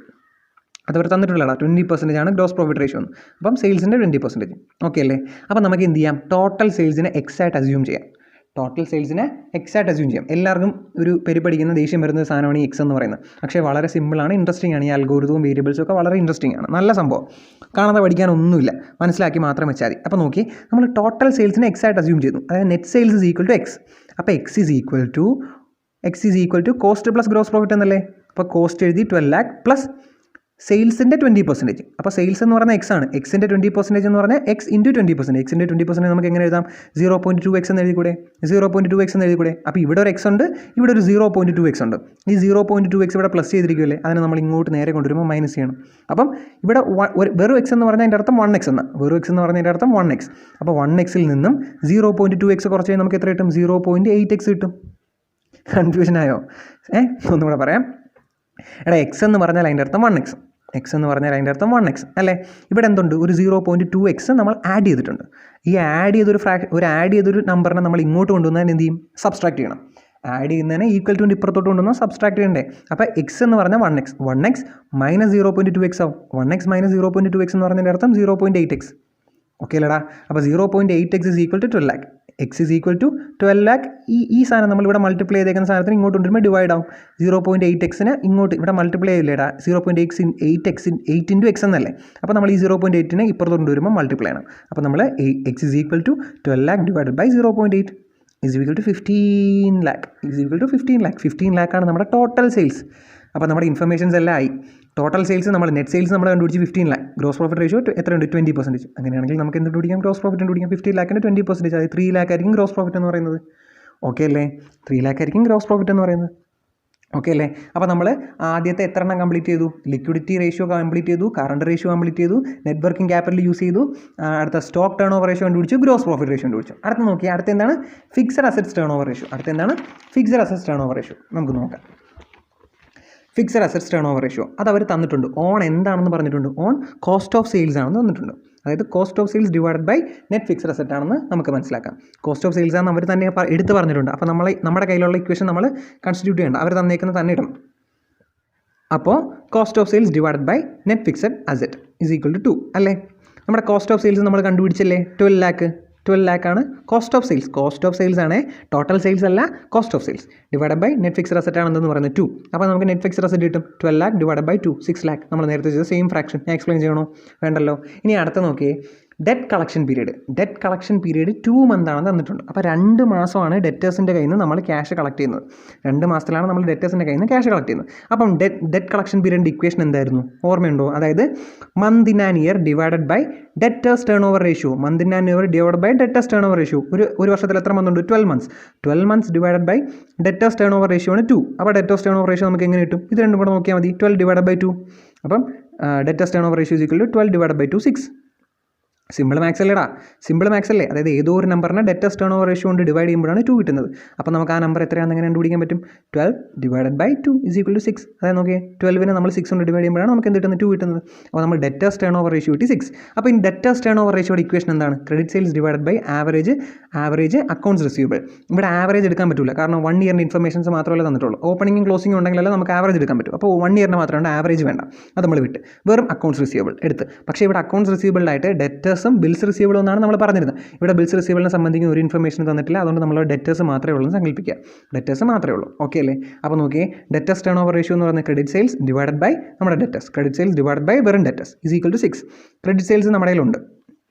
അതവർ തന്നിട്ടുള്ളതാണ് 20% ആണ് ഗ്രോസ് പ്രോഫിറ്റ് റേഷ്യോ എന്ന്. അപ്പം സെയിൽസിൻ്റെ 20%. ഓക്കെ അല്ലേ? അപ്പോൾ നമുക്ക് എന്ത് ചെയ്യാം? ടോട്ടൽ സെയിൽസിനെ എക്സാക്ട് അസ്യൂം ചെയ്യാം. എല്ലാവർക്കും ഒരു പഠിക്കുന്ന ദേഷ്യം വരുന്ന സാധനമാണ് ഈ എക്സ് എന്ന് പറയുന്നത്. പക്ഷേ വളരെ സിമ്പിളാണ്, ഇൻട്രസ്റ്റിംഗ് ആണ്. ഈ അൽഗോരിതവും വേരിയബിൾസും ഒക്കെ വളരെ ഇൻട്രസ്റ്റിംഗ് ആണ്. നല്ല സംഭവം. കാണാതെ പഠിക്കാനൊന്നുമില്ല, മനസ്സിലാക്കി മാത്രം വെച്ചാൽ മതി. അപ്പോൾ നോക്കി, നമ്മൾ ടോട്ടൽ സെയിൽസിനെ എക്സാക്ട് അസ്യൂം ചെയ്തു. അതായത് net sales is equal to x. അപ്പോൾ x is equal to cost plus gross profit എന്നല്ലേ? അപ്പോൾ കോസ്റ്റ് എഴുതി 12 lakh പ്ലസ് സെയിൽസിൻ്റെ 20%. അപ്പോൾ സെയിൽസ് എന്ന് പറഞ്ഞാൽ എക്സ് ആണ്. എക്സിൻ്റെ 20% എന്ന് പറഞ്ഞാൽ എക്സ് ഇൻറ്റു 20%. എക്സിൻ്റെ 20% നമുക്ക് എങ്ങനെ എഴുതാം? 0.2x എന്ന് എഴുതിക്കൂടെ? 0.2x എന്ന് എഴുതിക്കൂടെ? അപ്പോൾ ഇവിടെ ഒരു എക്സ് ഉണ്ട്, ഇവിടെ ഒരു 0.2x ഉണ്ട്. ഈ 0.2x ഇവിടെ പ്ലസ് ചെയ്തിരിക്കുമല്ലേ? അതിനെ നമ്മൾ ഇങ്ങോട്ട് നേരെ കൊണ്ടുവരുമ്പോൾ മൈനസ് ചെയ്യണം. അപ്പം ഇവിടെ വെറും എക്സ് എന്ന് പറഞ്ഞാൽ അതിൻ്റെ അർത്ഥം 1x എന്നാണ്. വെറും എക്സ് എന്ന് പറഞ്ഞതിൻ്റെ അർത്ഥം 1x. അപ്പോൾ 1xൽ നിന്നും 0.2x കുറച്ച് കഴിഞ്ഞാൽ നമുക്ക് എത്ര കിട്ടും? 0.8x കിട്ടും. കൺഫ്യൂഷൻ ആയോ? ഒന്നുകൂടെ പറയാം. എക്സ് എന്ന് പറഞ്ഞാൽ അതിൻ്റെ അർത്ഥം 1x. അല്ലേ? ഇവിടെ എന്തുണ്ട്? ഒരു 0.2x നമ്മൾ ആഡ് ചെയ്തിട്ടുണ്ട്. ഈ ആഡ് ചെയ്തൊരു നമ്പറിനെ നമ്മൾ ഇങ്ങോട്ട് കൊണ്ടുവന്നാൽ എന്ത് ചെയ്യും? സബ്സ്ട്രാക്ട് ചെയ്യണം. ആഡ് ചെയ്യുന്നതിനെ ഈക്വൽ ടു ഇപ്പുറത്തോട്ട് കൊണ്ടുവന്നാൽ സബ്സ്ട്രാക്ട് ചെയ്യണ്ടേ? അപ്പോൾ എക്സ് എന്ന് പറഞ്ഞാൽ 1x മൈനസ് 0.2x ആവും. 1x മൈനസ് 0.2x എന്ന് പറഞ്ഞതിൻ്റെ അർത്ഥം 0.8x. ഓക്കെ അല്ലേടാ? അപ്പോൾ 0.8x is equal to 12 lakh. X is equal to 12 lakh. ഈ സാധനം നമ്മളിവിടെ മൾട്ടിപ്ലൈ ചെയ്തേക്കുന്ന സാധനത്തിന് ഇങ്ങോട്ട് കൊണ്ടുവരുമ്പോൾ ഡിവൈഡ് ആവും. 0.8xന് ഇങ്ങോട്ട് ഇവിടെ മൾട്ടിപ്ലൈ ചെയ്യില്ലേടാ? 8 ഇൻറ്റു എക്സ് എന്നല്ലേ? അപ്പോൾ നമ്മൾ ഈ 0.8നെ ഇപ്പുറത്ത് കൊണ്ടുവരുമ്പോൾ മൾട്ടിപ്ലൈ ചെയ്യണം. അപ്പോൾ നമ്മൾ x is equal to 12 lakh divided by 0.8 is equal to 15 lakh. 15 lakh ആണ് നമ്മുടെ ടോട്ടൽ സെയിൽസ്. അപ്പോൾ നമ്മുടെ ഇൻഫർമേഷൻസ് എല്ലാം ആയി. ടോട്ടൽ സെയിൽസ് നമ്മൾ നെറ്റ് സെയിൽസ് നമ്മൾ കണ്ടുപിടിച്ച് 15 lakh. ഗ്രോസ് പ്രോഫിറ്റ് റേഷ്യോ എത്രയുണ്ട്? 20%. അങ്ങനെയാണെങ്കിൽ നമുക്ക് എന്ത് കണ്ടുപിടിക്കാം? ഗ്രോസ് പ്രോഫിറ്റ് കണ്ടുപിടിക്കാം. 15 lakhൻ്റെ 20%. അതായത് 3 lakh ആയിരിക്കും ഗ്രോസ് പ്രോഫിറ്റ് എന്ന് പറയുന്നത്. ഓക്കെ അല്ലേ? 3 lakh ആയിരിക്കും ഗ്രോസ് പ്രോഫിറ്റ് എന്ന് പറയുന്നത്. ഓക്കെ അല്ലേ? അപ്പോൾ നമ്മൾ ആദ്യത്തെ എത്ര എണ്ണം കംപ്ലീറ്റ് ചെയ്തു? ലിക്വിഡിറ്റി റേഷ്യോ കംപ്ലീറ്റ് ചെയ്തു, കറണ്ട് റേഷ്യോ കംപ്ലീറ്റ് ചെയ്തു, നെറ്റ് വർക്കിംഗ് ക്യാപിറ്റൽ യൂസ് ചെയ്തു, അടുത്ത സ്റ്റോക്ക് ടേൺ ഓവർ റേഷ്യോ കണ്ടുപിടിച്ചു, ഗ്രോസ് പ്രോഫിറ്റ് റേഷ്യോ കണ്ടുപിടിച്ചു. അടുത്ത നോക്കി, അടുത്ത എന്താണ്? Fixed assets turn over ratio. നമുക്ക് നോക്കാം. Fixed assets turn over ratio അത് അവർ തന്നിട്ടുണ്ട്. ഓൺ എന്താണെന്ന് പറഞ്ഞിട്ടുണ്ട്, ഓൺ കോസ്റ്റ് ഓഫ് സെയിൽസ് ആണെന്ന് തന്നിട്ടുണ്ട്. അതായത് cost of sales divided by net fixed asset ആണെന്ന് നമുക്ക് മനസ്സിലാക്കാം. കോസ്റ്റ് ഓഫ് സെയിൽസ് ആണെന്ന് അവർ തന്നെ എടുത്ത് പറഞ്ഞിട്ടുണ്ട്. അപ്പോൾ നമ്മുടെ കയ്യിലുള്ള ഇക്വേഷൻ നമ്മൾ കൺസ്റ്റിറ്റ്യൂട്ട് ചെയ്യേണ്ട, അവർ തന്നേക്കുന്നത് തന്നെ ഇടണം. അപ്പോൾ cost of sales divided by net fixed asset is equal to 2 അല്ലേ. നമ്മുടെ കോസ്റ്റ് ഓഫ് സെയിൽസ് നമ്മൾ കണ്ടുപിടിച്ചല്ലേ, 12 lakh ആണ് cost of sales. Cost of sales ആണ്, ടോട്ടൽ സെയിൽസ് അല്ല, cost of sales divided by net fixed asset ആണെന്ന് പറയുന്നത് 2. അപ്പോൾ നമുക്ക് നെറ്റ് ഫിക്സഡ് അസറ്റ് കിട്ടും 12 lakh ഡിവൈഡഡ് ബൈ 2, 6 lakh. നമ്മൾ നേരത്തെ ചെയ്ത സെയിം ഫ്രാക്ഷൻ ഞാൻ എക്സ്പ്ലെയിൻ ചെയ്യണോ? വേണ്ടല്ലോ. ഇനി അടുത്ത നോക്കിയേ, ഡെറ്റ് കളക്ഷൻ പീരീഡ് 2 months ആണെന്ന് തന്നിട്ടുണ്ട്. അപ്പോൾ 2 മാസമാണ് ഡെറ്റേഴ്സിൻ്റെ കയ്യിൽ നിന്ന് നമ്മൾ ക്യാഷ് കളക്ട് ചെയ്യുന്നത്. 2 മാസത്തിലാണ് നമ്മൾ ഡെറ്റേഴ്സിൻ്റെ കയ്യിൽ നിന്ന് ക്യാഷ് കളക്ട് ചെയ്യുന്നത്. അപ്പം ഡെറ്റ് കളക്ഷൻ പീരീഡിൻ്റെ ഇക്വേഷൻ എന്തായിരുന്നു ഓർമ്മയുണ്ടോ? അതായത് month in an year divided by debtors turn over ratio. Month in an year divided by debtors turn over ratio. ഒരു വർഷത്തിൽ എത്ര മന്ത് ഉണ്ട്? 12 months divided by debtors turn over ratio ആണ് 2. അപ്പോൾ debtors turn over ratio നമുക്ക് എങ്ങനെ കിട്ടും? ഇത് രണ്ടും കൂടെ നോക്കിയാൽ മതി. 12 ഡിവൈഡഡ് ബൈ 2. അപ്പം debtors turn over ratio is equal to 12 divided by 2, 6. Simple maths അല്ലേ. അതായത് ഏതോ ഒരു നമ്പറിനെ ഡെറ്റേഴ്സ് ടേൺ ഓവർ റേഷ്യോ കൊണ്ട് ഡിവൈഡ് ചെയ്യുമ്പോഴാണ് 2 കിട്ടുന്നത്. അപ്പോൾ നമുക്ക് ആ നമ്പർ എത്രയാണെന്ന് എങ്ങനെ കണ്ടുപിടിക്കാൻ പറ്റും? 12 divided by 2 is equal to 6. അതായത് നോക്കിയേ, 12നെ നമ്മൾ 6 കൊണ്ട് ഡിവൈഡ് ചെയ്യുമ്പോഴാണ് നമുക്ക് എന്ത് കിട്ടുന്നത്? 2 കിട്ടുന്നത്. അപ്പോൾ നമ്മൾ ഡെറ്റേഴ്സ് ടേൺ ഓവർ റേഷ്യോ കിട്ടി 6. അപ്പോൾ ഈ ഡെറ്റേഴ്സ് ടേൺ ഓവർ റേഷ്യോയുടെ ഇക്വേഷൻ എന്താണ്? Credit sales divided by average accounts receivable. ഇവിടെ ആവറേജ് എടുക്കാൻ പറ്റില്ല, കാരണം 1 ഇയറിൻ്റെ ഇൻഫർമേഷൻസ് മാത്രമല്ലേ തന്നിട്ടുള്ളൂ. ഓപ്പണിംഗും ക്ലോസിംഗും ഉണ്ടെങ്കിലല്ലേ നമുക്ക് ആവറേജ് എടുക്കാൻ പറ്റും. അപ്പോൾ 1 ഇയറിന് മാത്രമാണ് ആവറേജ് വേണ്ട, അത് നമ്മൾ വിട്ട് വെറും അക്കൗണ്ട്സ് റിസീവബിൾ എടുത്ത്. പക്ഷേ ഇവിടെ അക്കൗണ്ട്സ് റിസീവബിളായിട്ട് ഡെറ്റേഴ്സും ബിൽസ് റിസീവബിൾ എന്നാണ് നമ്മൾ പറഞ്ഞിരുന്നത്. ഇവിടെ ബിൽസ് റിസീവബിളിനെ സംബന്ധിക്കുന്ന ഒരു ഇൻഫർമേഷൻ തന്നിട്ടില്ല. അതുകൊണ്ട് നമ്മൾ ഡെറ്റേഴ്സ് മാത്രമേ ഉള്ളൂ എന്ന് സങ്കല്പിക്കുക. ഡെറ്റേഴ്സ് മാത്രമേ ഉള്ളൂ. ഓക്കെ അല്ലേ? അപ്പോൾ നോക്കിയേ, ഡെറ്റേഴ്സ് ടേൺ ഓവർ റേഷ്യോ എന്ന് പറയുന്നത് ക്രെഡിറ്റ് സെയിൽസ് ഡിവൈഡഡ് ബൈ നമ്മുടെ debtors. Credit sales divided by വെറും debtors is equal to 6. Credit sales നമ്മുടെ കയ്യിലുണ്ട്.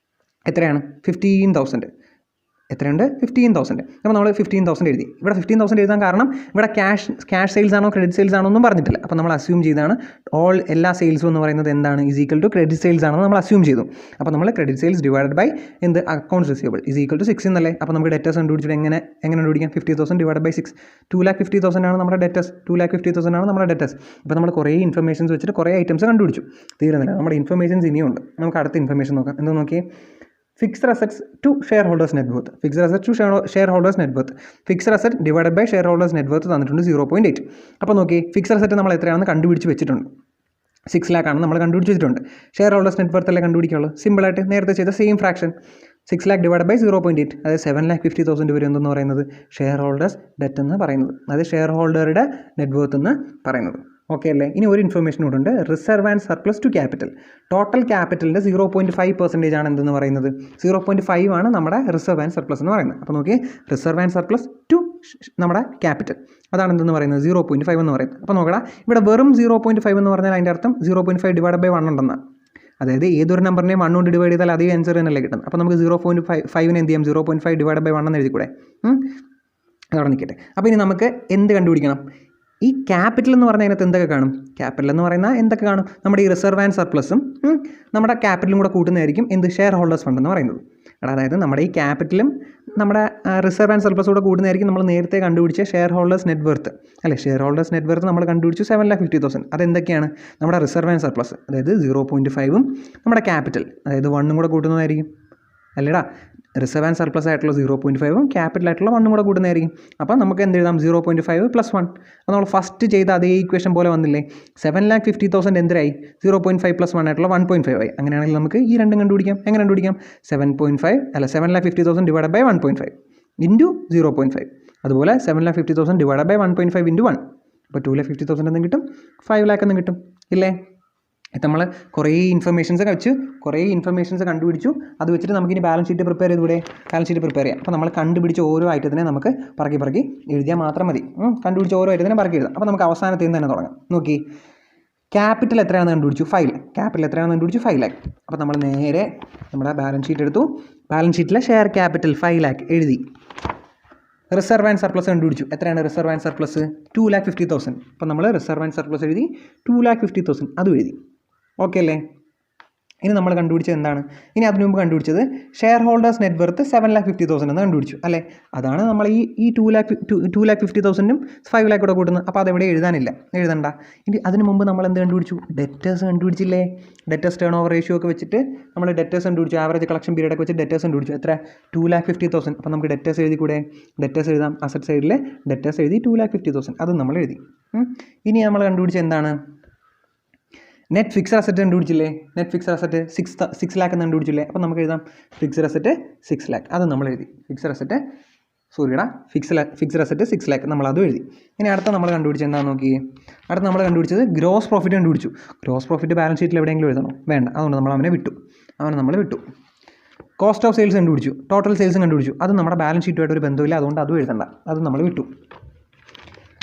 എത്രയാണ്? 15,000. എത്രയുണ്ട്? 15,000. അപ്പോൾ നമ്മൾ 15,000 എഴുതി. ഇവിടെ 15,000 എഴുതാൻ കാരണം ഇവിടെ ക്യാഷ് സെയിൽസ് ആണോ ക്രെഡിറ്റ് സെയിൽസ് ആണോ ഒന്നും പറഞ്ഞിട്ടില്ല. അപ്പോൾ നമ്മൾ അസ്യൂം ചെയ്താണ് എല്ലാ സെയിൽസും എന്ന് പറയുന്നത് എന്താണ്? Is equal to credit sales ആണെന്ന് നമ്മൾ അസ്യൂം ചെയ്തു. അപ്പോൾ നമ്മൾ ക്രെഡിറ്റ് സെയിൽസ് ഡിവൈഡഡ് ബൈ എന്ത്? Accounts receivable is equal to 6 എന്നല്ലേ. അപ്പോൾ നമുക്ക് ഡെറ്റേഴ്സ് കണ്ടുപിടിച്ചിട്ട് എങ്ങനെ കണ്ടുപിടിക്കാം? 50,000 ഡിവൈഡ് ബൈ 6. 2,50,000 ആണ് നമ്മുടെ ഡെറ്റേഴ്സ്. 2,50,000 ആണ് നമ്മുടെ ഡെറ്റേഴ്സ്. അപ്പോൾ നമ്മൾ കുറേ ഇൻഫർമേഷൻസ് വെച്ചിട്ട് കുറേ ഐറ്റംസ് കണ്ടുപിടിച്ചു. തീരുന്നില്ല, നമ്മുടെ ഇൻഫർമേഷൻസ് ഇനിയുണ്ട്. നമുക്ക് അടുത്ത ഇൻഫർമേഷൻ നോക്കാം. എന്താ നോക്കിയേ, fixed assets to share holders net worth. Fixed asset to share holders net worth. Fixed asset divided by share holders net worth തന്നിട്ടുണ്ട് 0.8. അപ്പോൾ നോക്കി, ഫിക്സഡ് അസറ്റ് നമ്മൾ എത്രയാണെന്ന് കണ്ടുപിടിച്ച് വെച്ചിട്ടുണ്ട്. 6 lakh ആണ് നമ്മൾ കണ്ടുപിടിച്ച് വെച്ചിട്ടുണ്ട്. ഷെയർ ഹോൾഡേഴ്സ് നെറ്റ് വർത്ത് അല്ലേ കണ്ടുപിടിക്കുള്ളൂ. സിമ്പിളായിട്ട് നേരത്തെ ചെയ്ത same fraction. 6 lakh divide by 0.8, അതായത് 7,50,000 വരും എന്തെന്ന് പറയുന്നത് ഷെയർ ഹോൾഡേഴ്സ് ഡെറ്റ് എന്ന് പറയുന്നത്. അതായത് ഷെയർ ഹോൾഡറുടെ നെറ്റ് വർത്ത് എന്ന് പറയുന്നത്. ഓക്കെ അല്ലേ? ഇനി ഒരു ഇൻഫർമേഷൻ കൂടെ ഉണ്ട്, reserve and surplus to capital. Total ക്യാപിറ്റലിൻ്റെ 0.5% ആണ് എന്തെന്ന് പറയുന്നത്. 0.5 ആണ് നമ്മുടെ റിസർവ് ആൻഡ് സർപ്ലസ് എന്ന് പറയുന്നത്. അപ്പോൾ നോക്കിയേ, റിസർവ് ആൻഡ് സർപ്ലസ് ടു നമ്മുടെ ക്യാപിറ്റൽ, അതാണ് എന്തെന്ന് പറയുന്നത് 0.5 എന്ന് പറയുന്നത്. അപ്പോൾ നോക്കടാ, ഇവിടെ വെറും 0.5 എന്ന് പറഞ്ഞാൽ അതിൻ്റെ അർത്ഥം 0.5 ഡിവൈഡ് ബൈ 1 ഉണ്ടെന്നാണ്. അതായത് ഏതൊരു നമ്പറിനെ 1 കൊണ്ട് ഡിവൈഡ് ചെയ്താൽ അതേ ആൻസർ തന്നെയല്ലേ കിട്ടുന്നത്. അപ്പോൾ നമുക്ക് 0.5 എന്ത് ചെയ്യാം? 0.5 ഡിവൈഡ് ബൈ 1 എന്ന് എഴുതിക്കൂടെ? അതവിടെ നിൽക്കട്ടെ. അപ്പോൾ ഇനി നമുക്ക് എന്ത് കണ്ടുപിടിക്കണം? ഈ ക്യാപിറ്റൽ എന്ന് പറഞ്ഞാൽ അതിനകത്ത് എന്തൊക്കെ കാണും? ക്യാപിറ്റൽ എന്ന് പറയുന്നത് എന്തൊക്കെ കാണും? നമ്മുടെ ഈ റിസർവ് ആൻഡ് സർപ്ലസും നമ്മുടെ ക്യാപിറ്റലും കൂടെ കൂട്ടുന്നതായിരിക്കും എന്ത്? ഷെയർ ഹോൾഡേഴ്സ് ഫണ്ട് എന്ന് പറയുന്നത്. അതായത് നമ്മുടെ ഈ ക്യാപിറ്റലും നമ്മുടെ റിസർവ് ആൻഡ് സർപ്ലസും കൂടെ കൂടുന്നതായിരിക്കും നമ്മൾ നേരത്തെ കണ്ടുപിടിച്ച ഷെയർ ഹോൾഡേഴ്സ് നെറ്റ് വർത്ത് അല്ലേ. ഷെയർ ഹോൾഡേഴ്സ് നെറ്റ് വർത്ത് നമ്മൾ കണ്ടുപിടിച്ചു 7,50,000. അതെന്തൊക്കെയാണ്? നമ്മുടെ റിസർവ് ആൻഡ് സർപ്ലസ്, അതായത് 0.5ഉം നമ്മുടെ ക്യാപിറ്റൽ, അതായത് 1 കൂടെ കൂട്ടുന്നതായിരിക്കും അല്ലേടാ. റിസർവ് ആൻഡ് സർപ്ലസ് ആയിട്ടുള്ള 0.5ഉം ക്യാപിറ്റൽ ആയിട്ടുള്ള 1 കൂടെ കൂടുന്നതായിരിക്കും. അപ്പോൾ നമുക്ക് എന്ത് എഴുതാം? 0.5 + 1. അപ്പോൾ നമ്മൾ ഫസ്റ്റ് ചെയ്ത അതേ ഇക്വേഷൻ പോലെ വന്നില്ലേ? 7,50,000 എന്തിനായി? 0.5 + 1 ആയിട്ടുള്ള 1.5 ആയി. അങ്ങനെയാണെങ്കിൽ നമുക്ക് ഈ രണ്ടും കണ്ടുപിടിക്കാം. എങ്ങനെ കണ്ടുപിടിക്കാം? 7,50,000 ഡിവൈഡ് ബൈ 1.5 ഇൻറ്റു 0.5. അതുപോലെ 7,50,000 ഡിവൈഡ് ബൈ 1.5 ഇൻറ്റു 1. അപ്പോൾ 2,50,000 എന്നും കിട്ടും, 5 lakh എന്നും കിട്ടും ഇല്ലേ? നമ്മൾ കുറേ ഇൻഫർമേഷൻസ് കണ്ടുപിടിച്ചു. അത് വെച്ചിട്ട് നമുക്കിനി ബാലൻസ് ഷീറ്റ് പ്രിപ്പയർ ചെയ്തുകൂടെ? ബാലൻസ് ഷീറ്റ് പ്രിപ്പയർ ചെയ്യാം. അപ്പോൾ നമ്മൾ കണ്ടുപിടിച്ച ഓരോ ഐറ്റത്തിനെ നമുക്ക് പറക്കി എഴുതിയാൽ മാത്രം മതി. കണ്ടുപിടിച്ച ഓരോ ഐറ്റത്തിനെ പറക്കി എഴുതാം. അപ്പോൾ നമുക്ക് അവസാനത്തിൽ നിന്ന് തന്നെ തുടങ്ങാം. നോക്കി, ക്യാപിറ്റൽ എത്രയാണെന്ന് കണ്ടുപിടിച്ചു? 5 lakh. ക്യാപിറ്റൽ എത്രയാണെന്ന് കണ്ടുപിടിച്ചു? 5 lakh. അപ്പോൾ നമ്മൾ നേരെ നമ്മുടെ ബാലൻസ് ഷീറ്റ് എടുത്തു. ബാലൻസ് ഷീറ്റിലെ ഷെയർ ക്യാപിറ്റൽ 5 lakh എഴുതി. റിസർവ് ആൻഡ് സർപ്ലസ് കണ്ടുപിടിച്ചു. എത്രയാണ് റിസർവ് ആൻഡ് സർപ്ലസ്? 2,50,000. അപ്പോൾ നമ്മൾ റിസർവ് ആൻഡ് സർപ്ലസ് എഴുതി, 2,50,000 അതും എഴുതി. ഓക്കെ അല്ലേ? ഇനി നമ്മൾ കണ്ടുപിടിച്ചത് എന്താണ്? ഇനി അതിനു മുമ്പ് കണ്ടുപിടിച്ചത് ഷെയർ ഹോൾഡേഴ്സ് നെറ്റ് വർത്ത് 7,50,000 എന്ന് കണ്ടുപിടിച്ചു അല്ലേ? അതാണ് നമ്മൾ ഈ 2,50,000 5 lakh കൂടെ കൂട്ടുന്നത്. അപ്പോൾ അതെവിടെ എഴുതണ്ട. ഇനി അതിന് മുമ്പ് നമ്മൾ എന്ത് കണ്ടുപിടിച്ചു? ഡെറ്റേഴ്സ് കണ്ടുപിടിച്ചില്ലേ? ഡെറ്റേഴ്സ് ടേൺ ഓവർ റേഷ്യോ ഒക്കെ വെച്ചിട്ട് നമ്മൾ ഡെറ്റേഴ്സ് കണ്ടുപിടിച്ചു. ആവറേജ് കളക്ഷൻ പീരീഡ് ഒക്കെ വെച്ച് ഡെറ്റേഴ്സ് കണ്ടുപിടിച്ചു. എത്ര? 2,50,000. അപ്പോൾ നമുക്ക് ഡെറ്റേഴ്സ് എഴുതി കൂടെ? ഡെറ്റേഴ്സ് എഴുതാം. അസറ്റ് സൈഡിൽ ഡെറ്റേഴ്സ് എഴുതി 2,50,000 അത് നമ്മൾ എഴുതി. ഇനി നമ്മൾ കണ്ടുപിടിച്ചത് എന്താണ്? നെറ്റ് ഫിക്സഡ് അസറ്റ് കണ്ടുപിടിച്ചില്ലേ? നെറ്റ് ഫിക്സഡ് അസറ്റ് 6 lakh എന്ന് കണ്ടുപിടിച്ചില്ലേ? അപ്പോൾ നമുക്ക് എഴുതാം ഫിക്സഡ് അസറ്റ് 6 lakh അത് നമ്മൾ എഴുതി. Fixed asset fixed asset 6 lakh നമ്മൾ അതും എഴുതി. ഇനി അടുത്ത നമ്മൾ കണ്ടുപിടിച്ചത് എന്താണെന്ന് നോക്കിയേ. അടുത്ത നമ്മൾ കണ്ടുപിടിച്ചത് ഗ്രോസ് പ്രോഫിറ്റ് കണ്ടുപിടിച്ചു. ഗ്രോസ് പ്രോഫിറ്റ് ബാലൻസ് ഷീറ്റിൽ എവിടെയെങ്കിലും എഴുതണോ? വേണ്ട. അതുകൊണ്ട് നമ്മൾ അവനെ വിട്ടു. കോസ്റ്റ് ഓഫ് സെയിൽസ് കണ്ടുപിടിച്ചു. ടോട്ടൽ സെയിൽസും കണ്ടുപിടിച്ചു. അത് നമ്മുടെ ബാലൻസ് ഷീറ്റുമായിട്ട് ഒരു ബന്ധമില്ല, അതുകൊണ്ട് അതും എഴുതണ്ട. അത് നമ്മൾ വിട്ടു.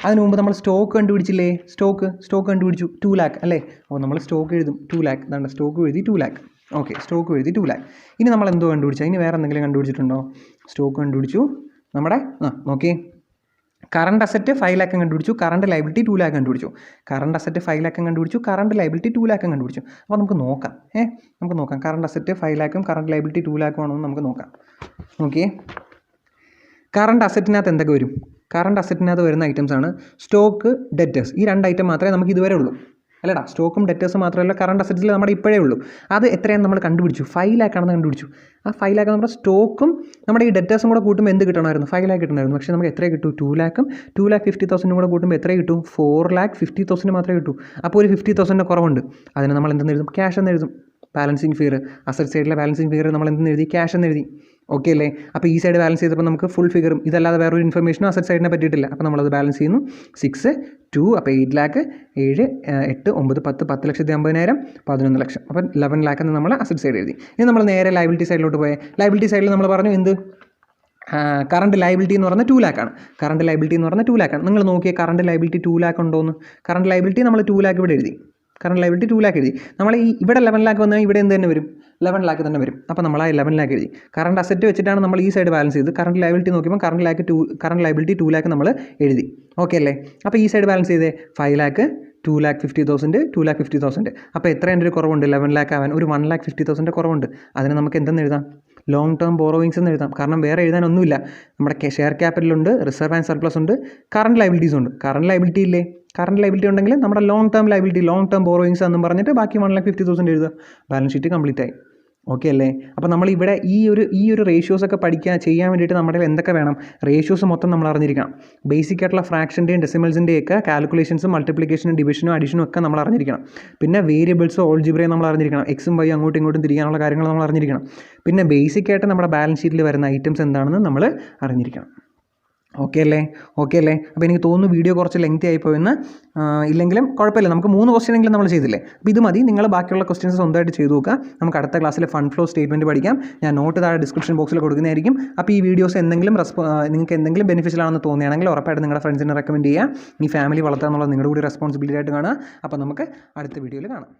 അതിന് മുമ്പ് നമ്മൾ സ്റ്റോക്ക് കണ്ടുപിടിച്ചില്ലേ? സ്റ്റോക്ക് കണ്ടുപിടിച്ചു 2 lakh അല്ലേ? അപ്പോൾ നമ്മൾ സ്റ്റോക്ക് എഴുതും 2 lakh. അതാണ് സ്റ്റോക്ക് എഴുതി 2 lakh. ഓക്കെ, സ്റ്റോക്ക് എഴുതി 2 lakh. ഇനി നമ്മൾ എന്തോ കണ്ടുപിടിച്ചാൽ ഇനി വേറെ എന്തെങ്കിലും കണ്ടുപിടിച്ചിട്ടുണ്ടോ? സ്റ്റോക്ക് കണ്ടുപിടിച്ചു. നമ്മുടെ നോക്കി കറണ്ട് അസറ്റ് 5 lakh കണ്ടുപിടിച്ചു. കറണ്ട് ലൈബിലിറ്റി 2 lakh കണ്ടുപിടിച്ചു. കറണ്ട് അസറ്റ് 5 lakh കണ്ടുപിടിച്ചു. കറണ്ട് ലൈബിലിറ്റി 2 lakh കണ്ടുപിടിച്ചു. അപ്പോൾ നമുക്ക് നോക്കാം. Current asset 5 lakh current liability 2 lakh ആണോ എന്ന് നമുക്ക് നോക്കാം. നോക്കിയേ, കറണ്ട് അസറ്റിനകത്ത് എന്തൊക്കെ വരും? കറണ്ട് അസറ്റിനകത്ത് വരുന്ന ഐറ്റംസ് ആണ് സ്റ്റോക്ക്, ഡെറ്റേഴ്സ്. ഈ 2 ഐറ്റം മാത്രമേ നമുക്ക് ഇതുവരെ ഉള്ളൂ അല്ലേടാ? സ്റ്റോക്കും ഡെറ്റേഴ്സും മാത്രമല്ല കറണ്ട് അസറ്റിൽ നമ്മുടെ ഇപ്പോഴേ ഉള്ളൂ. അത് എത്രയാണ് നമ്മൾ കണ്ടുപിടിച്ചു? 5 lakh ആണെന്ന് കണ്ടുപിടിച്ചു. ആ 5 lakh നമ്മുടെ സ്റ്റോക്കും നമ്മുടെ ഈ ഡെറ്റേഴ്സും കൂടെ കൂട്ടുമ്പോൾ എന്ത് കിട്ടണമായിരുന്നു? 5 lakh കിട്ടണമായിരുന്നു. പക്ഷേ നമുക്ക് എത്ര കിട്ടും? 2 lakh 2,50,000 കൂടെ കൂട്ടുമ്പോൾ എത്ര കിട്ടും? 4,50,000 മാത്രമേ കിട്ടൂ. അപ്പോൾ ഒരു 50,000 കുറവുണ്ട്. അതിന് നമ്മൾ എന്തെന്ന് എഴുതും? ക്യാഷ് എന്ന് എഴുതും. ബാലൻസിങ് ഫിഗർ, അസറ്റ് സൈഡിലെ ബാലൻസിങ് ഫിഗർ നമ്മൾ എന്തെന്ന് എഴുതി? ക്യാഷ് എന്ന് എഴുതി. ഓക്കെ അല്ലേ? അപ്പോൾ ഈ സൈഡ് ബാലൻസ് ചെയ്തപ്പോൾ നമുക്ക് ഫുൾ ഫിഗറും ഇതല്ലാതെ വേറൊരു ഇൻഫർമേഷനും അസറ്റ് സൈഡിനെ പറ്റിയിട്ടില്ല. അപ്പോൾ നമ്മളത് ബാലൻസ് ചെയ്യുന്നു. 6, 2 അപ്പോൾ 8 lakh, 7, 8, 9, 10, 10,50,000, 11 ലക്ഷം. അപ്പോൾ 11 lakh എന്ന് നമ്മൾ അസറ്റ് സൈഡ് എഴുതി. ഇനി നമ്മൾ നേരെ ലയബിലിറ്റി സൈഡിലോട്ട് പോയേ. ലയബിലിറ്റി സൈഡിൽ നമ്മൾ പറഞ്ഞു എന്ത്? കറണ്ട് ലയബിലിറ്റി എന്ന് പറഞ്ഞാൽ 2 lakh ആണ്. കറണ്ട് ലയബിലിറ്റി എന്ന് പറഞ്ഞാൽ 2 lakh ആണ്. നിങ്ങൾ നോക്കിയേ കറണ്ട് ലയബിലിറ്റി 2 lakh ഉണ്ടോയെന്ന്. കറണ്ട് ലയബിലിറ്റി നമ്മൾ 2 lakh ഇവിടെ എഴുതി. കറണ്ട് ലയബിലിറ്റി 2 lakh എഴുതി. നമ്മൾ ഇവിടെ 11 lakh വന്നാൽ ഇവിടെ എന്ത് തന്നെ വരും? 11 lakh തന്നെ വരും. അപ്പോൾ നമ്മൾ ആ 11 lakh എഴുതി. കറണ്ട് അസറ്റ് വെച്ചിട്ടാണ് നമ്മൾ ഈ സൈഡ് ബാലൻസ് ചെയ്ത്. കറണ്ട് ലയബിലിറ്റി നോക്കിയപ്പോൾ കറണ്ട് ലയബിലിറ്റി 2 lakh നമ്മൾ എഴുതി. ഓക്കെ അല്ലേ? അപ്പോൾ ഈ സൈഡ് ബാലൻസ് ചെയ്തേ 5 lakh, 2,50,000, 2,50,000. അപ്പോൾ എത്ര എൻ്റെ ഒരു കുറവുണ്ട്? 11 lakh ആവാൻ ഒരു 1,50,000 കുറവുണ്ട്. അതിന് നമുക്ക് എന്തെന്ന് എഴുതാം? ലോങ് ടേം ബോറോവിങ്സ് എന്ന് എഴുതാം. കാരണം വേറെ എഴുതാനൊന്നുമില്ല. നമ്മുടെ ഷെയർ ക്യാപിറ്റലുണ്ട്, റിസർവ് ആൻഡ് സർപ്ലസ് ഉണ്ട്, കറണ്ട് ലയബിലിറ്റീസ് ഉണ്ട്. കറണ്ട് ലയബിലിറ്റി ഇല്ലേ? കറണ്ട് ലയബിലിറ്റി ഉണ്ടെങ്കിൽ നമ്മുടെ long term liability, long term borrowings എന്നും പറഞ്ഞിട്ട് ബാക്കി 1,50,000 എഴുതുക. ബാലൻസ് ഷീറ്റ് കംപ്ലീറ്റ് ആയി. ഓക്കെ അല്ലേ? അപ്പോൾ നമ്മൾ ഇവിടെ ഈ ഒരു റേഷ്യോസൊക്കെ ചെയ്യാൻ വേണ്ടിയിട്ട് നമ്മുടെ എന്തൊക്കെ വേണം? റേഷ്യോസ് മൊത്തം നമ്മൾ അറിഞ്ഞിരിക്കണം. ബേസിക് ആയിട്ടുള്ള ഫ്രാക്ഷൻ്റെയും ഡെസിമൽസിൻ്റെയും ഒക്കെ കാൽക്കുലേഷൻസും മൾട്ടിപ്ലിക്കേഷനും ഡിവിഷനും അഡീഷനും ഒക്കെ നമ്മൾ അറിഞ്ഞിരിക്കണം. പിന്നെ വേരിയബിൾസും ഓൾജിബ്രയും നമ്മൾ അറിഞ്ഞിരിക്കണം. എക്സും വൈ അങ്ങോട്ടും ഇങ്ങോട്ടും തിരിക്കാനുള്ള കാര്യങ്ങൾ നമ്മൾ അറിഞ്ഞിരിക്കണം. പിന്നെ ബേസിക് ആയിട്ട് നമ്മുടെ ബാലൻസ് ഷീറ്റിൽ വരുന്ന ഐറ്റംസ് എന്താണെന്ന് നമ്മൾ അറിഞ്ഞിരിക്കണം. ഓക്കെ അല്ലേ? അപ്പോൾ എനിക്ക് തോന്നുന്നു വീഡിയോ കുറച്ച് ലെങ്തി ആയിപ്പോയെന്ന്. ഇല്ലെങ്കിലും കുഴപ്പമില്ല, നമുക്ക് 3 ക്വസ്റ്റ്യനെങ്കിലും നമ്മൾ ചെയ്തില്ലേ? അപ്പോൾ ഇത് മതി. നിങ്ങൾ ബാക്കിയുള്ള ക്വസ്റ്റ്യൻസ് സ്വന്തമായിട്ട് ചെയ്ത് നോക്കുക. നമുക്ക് അടുത്ത ക്ലാസ്സിൽ ഫണ്ട് ഫ്ലോ സ്റ്റേറ്റ്മെൻറ്റ് പഠിക്കാം. ഞാൻ നോട്ട് താഴെ ഡിസ്ക്രിപ്ഷൻ ബോക്സിൽ കൊടുക്കുന്നതായിരിക്കും. അപ്പോൾ ഈ വീഡിയോസ് നിങ്ങൾക്ക് എന്തെങ്കിലും ബെനിഫിഷ്യൽ ആണെന്ന് തോന്നുകയാണെങ്കിൽ ഉറപ്പായിട്ട് നിങ്ങളുടെ ഫ്രണ്ട്സിനെ റെക്കമെൻഡ് ചെയ്യുക. ഈ ഫാമിലി വളർത്തുക എന്നുള്ളത് നിങ്ങളുടെ കൂടി റെസ്പോൺസിബിലിറ്റി ആയിട്ട് കാണുക. അപ്പോൾ നമുക്ക് അടുത്ത വീഡിയോയിൽ കാണാം.